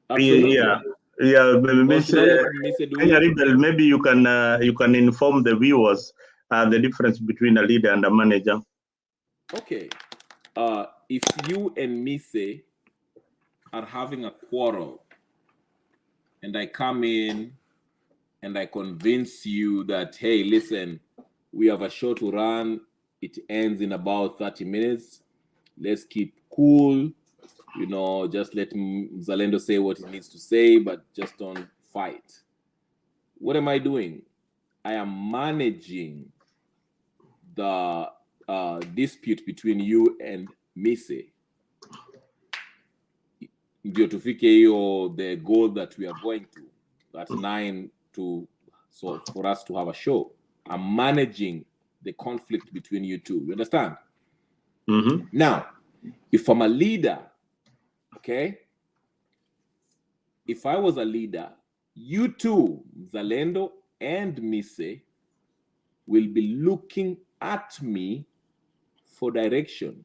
Absolutely. Miss Kenya Rebel, maybe you can inform the viewers the difference between a leader and a manager. Okay. If you and Mise are having a quarrel, and I come in and I convince you that, hey, listen, we have a show to run. It ends in about 30 minutes. Let's keep cool. You know, just let Zalendo say what he needs to say, but just don't fight. What am I doing? I am managing the dispute between you and Mise. Ndio tufike hiyo the goal that we are going to. That's 9 to, so for us to have a show. I'm managing the conflict between you two. You understand? Mm-hmm. Now, if I'm a leader, okay? If I was a leader, you two, Zalendo and Mise, will be looking at me for direction,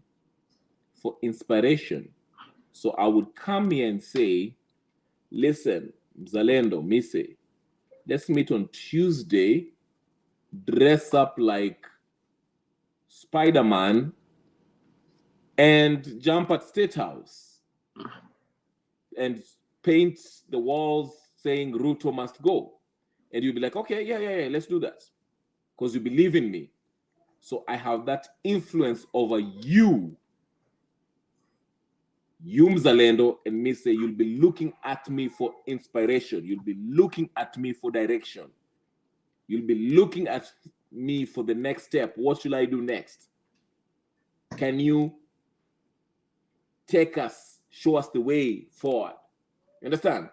for inspiration. So I would come here and say, listen, Zalendo, Mise, let's meet on Tuesday, dress up like Spider-Man and jump at State House and paint the walls saying Ruto must go. And you'll be like, okay, yeah, let's do that. Because you believe in me. So I have that influence over you. You, Mzalendo, and Mise, you'll be looking at me for inspiration. You'll be looking at me for direction. You'll be looking at me for the next step. What should I do next? Can you take us, show us the way forward? You understand?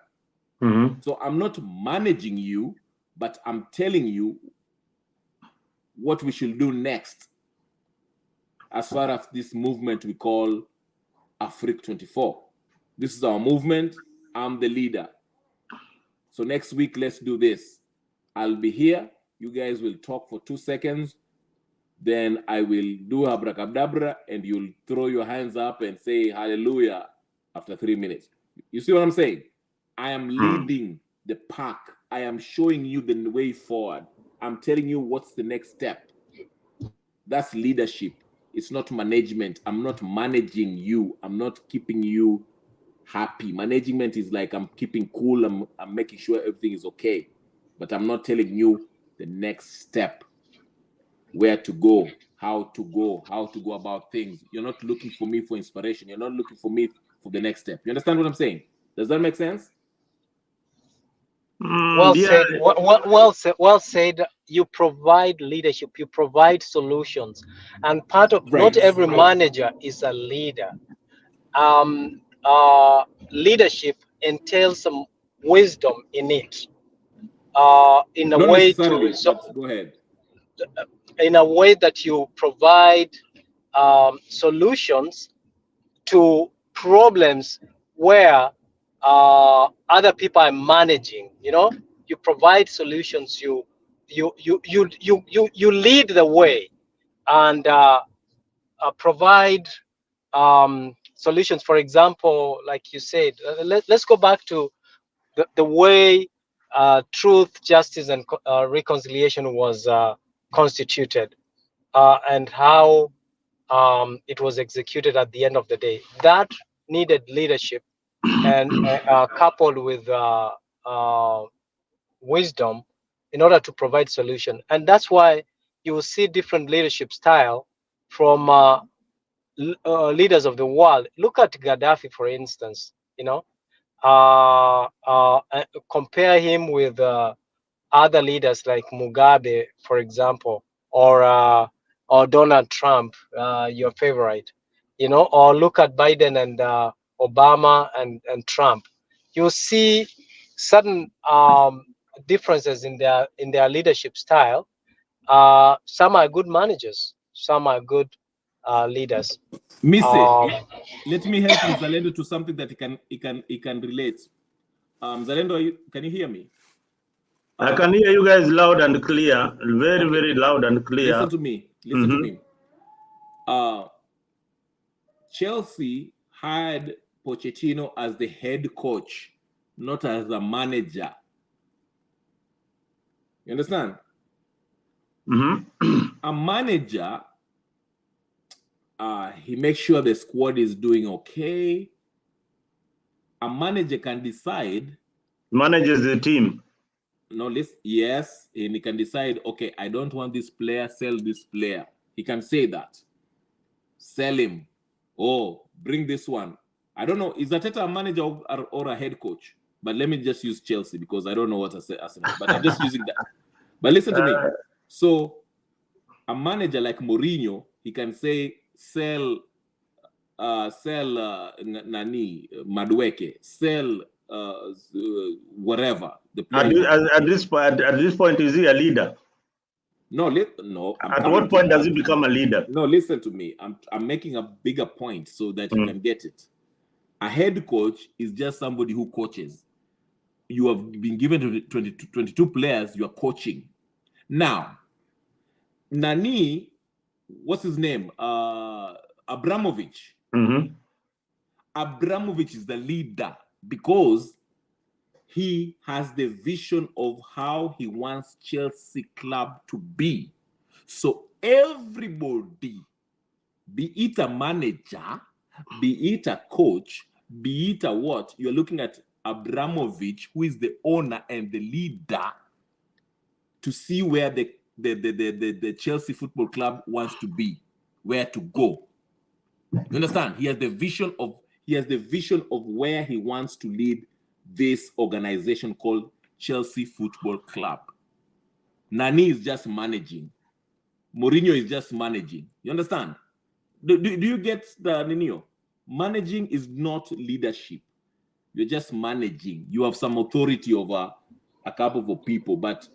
Mm-hmm. So I'm not managing you, but I'm telling you what we should do next as far as this movement we call Afrique 24. This is our movement. I'm the leader. So next week, let's do this. I'll be here. You guys will talk for 2 seconds. Then I will do abracadabra and you'll throw your hands up and say hallelujah after 3 minutes. You see what I'm saying? I am leading the pack. I am showing you the way forward. I'm telling you what's the next step. That's leadership. It's not management. I'm not managing you. I'm not keeping you happy. Management is like I'm keeping cool. I'm making sure everything is okay. But I'm not telling you the next step, where to go, how to go about things. You're not looking for me for inspiration. You're not looking for me for the next step. You understand what I'm saying? Does that make sense? Well said. Well said. You provide leadership. You provide solutions, and part of not every manager is a leader. Leadership entails some wisdom in it. In a Not way to necessarily, resolve. but go ahead. In a way that you provide solutions to problems where other people are managing. You know, you provide solutions. You lead the way and provide solutions. For example, like you said, let's go back to the way truth, justice, and reconciliation was constituted, and how it was executed at the end of the day. That needed leadership, and coupled with wisdom in order to provide solution. And that's why you will see different leadership style from leaders of the world. Look at Gaddafi, for instance. You know, compare him with other leaders like Mugabe, for example, or Donald Trump, your favorite, you know, or look at Biden and Obama and Trump. You see certain differences in their leadership style. Some are good managers, some are good leaders. Let me help Zalendo to something that he can relate. Zalendo, can you hear me? I can hear you guys loud and clear, very, very loud and clear. Listen to me. Listen to me. Chelsea hired Pochettino as the head coach, not as a manager. You understand? A manager, he makes sure the squad is doing okay. A manager can decide. Manages the team. No, yes, and he can decide, okay, I don't want this player, sell this player. He can say that. Sell him. Oh, bring this one. I don't know. Is Arteta a manager or a head coach? But let me just use Chelsea because I don't know what I say Arsenal. But I'm just using that. But listen to me. So a manager like Mourinho, he can say sell Nani Madueke, sell whatever the player. At this point, is he a leader? No, no. At what point does he become a leader? No, listen to me. I'm making a bigger point so that you can get it. A head coach is just somebody who coaches. You have been given 22 players, you are coaching. Now, Nani, what's his name? Abramovich. Abramovich is the leader because he has the vision of how he wants Chelsea club to be. So everybody, be it a manager, be it a coach, be it a what, you're looking at Abramovich, who is the owner and the leader, to see where the Chelsea Football Club wants to be, where to go. You understand? He has the vision of where he wants to lead this organization called Chelsea Football Club. Nani is just managing. Mourinho is just managing. You understand? Do you get the Nino? Managing is not leadership. You're just managing. You have some authority over a couple of people, but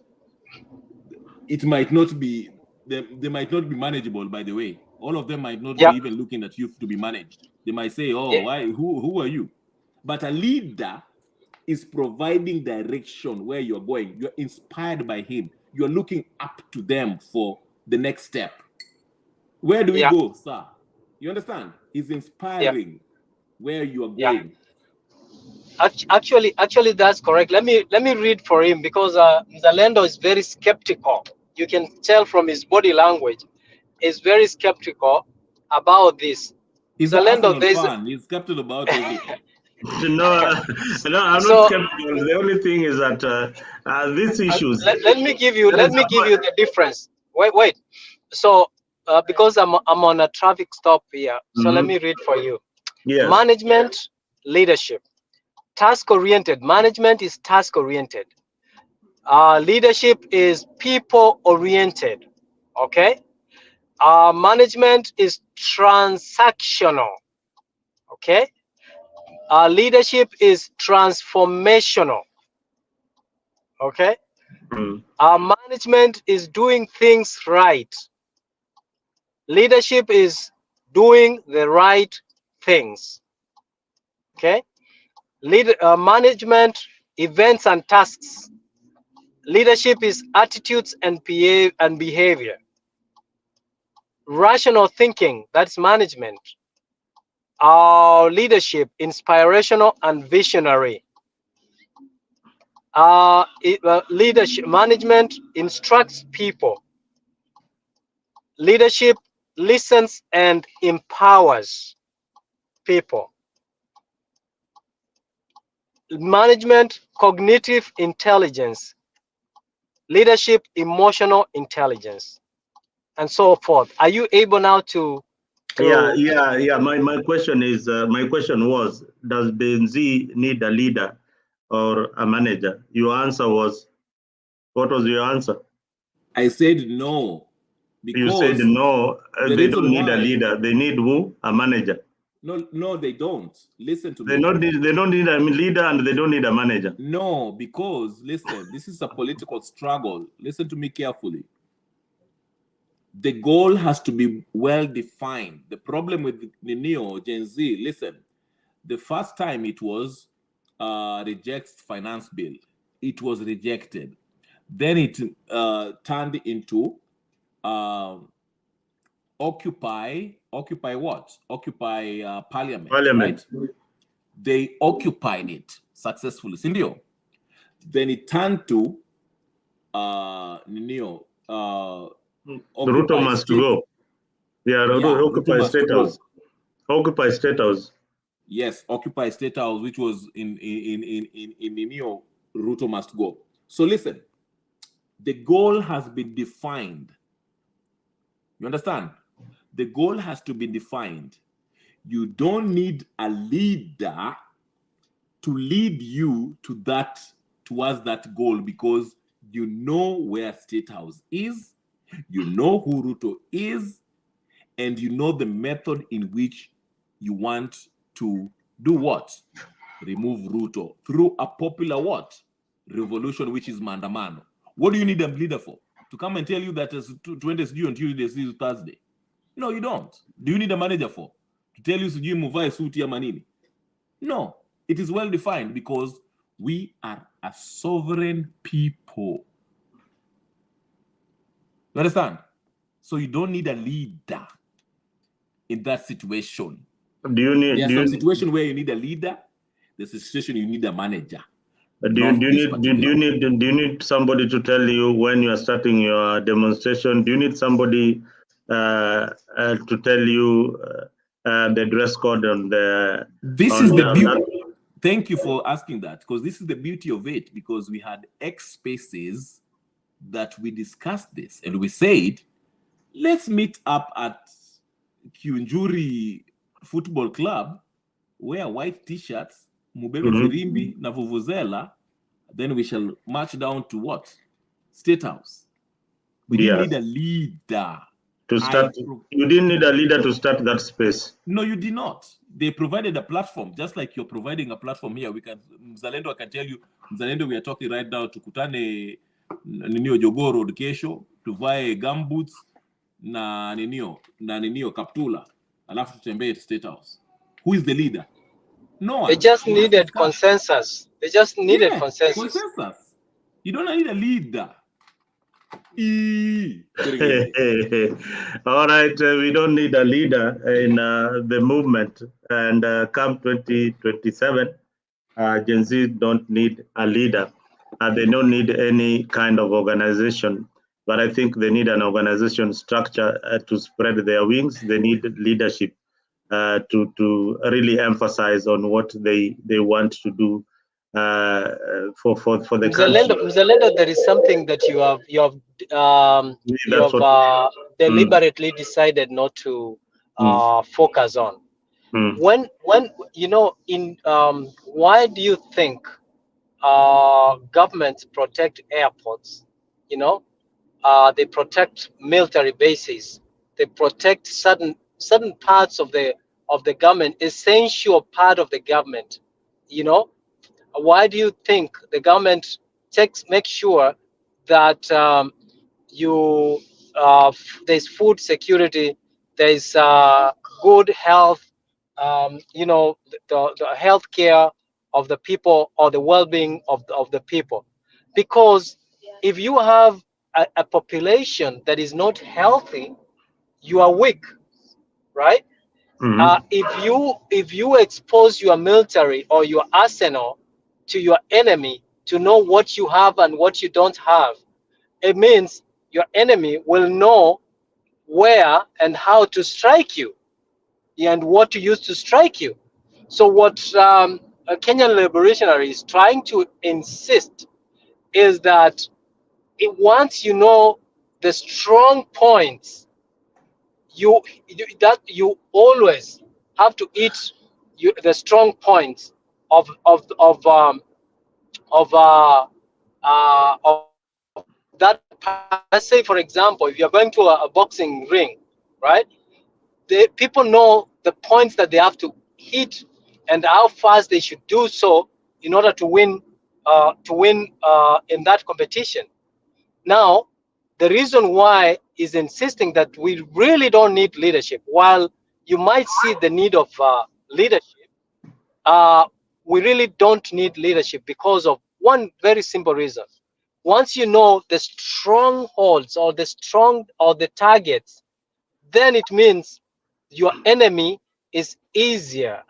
it might not be, they might not be manageable, by the way. All of them might not be even looking at you to be managed. They might say, oh, why? Who are you? But a leader is providing direction where you're going. You're inspired by him. You're looking up to them for the next step. Where do we go, sir? You understand? He's inspiring where you are going. Actually, that's correct. Let me read for him because Zalendo is very skeptical. You can tell from his body language. He's very skeptical about this. He's Zalendo, an Arsenal fan. He's skeptical about everything. No, I'm not skeptical. The only thing is that these issues. Let me give you the difference. Wait. So because I'm on a traffic stop here, so let me read for you. Yeah. Management, leadership, task-oriented. Management is task-oriented. Leadership is people-oriented. Okay. Management is transactional. Okay. Leadership is transformational. Okay. Management is doing things right. Leadership is doing the right things. Okay. Management, events and tasks. Leadership is attitudes and behavior. Rational thinking, that's management. Leadership, inspirational and visionary. Leadership, management instructs people. Leadership listens and empowers people. Management, cognitive intelligence. Leadership, emotional intelligence, and so forth. Are you able now to Yeah. My question was, does Benzi need a leader or a manager? Your answer was, what was your answer? I said no. Because you said no, they don't need a leader. They need who? A manager. No, they don't. Listen to me. They don't need a leader and they don't need a manager. No, because listen, this is a political struggle. Listen to me carefully. The goal has to be well defined. The problem with the Neo Gen Z, listen, the first time it was rejects finance bill, it was rejected. Then it turned into occupy what? Occupy parliament, right? They occupied it successfully. Sindio. Then it turned to Ruto must go. Yeah, occupy State House. Occupy State House. Yes, occupy State House, which was in Neo, Ruto must go. So listen, the goal has been defined. You understand? The goal has to be defined. You don't need a leader to lead you to that, towards that goal, because you know where State House is, you know who Ruto is, and you know the method in which you want to do what? Remove Ruto through a popular what? Revolution, which is maandamano. What do you need a leader for? To come and tell you that Tuesday is due on Tuesday is Thursday? No, you don't. Do you need a manager for? To tell you sijui muvae suti ya manini? No, it is well defined because we are a sovereign people. You understand? So you don't need a leader in that situation. Do you need? There's some situation where you need a leader. There's a situation you need a manager. Do you need somebody to tell you when you are starting your demonstration? Do you need somebody to tell you the dress code on the? This is the beauty. Thank you for asking that, because this is the beauty of it. Because we had X spaces that we discussed this, and we said, let's meet up at Kiunjuri Football Club, wear white t-shirts, mubebe firimbi na vuvuzela, then we shall march down to what? State House. We didn't need a leader to start. You didn't need a leader to start that space. No, you did not. They provided a platform, just like you're providing a platform here. We can, Mzalendo, I can tell you, Mzalendo, we are talking right now, tukutane ninio Jogoo Road kesho, tuvae gumboots na ninio kaptula, alafu tutembee State House. Who is the leader? No one. They just needed consensus. They just needed consensus. You don't need a leader. All right, we don't need a leader in the movement, and come 2027, Gen Z don't need a leader. They don't need any kind of organization, but I think they need an organization structure to spread their wings. They need leadership to really emphasize on what they want to do for the country. Mzalendo, there is something that you have deliberately decided not to focus on. When you know, in why do you think governments protect airports? You know, they protect military bases. They protect certain parts of the government, essential part of the government. You know, why do you think the government makes sure that there's food security, there's good health, you know, the health care of the people, or the well-being of the people? Because if you have a population that is not healthy, you are weak, right? If you expose your military or your arsenal to your enemy to know what you have and what you don't have, it means your enemy will know where and how to strike you and what to use to strike you. So what Kenyan Liberationary is trying to insist is that once you know the strong points, you always have to eat the strong points of that. Let's say, for example, if you're going to a boxing ring, right? The people know the points that they have to hit and how fast they should do so in order to win in that competition. Now, the reason why is insisting that we really don't need leadership. While you might see the need of leadership, we really don't need leadership because of one very simple reason. Once you know the strongholds or the targets, then it means your enemy is easier,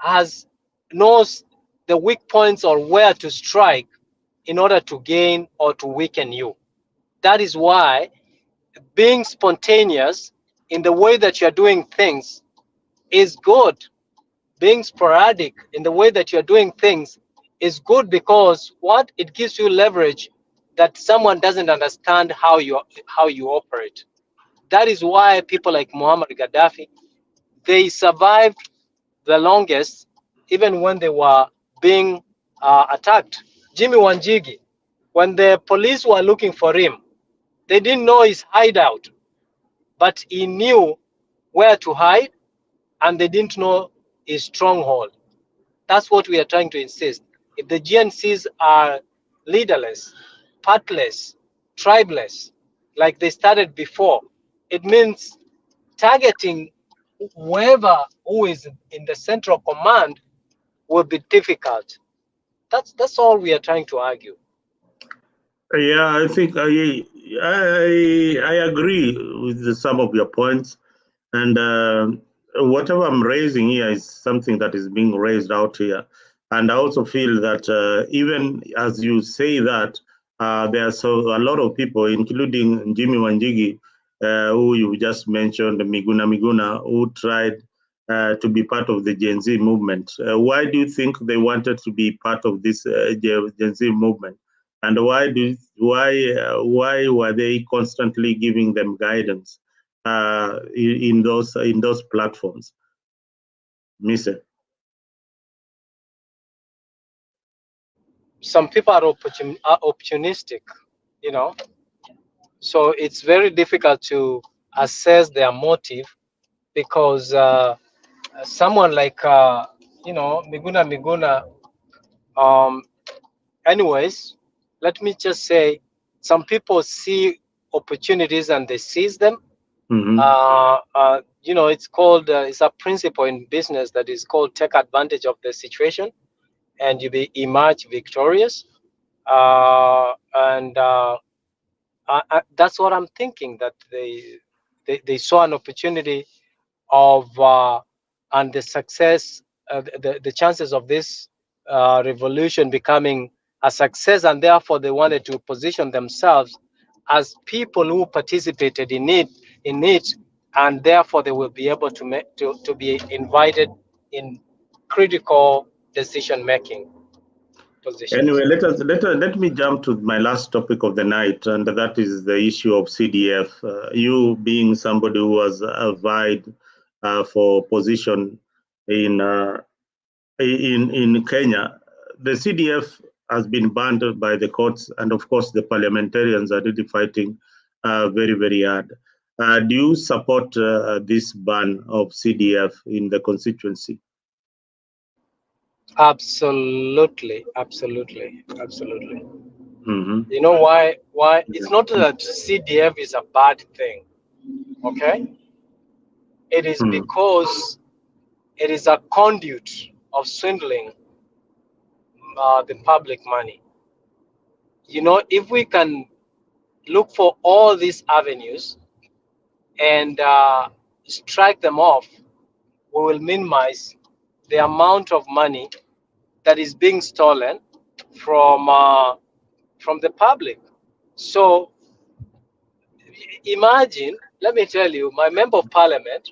knows the weak points or where to strike in order to gain or to weaken you. That is why being spontaneous in the way that you're doing things is good. Being sporadic in the way that you're doing things is good, because what it gives you leverage that someone doesn't understand how you operate. That is why people like Muammar Gaddafi, they survived the longest, even when they were being attacked. Jimmy Wanjigi, when the police were looking for him, they didn't know his hideout, but he knew where to hide, and they didn't know his stronghold. That's what we are trying to insist. If the GNCs are leaderless, partless, tribeless, like they started before, it means targeting whoever who is in the central command will be difficult. That's all we are trying to argue. Yeah, I think I agree with some of your points, and whatever I'm raising here is something that is being raised out here, and I also feel that even as you say that, there are a lot of people, including Jimmy Wanjigi, who you just mentioned, Miguna, who tried to be part of the Gen Z movement. Why do you think they wanted to be part of this Gen Z movement? And why were they constantly giving them guidance in those platforms? Mr. Some people are opportunistic, you know, so it's very difficult to assess their motive, because someone like Miguna, anyways, let me just say, some people see opportunities and they seize them. Mm-hmm. It's called it's a principle in business that is called take advantage of the situation, and emerge victorious. And that's what I'm thinking, that they saw an opportunity of and the success, the chances of this revolution becoming a success, and therefore they wanted to position themselves as people who participated in it, and therefore they will be able to be invited in critical decision making positions. Anyway, let me jump to my last topic of the night, and that is the issue of CDF. You being somebody who has vied for position in Kenya, the CDF has been banned by the courts, and of course the parliamentarians are really fighting very, very hard. Do you support this ban of CDF in the constituency? Absolutely. Mm-hmm. You know why? It's not that CDF is a bad thing, okay? It is because it is a conduit of swindling the public money. You know, if we can look for all these avenues and strike them off, we will minimize the amount of money that is being stolen from the public. So imagine, let me tell you, my member of parliament,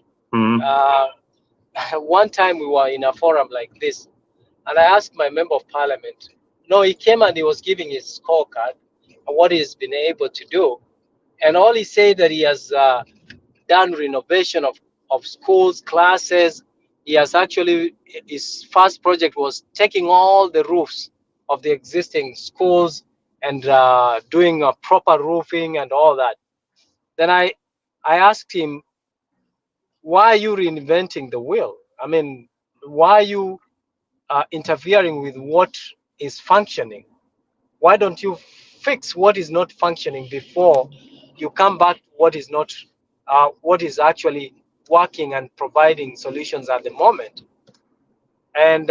one time we were in a forum like this, and I asked my member of parliament, no, he came and he was giving his scorecard and what he's been able to do. And all he said that he has done renovation of schools, classes. He has actually, his first project was taking all the roofs of the existing schools and doing a proper roofing and all that. Then I asked him, why are you reinventing the wheel? I mean, why are you interfering with what is functioning? Why don't you fix what is not functioning before you come back to what is not what is actually working and providing solutions at the moment. And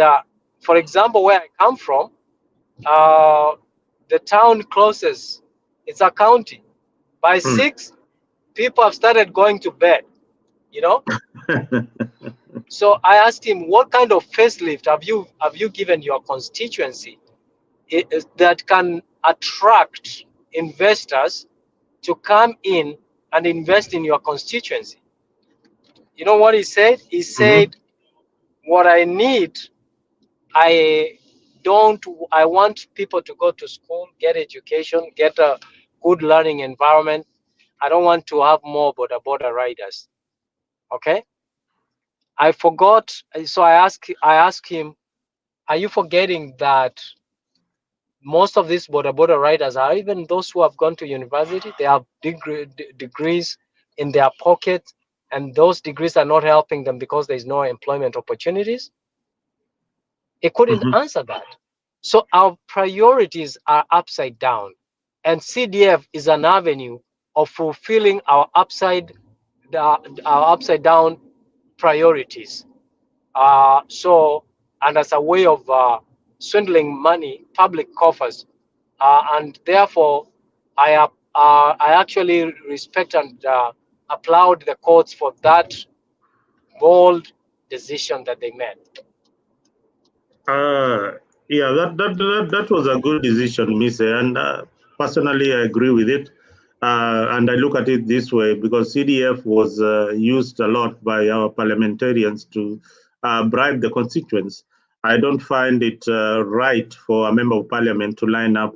for example, where I come from, the town closes. It's a county. By 6, people have started going to bed, you know. So I asked him, what kind of facelift have you given your constituency that can attract investors to come in and invest in your constituency? You know what he said? He said, what I need, I want people to go to school, get education, get a good learning environment. I don't want to have more border riders. Okay? I forgot, so I asked him, are you forgetting that most of these border riders are even those who have gone to university? They have degrees in their pocket, and those degrees are not helping them because there's no employment opportunities. He couldn't answer that. So our priorities are upside down, and CDF is an avenue of fulfilling our upside down priorities. And as a way of swindling money, public coffers, and therefore, I actually respect and applaud the courts for that bold decision that they made. Yeah, that was a good decision, Mise, and personally I agree with it. And I look at it this way because CDF was used a lot by our parliamentarians to bribe the constituents. I don't find it right for a member of parliament to line up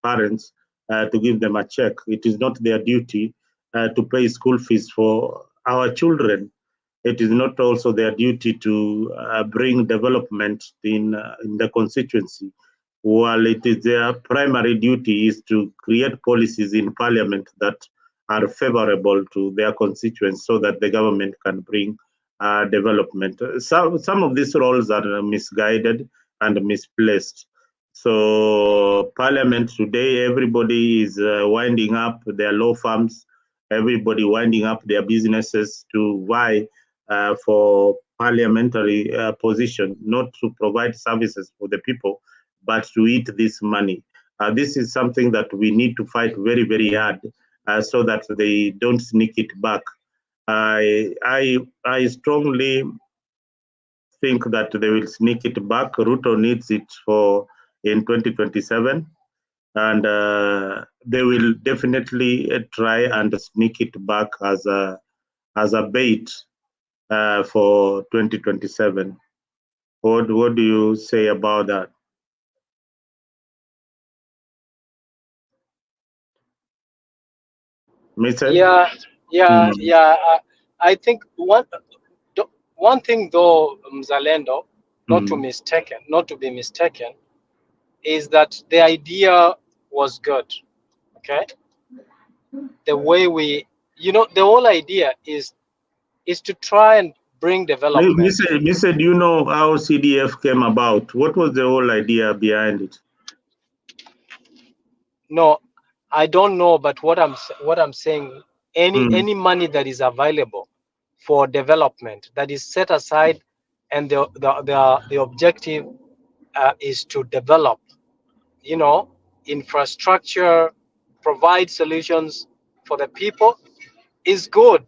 parents to give them a check. It is not their duty to pay school fees for our children. It is not also their duty to bring development in the constituency, while it is their primary duty is to create policies in parliament that are favorable to their constituents so that the government can bring development. Some of these roles are misguided and misplaced. So parliament today, everybody is winding up their law firms, everybody winding up their businesses to vie for parliamentary position, not to provide services for the people, but to eat this money. This is something that we need to fight very, very hard so that they don't sneak it back. I strongly think that they will sneak it back. Ruto needs it for in 2027, and they will definitely try and sneak it back as a bait for 2027. What do you say about that? Mr. Yeah. I think one thing though, Mzalendo, not to be mistaken, is that the idea was good. Okay, the way the whole idea is to try and bring development. Mr. Do you know how CDF came about? What was the whole idea behind it? No, I don't know, but what I'm saying, any money that is available for development that is set aside, and the objective is to develop, infrastructure, provide solutions for the people, is good.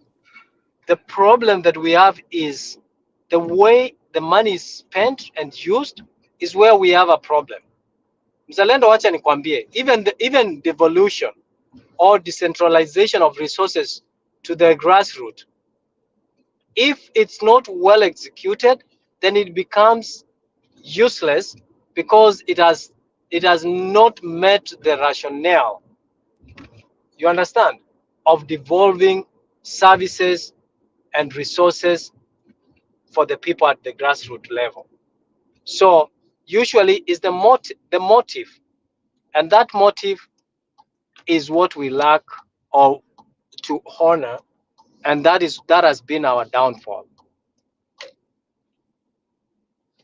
The problem that we have is the way the money is spent and used is where we have a problem. Mzalendo, wacha nikwambie, even devolution or decentralization of resources to the grassroots, if it's not well executed, then it becomes useless because it has not met the rationale, you understand, of devolving services and resources for the people at the grassroots level. So usually is the motive, and that motive is what we lack or to honor, and that has been our downfall.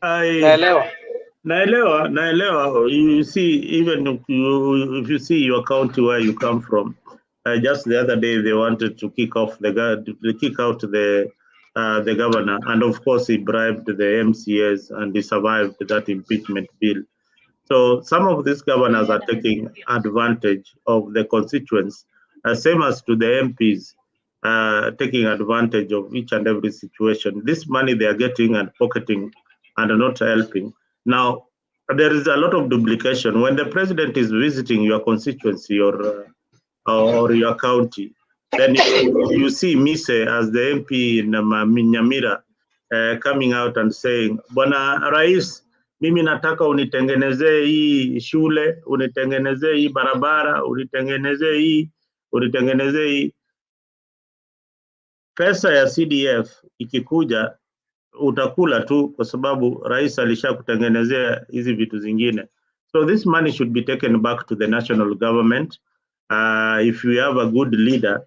Naelewa. You see, even if you see your county where you come from, Just the other day, they wanted to kick out the governor, and of course, he bribed the MCAs, and he survived that impeachment bill. So some of these governors are taking advantage of the constituents, same as to the MPs, taking advantage of each and every situation. This money they are getting and pocketing and not helping. Now, there is a lot of duplication. When the president is visiting your constituency or your county, then you see Mise as the MP in Nyamira coming out and saying, Bwana Rais, mimi nataka unitengenezee hii shule, unitengenezee hii barabara, unitengenezee hii. Pesa ya CDF ikikuja utakula tu kwa sababu rais alishakutengenezea hizi vitu zingine. So this money should be taken back to the national government. If we have a good leader,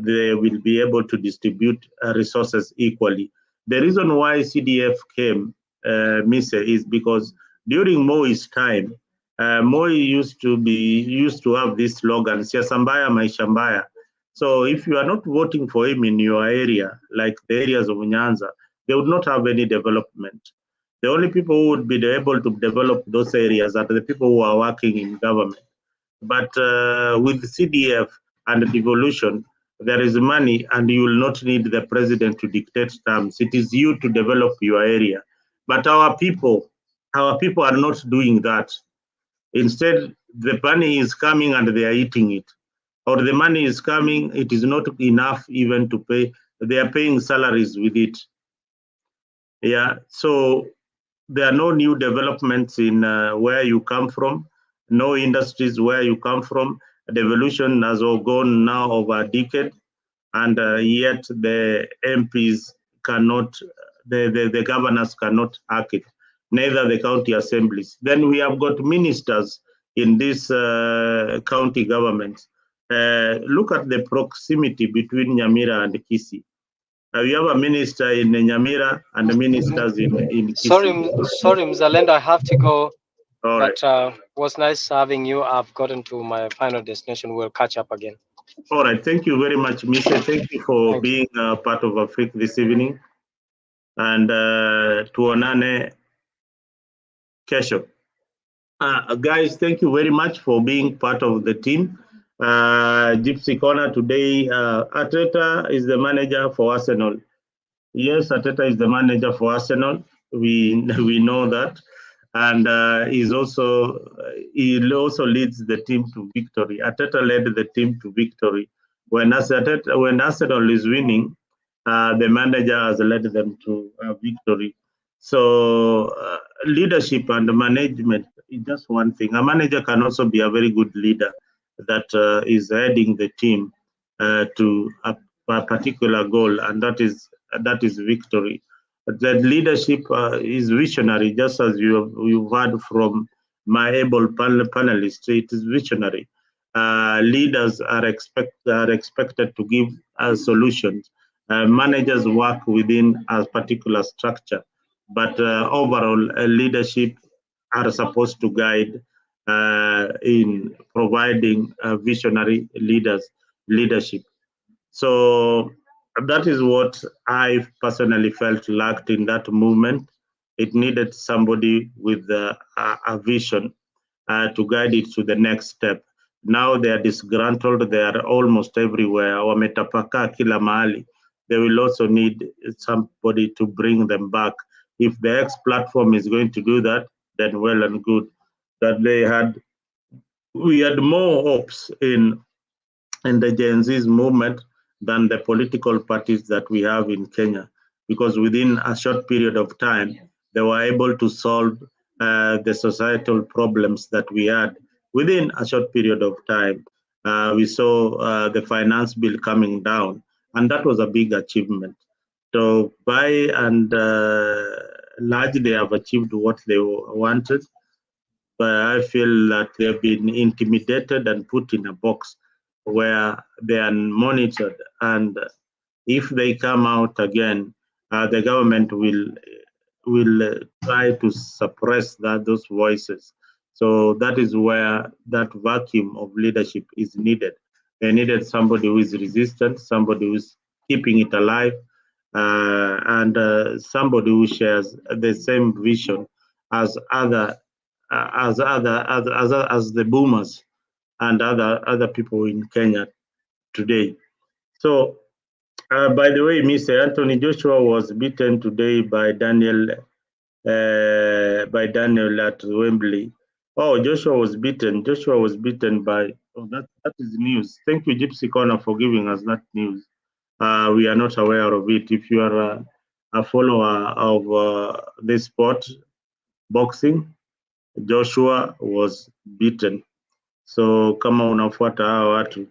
they will be able to distribute resources equally. The reason why CDF came, Mise, is because during Moi's time, Moi used to have this slogan, siasa mbaya maisha mbaya. So if you are not voting for him in your area, like the areas of Nyanza, they would not have any development. The only people who would be able to develop those areas are the people who are working in government. But with CDF and devolution, there is money and you will not need the president to dictate terms. It is you to develop your area. But our people are not doing that. Instead, the money is coming and they are eating it. Or the money is coming, it is not enough even to pay. They are paying salaries with it. Yeah, so there are no new developments in where you come from, no industries where you come from. The evolution has all gone now over a decade, and yet the MPs cannot, the governors cannot act it, neither the county assemblies. Then we have got ministers in this county governments. Look at the proximity between Nyamira and Kisii. You have a minister in Nyamira and ministers in Kisii. Sorry, Mzalendo, I have to go. All right. But was nice having you. I've gotten to my final destination. We'll catch up again. All right. Thank you very much, Mr. Thank you for being part of Africa this evening. And tuonane kesho. Guys, thank you very much for being part of the team. Gypsy Corner today, Ateta is the manager for Arsenal. Yes, Ateta is the manager for Arsenal. We know that, and he also leads the team to victory. Ateta led the team to victory. When Arsenal is winning, the manager has led them to victory. So leadership and management is just one thing. A manager can also be a very good leader that is heading the team to a particular goal, and that is victory. The leadership is visionary, just as you've heard from my able panelists. It is visionary. Leaders are expected to give solutions. Managers work within a particular structure, but overall leadership are supposed to guide in providing visionary leadership. So that is what I personally felt lacked in that movement. It needed somebody with a vision to guide it to the next step. Now they are disgruntled, they are almost everywhere. Wametapaka kila mahali. They will also need somebody to bring them back. If the X platform is going to do that, then well and good. That we had more hopes in the Gen Z's movement than the political parties that we have in Kenya, because within a short period of time, they were able to solve the societal problems that we had within a short period of time. We saw the finance bill coming down, and that was a big achievement. So by and large, they have achieved what they wanted, but I feel that they've been intimidated and put in a box where they are monitored. And if they come out again, the government will try to suppress those voices. So that is where that vacuum of leadership is needed. They needed somebody who is resistant, somebody who is keeping it alive, and somebody who shares the same vision as as the boomers and other people in Kenya today. So, by the way, Mr. Anthony Joshua was beaten today by Daniel at Wembley. Oh, Joshua was beaten. Joshua was beaten by. Oh, that is news. Thank you, Gypsy Corner, for giving us that news. We are not aware of it. If you are a follower of this sport, boxing, Joshua was beaten. So kama unafuata hawa watu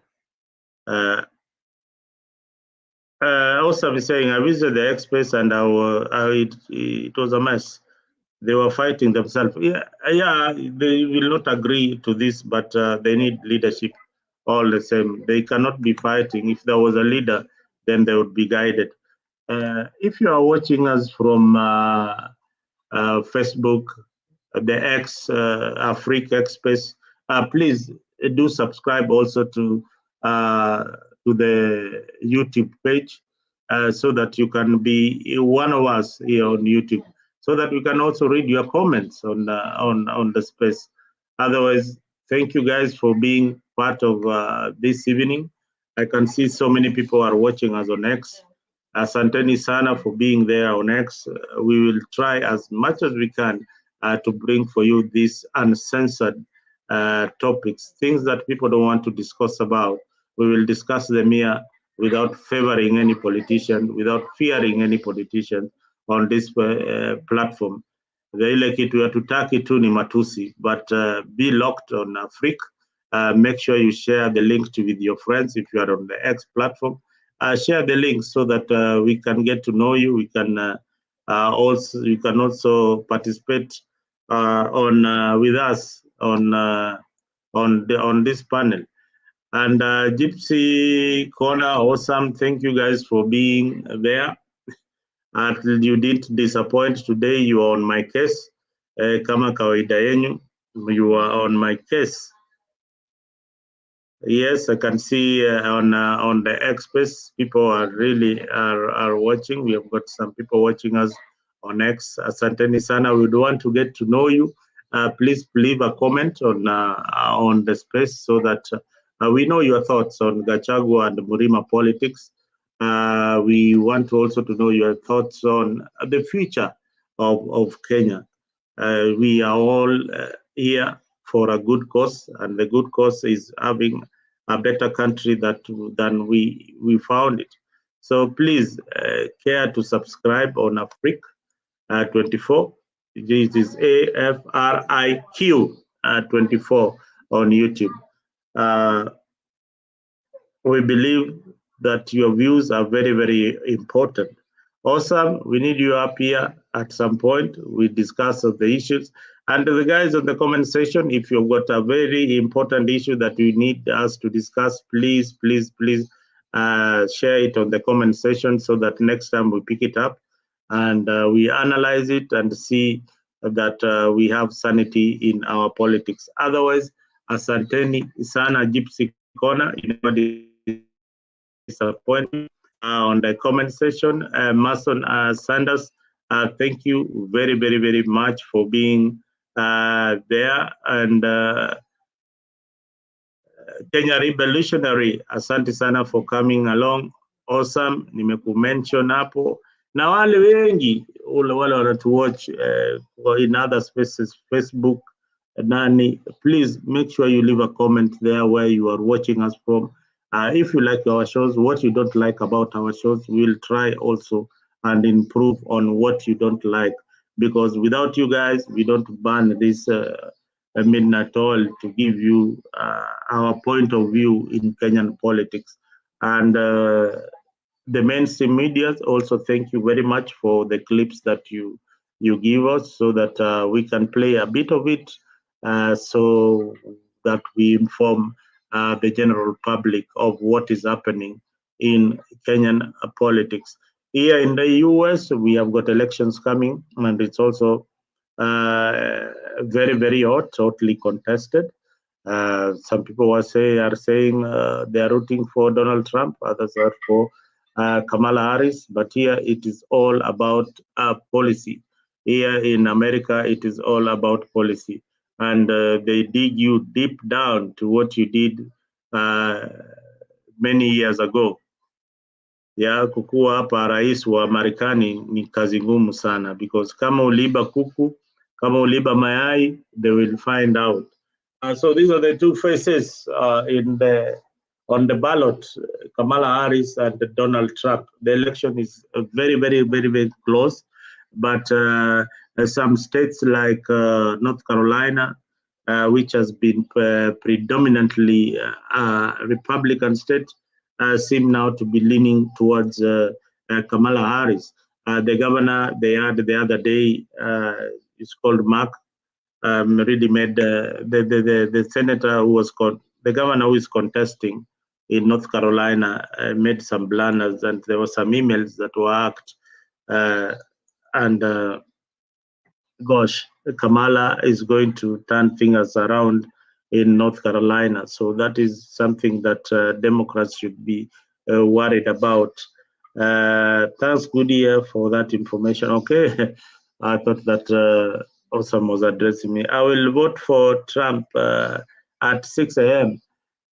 also be saying I visited the express and it was a mess. They were fighting themselves. Yeah, they will not agree to this, but they need leadership all the same. They cannot be fighting. If there was a leader, then they would be guided. If you are watching us from Facebook, the Afrique Express, please do subscribe also to the YouTube page so that you can be one of us here on YouTube, so that we can also read your comments on the space. Otherwise, thank you guys for being part of this evening. I can see so many people are watching us on X. Asanteni sana for being there on X. We will try as much as we can to bring for you these uncensored topics, things that people don't want to discuss about. We will discuss them here without favoring any politician, without fearing any politician on this platform. The ile kitu hatutaki tu ni matusi, but be locked on Afrique. Make sure you share the link with your friends if you are on the X platform. Share the link so that we can get to know you. We can you can also participate on with us on this panel. And Gypsy Corner, awesome. Thank you guys for being there. And you didn't disappoint today. You are on my case. Kama kawaida yenyu, you are on my case. Yes, I can see on the X-Space, people are really are watching. We have got some people watching us on X. Asanteni sana. We would want to get to know you. Please leave a comment on the space so that we know your thoughts on Gachagua and Mrima politics. We want also to know your thoughts on the future of Kenya. We are all here for a good cause, and the good cause is having a better country than we found it. So please care to subscribe on Afrique 24. This is AFRIQ 24 on YouTube. We believe that your views are very, very important. Awesome. We need you up here at some point. We discuss the issues. And the guys on the comment section, if you've got a very important issue that you need us to discuss, please, please, please share it on the comment section so that next time we pick it up and we analyze it and see that we have sanity in our politics. Otherwise, asanteni sana Gypsy Corner, you never disappoint me. On the comment section, Mason Sanders, thank you very, very, very much for being there. And Kenya Revolutionary, asante sana for coming along. Awesome, nimekumention hapo. Na wale wengi wale wanatuwatch in other spaces, Facebook, nani, please make sure you leave a comment there where you are watching us from. If you like our shows, what you don't like about our shows, we'll try also and improve on what you don't like. Because without you guys, we don't ban this midnight all to give you our point of view in Kenyan politics. And the mainstream media also thank you very much for the clips that you give us so that we can play a bit of it so that we inform the general public of what is happening in Kenyan politics. Here in the US, we have got elections coming, and it's also very, very hot, hotly contested. Some people are saying they are rooting for Donald Trump, others are for Kamala Harris, but here it is all about policy. Here in America, it is all about policy. And they dig you deep down to what you did many years ago. Ya kukuwa hapa rais wa Marekani ni kazi ngumu sana, because kama uliiba kuku, kama uliiba mayai, they will find out. So these are the two faces on the ballot, Kamala Harris and Donald Trump. The election is very, very, very, very close, but some states like North Carolina, which has been predominantly Republican state, seem now to be leaning towards Kamala Harris. The governor they had the other day is called Mark. Really made the senator who was the governor who is contesting in North Carolina made some blunders, and there were some emails that were hacked. Gosh, Kamala is going to turn fingers around in North Carolina. So that is something that Democrats should be worried about. Thanks, Goodyear, for that information. Okay, I thought that Awesome was addressing me. I will vote for Trump at 6 a.m.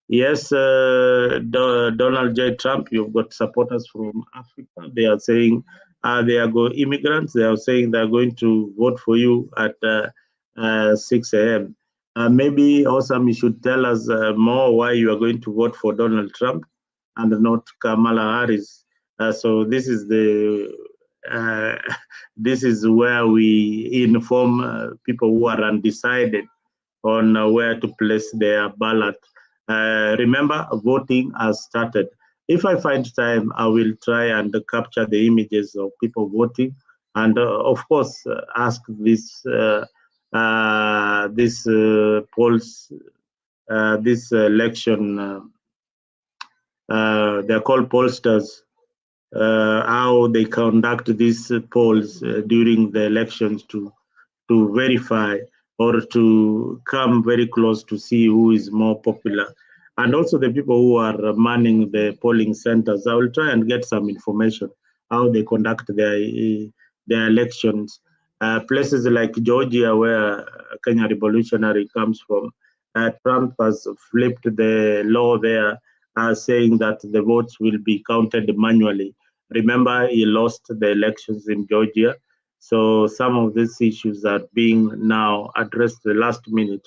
Yes, Donald J. Trump, you've got supporters from Africa. They are saying they are immigrants. They are saying they are going to vote for you at 6 a.m. Maybe Awesome, you should tell us more why you are going to vote for Donald Trump and not Kamala Harris. So this is this is where we inform people who are undecided on where to place their ballot. Remember, voting has started. If I find time, I will try and capture the images of people voting, and of course, ask this polls, this election. They're called pollsters. How they conduct these polls during the elections to verify or to come very close to see who is more popular. And also the people who are manning the polling centers. I will try and get some information how they conduct their elections. Places like Georgia, where Kenya Revolutionary comes from, Trump has flipped the law there, saying that the votes will be counted manually. Remember, he lost the elections in Georgia. So some of these issues are being now addressed the last minute,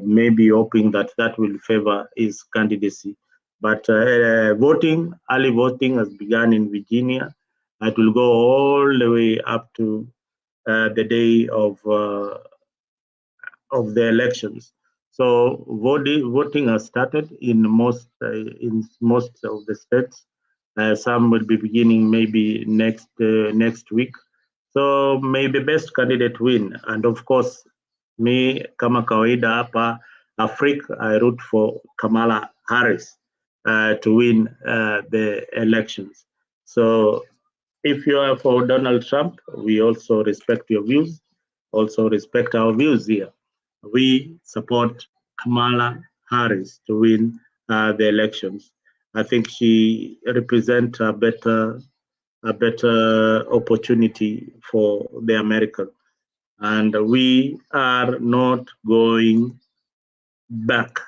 maybe hoping that that will favor his candidacy. But early voting has begun in Virginia. It will go all the way up to the day of the elections. So voting has started in most of the states. Some will be beginning maybe next week. So may the best candidate win. And of course, me kama kawaida hapa Africa, I root for Kamala Harris to win the elections. So if you are for Donald Trump, we also respect your views, also respect our views here. We support Kamala Harris to win the elections. I think she represents a better opportunity for the Americans. And we are not going back.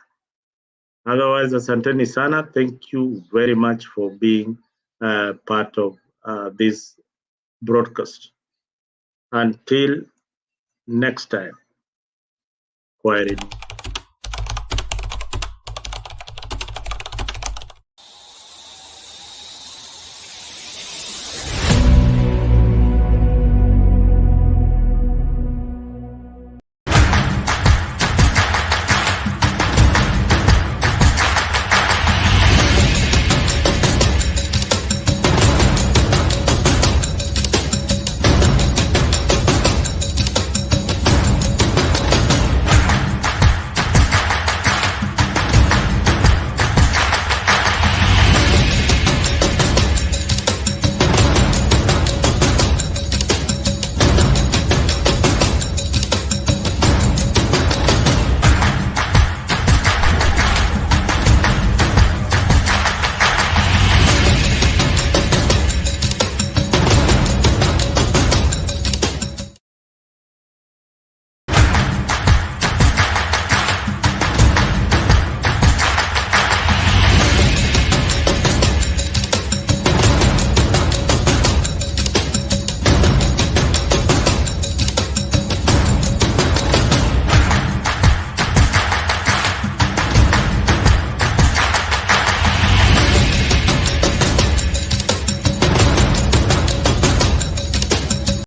Otherwise, asanteni sana. Thank you very much for being part of this broadcast. Until next time, quiet.